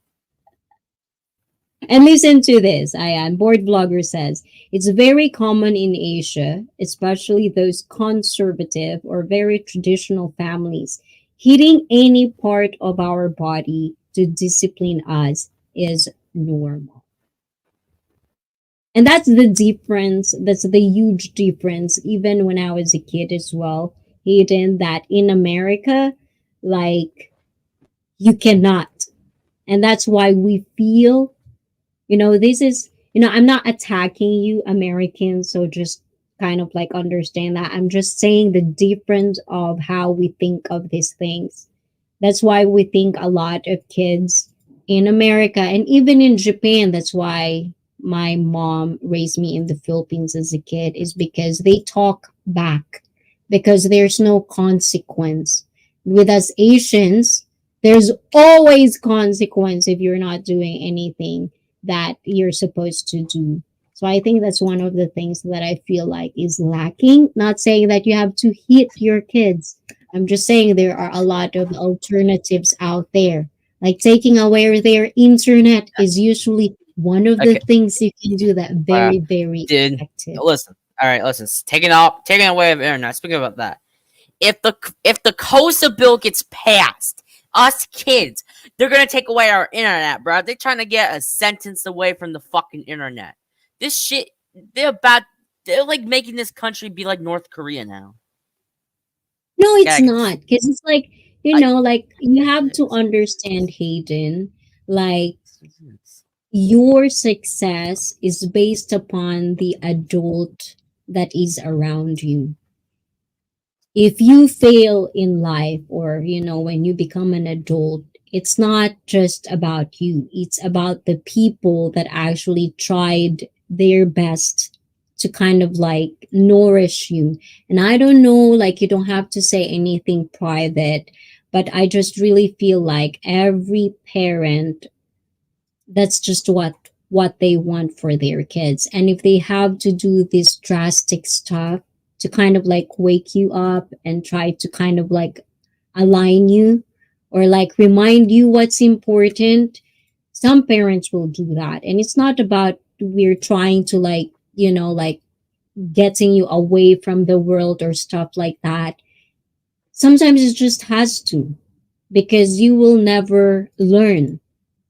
And listen to this. Ayan, Board Vlogger says it's very common in Asia, especially those conservative or very traditional families. Hitting any part of our body to discipline us is normal. And that's the difference. That's the huge difference, even when I was a kid as well. Hayden, that in America, like, you cannot. And that's why we feel, this is, I'm not attacking you Americans, so just kind of like understand that. I'm just saying the difference of how we think of these things. That's why we think a lot of kids in America and even in Japan. That's why my mom raised me in the Philippines as a kid, is because they talk back, because there's no consequence. With us Asians, there's always consequence if you're not doing anything that you're supposed to do. So I think that's one of the things that I feel like is lacking. Not saying that you have to hit your kids. I'm just saying there are a lot of alternatives out there. Like taking away their internet is usually one of the Okay, things you can do that very, very dude, effective. listen. All right, listen. Taking away of internet. Speaking about that, if the COSA bill gets passed, us kids, they're gonna take away our internet, bro. They're trying to get a sentence away from the fucking internet. This shit, they're about, they're like making this country be like North Korea now. No, Yeah, it's not. Because it's like, I, like you have to understand, Hayden, like your success is based upon the adult that is around you. If you fail in life, or when you become an adult, it's not just about you, it's about the people that actually tried their best to kind of like nourish you. And I don't know, like, you don't have to say anything private, but I just really feel like every parent, that's just what they want for their kids. And if they have to do this drastic stuff to kind of like wake you up and try to kind of like align you, or like remind you what's important, some parents will do that. And it's not about we're trying to like, like getting you away from the world or stuff like that. Sometimes it just has to, because you will never learn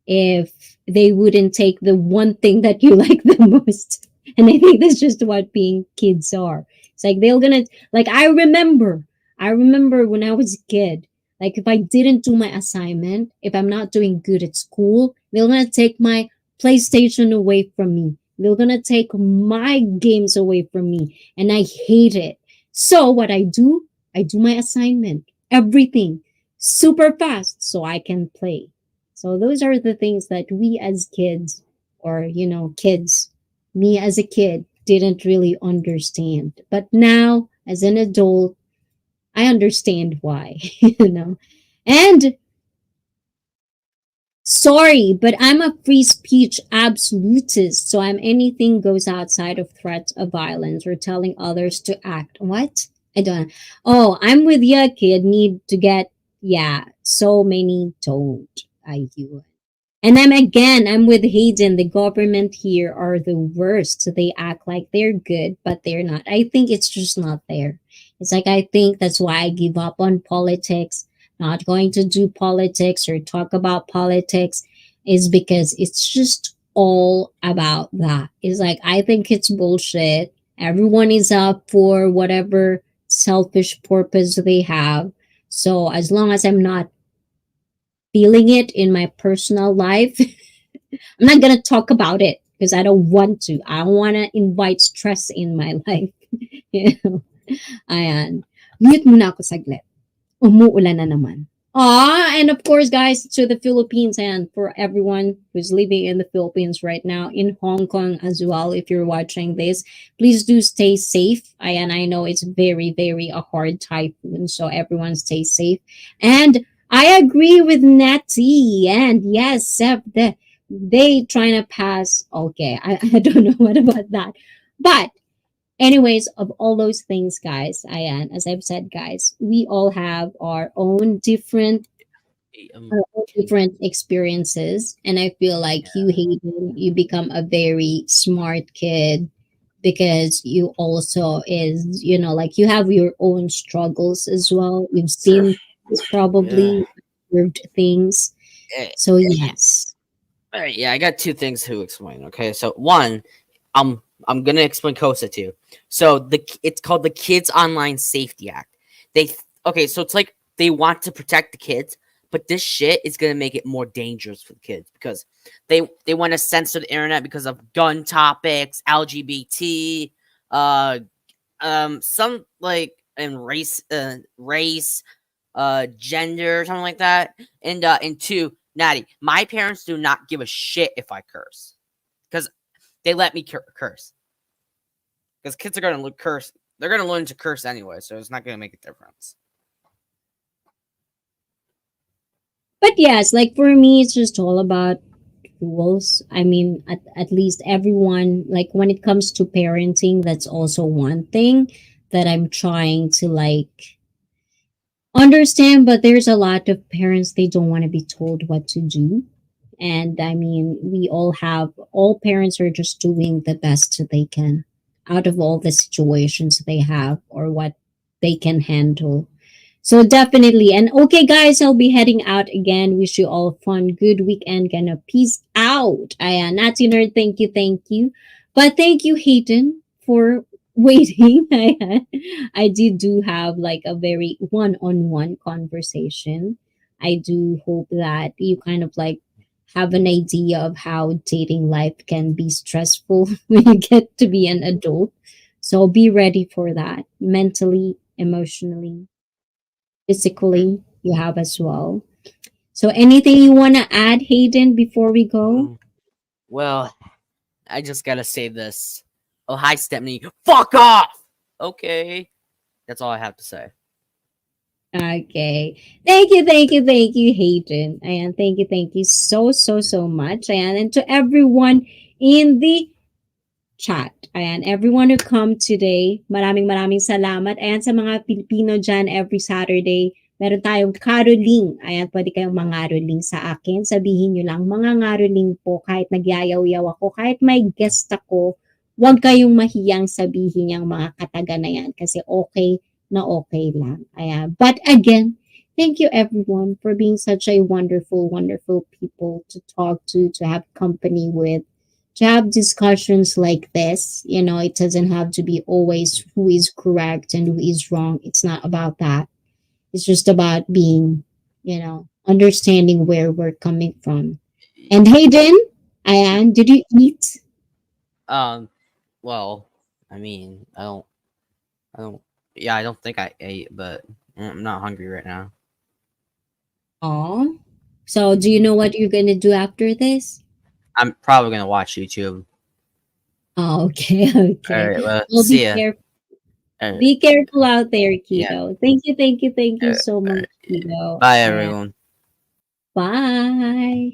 if they wouldn't take the one thing that you like the most. And I think that's just what being kids are. It's like they're gonna, like, I remember when I was a kid, like if I didn't do my assignment, if I'm not doing good at school, they're gonna take my PlayStation away from me. They're gonna take my games away from me. And I hate it. So what I do my assignment, everything super fast so I can play. So those are the things that we as kids, or kids, me as a kid, didn't really understand. But now as an adult, I understand why, And sorry, but I'm a free speech absolutist. So I'm anything goes outside of threats of violence or telling others to act. What? I don't. Oh, I'm with you, kid. Need to get, yeah. So many don't. I you. And I'm with Hayden. The government here are the worst. So they act like they're good, but they're not. I think it's just not there. It's like, I think that's why I give up on politics, not going to do politics or talk about politics, is because it's just all about that. It's like, I think it's bullshit. Everyone is up for whatever selfish purpose they have. So as long as I'm not feeling it in my personal life, I'm not gonna talk about it because I don't want to. I don't want to invite stress in my life. you know? Ayan. Mute muna ako saglit. Umuulan na naman. And of course, guys, to the Philippines and for everyone who's living in the Philippines right now, in Hong Kong as well, if you're watching this, please do stay safe. And I know it's very, very a hard typhoon, so everyone stay safe. And I agree with Natty. And yes, Seb, they trying to pass. Okay, I don't know what about that. But anyways, of all those things, guys, Ayan, as I've said, guys, we all have our own different experiences, and I feel like you, Hayden, you become a very smart kid because you also is, like you have your own struggles as well. You've Sir. seen things, Yeah. probably observed things. Eh, So yes. all right, yeah, I got two things to explain. Okay, so one, I'm gonna explain COSA to you. So it's called the Kids Online Safety Act. Okay, so it's like they want to protect the kids, but this shit is gonna make it more dangerous for the kids because they want to censor the internet because of gun topics, LGBT, uh, some like and race, gender, something like that. And two, Natty, my parents do not give a shit if I curse because they let me curse because kids are gonna curse. They're gonna learn to curse anyway, so it's not gonna make a difference. But yes, like for me, it's just all about rules. I mean, at least everyone, like when it comes to parenting, that's also one thing that I'm trying to like understand. But there's a lot of parents, they don't want to be told what to do. And I mean, all parents are just doing the best they can out of all the situations they have or what they can handle. So definitely. And okay, guys, I'll be heading out again. Wish you all a fun, good weekend. Gonna peace out. Natty Nerd, thank you, thank you. But thank you, Hayden, for waiting. I did do have like a very one-on-one conversation. I do hope that you kind of like have an idea of how dating life can be stressful when you get to be an adult. So be ready for that mentally, emotionally, physically, you have as well. So anything you want to add, Hayden, before we go? Well, I just gotta say this. Oh, hi, Stepney. Fuck off. Okay, that's all I have to say. Okay. Thank you, thank you, thank you, Hayden. And thank you so, so, so much. And to everyone in the chat. Ayan, everyone who come today, maraming salamat. Ayan, sa mga Pilipino dyan, every Saturday, meron tayong caroling. Ayan, pwede kayong mangaroling sa akin. Sabihin nyo lang, mga ngaroling po, kahit nagyayaw-yaw ako, kahit may guest ako, huwag kayong mahiyang sabihin yung mga kataga na yan kasi okay na okay lang. Ayan. But again, thank you everyone for being such a wonderful, wonderful people to talk to have company with, to have discussions like this. It doesn't have to be always who is correct and who is wrong. It's not about that. It's just about being, understanding where we're coming from. And Hayden, Ayan, did you eat? Um, well, I mean, I don't, yeah, I don't think I ate, but I'm not hungry right now. Oh. So do you know what you're gonna do after this? I'm probably gonna watch YouTube. Oh, okay, All okay. right, well, Well, see ya. All right, be careful out there, yeah. kiddo. Thank you so much, kiddo. Bye, And everyone. bye.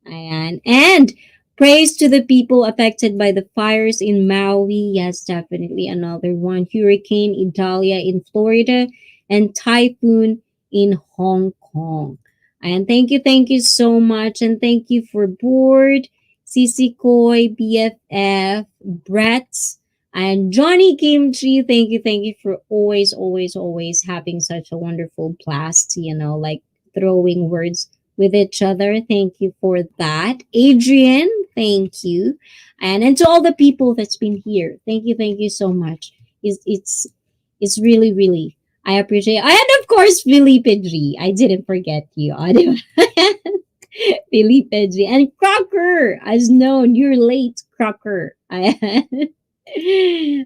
Ayan. And praise to the people affected by the fires in Maui. Yes, definitely another one. Hurricane Idalia in Florida and typhoon in Hong Kong. And thank you so much. And thank you for Board, Sisi Koi, BFF, Brett, and Johnny Kimchi. Thank you for always having such a wonderful blast, like throwing words with each other. Thank you for that. Adrian, thank you. And to all the people that's been here, thank you so much. It's really, really, I appreciate. And of course, Felipe G. I didn't forget you. Felipe G. And Crocker, as known, you're late, Crocker. Ayan.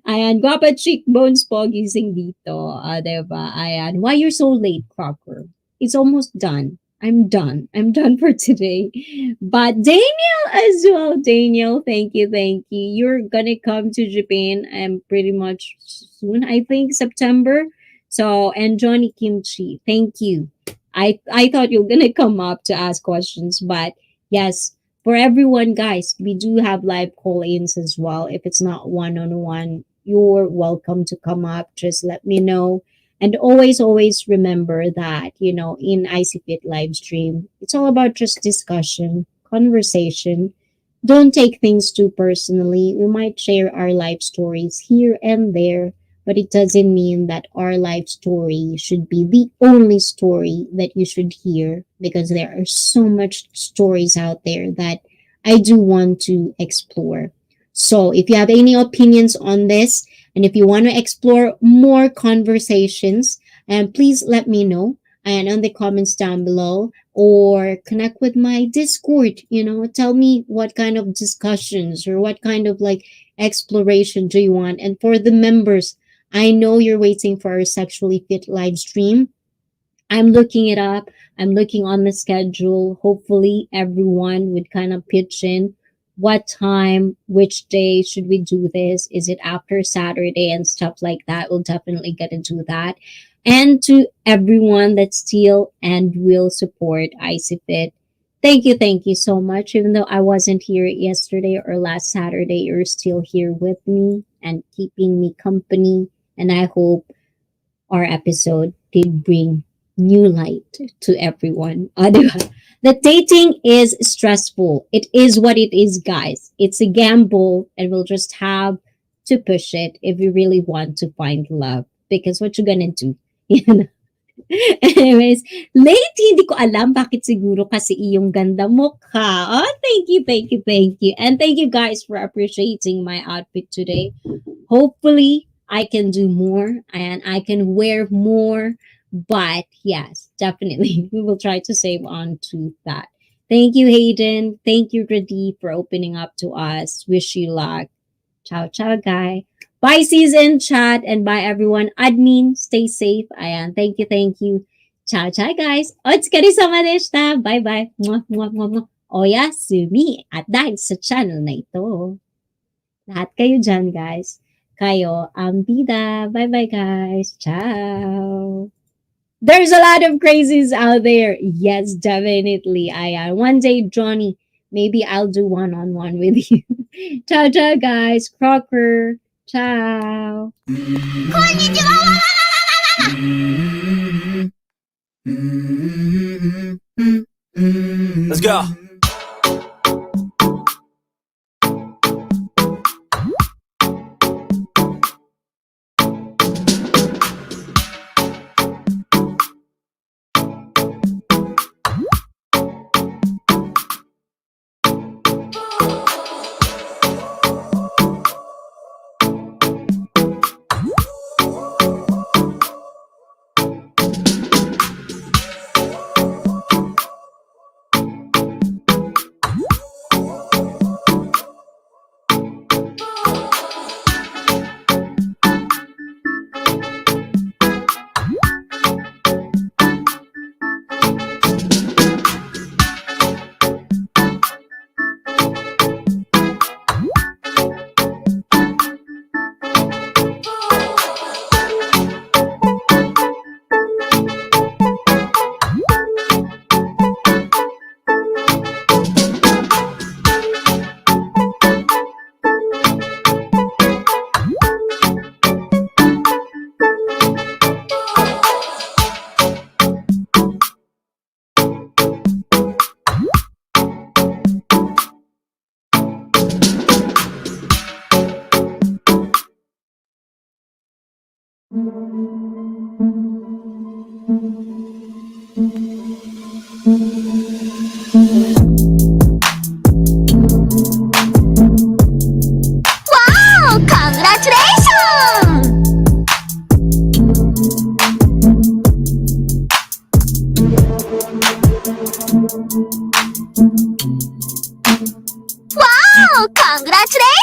Ayan, guapa cheekbones po gising dito. Diba? Ayan. Why you're so late, Crocker? it's almost done. I'm done. I'm done for today. But Daniel as well. Daniel, thank you, thank you. You're gonna come to Japan pretty much soon. I think September. So and Johnny Kimchi, thank you. I thought you were gonna come up to ask questions, but yes, for everyone, guys, we do have live call-ins as well. If it's not one-on-one, you're welcome to come up. Just let me know. And always, always remember that, in ICFit live stream, it's all about just discussion, conversation. Don't take things too personally. We might share our life stories here and there, but it doesn't mean that our life story should be the only story that you should hear, because there are so much stories out there that I do want to explore. So if you have any opinions on this, and if you want to explore more conversations, please let me know and on the comments down below, or connect with my Discord. Tell me what kind of discussions or what kind of exploration do you want. And for the members, I know you're waiting for our Sexually Fit live stream. I'm looking it up. I'm looking on the schedule. Hopefully everyone would kind of pitch in. What time, which day should we do this? Is it after Saturday and stuff like that? We'll definitely get to do that. And to everyone that still and will support ICFit, thank you so much. Even though I wasn't here yesterday or last Saturday, you're still here with me and keeping me company. And I hope our episode did bring new light to everyone. The dating is stressful. It is what it is, guys. It's a gamble, and we'll just have to push it if we really want to find love. Because what you gonna do? Anyways, late, hindi ko alam bakit siguro kasi iyong ganda mo ka. Oh, thank you, thank you, thank you. And thank you guys for appreciating my outfit today. Hopefully, I can do more and I can wear more. But yes, definitely, we will try to save on to that. Thank you, Hayden. Thank you, Grady, for opening up to us. Wish you luck. Ciao, ciao, guy. Bye, season chat, and bye, everyone. Admin, stay safe. Ayan, thank you, thank you. Ciao, ciao, guys. Otskari sama deshita. Bye-bye. Mwah, mwah, mwah, mwah. Oyasumi. At dahil sa channel na ito, lahat kayo dyan, guys. Kayo ang bida. Bye-bye, guys. Ciao. There's a lot of crazies out there. Yes, definitely. One day, Johnny, maybe I'll do one-on-one with you. Ciao, ciao, guys. Crocker. Ciao. Let's go. Wow! Congratulations! Wow! Congratulations!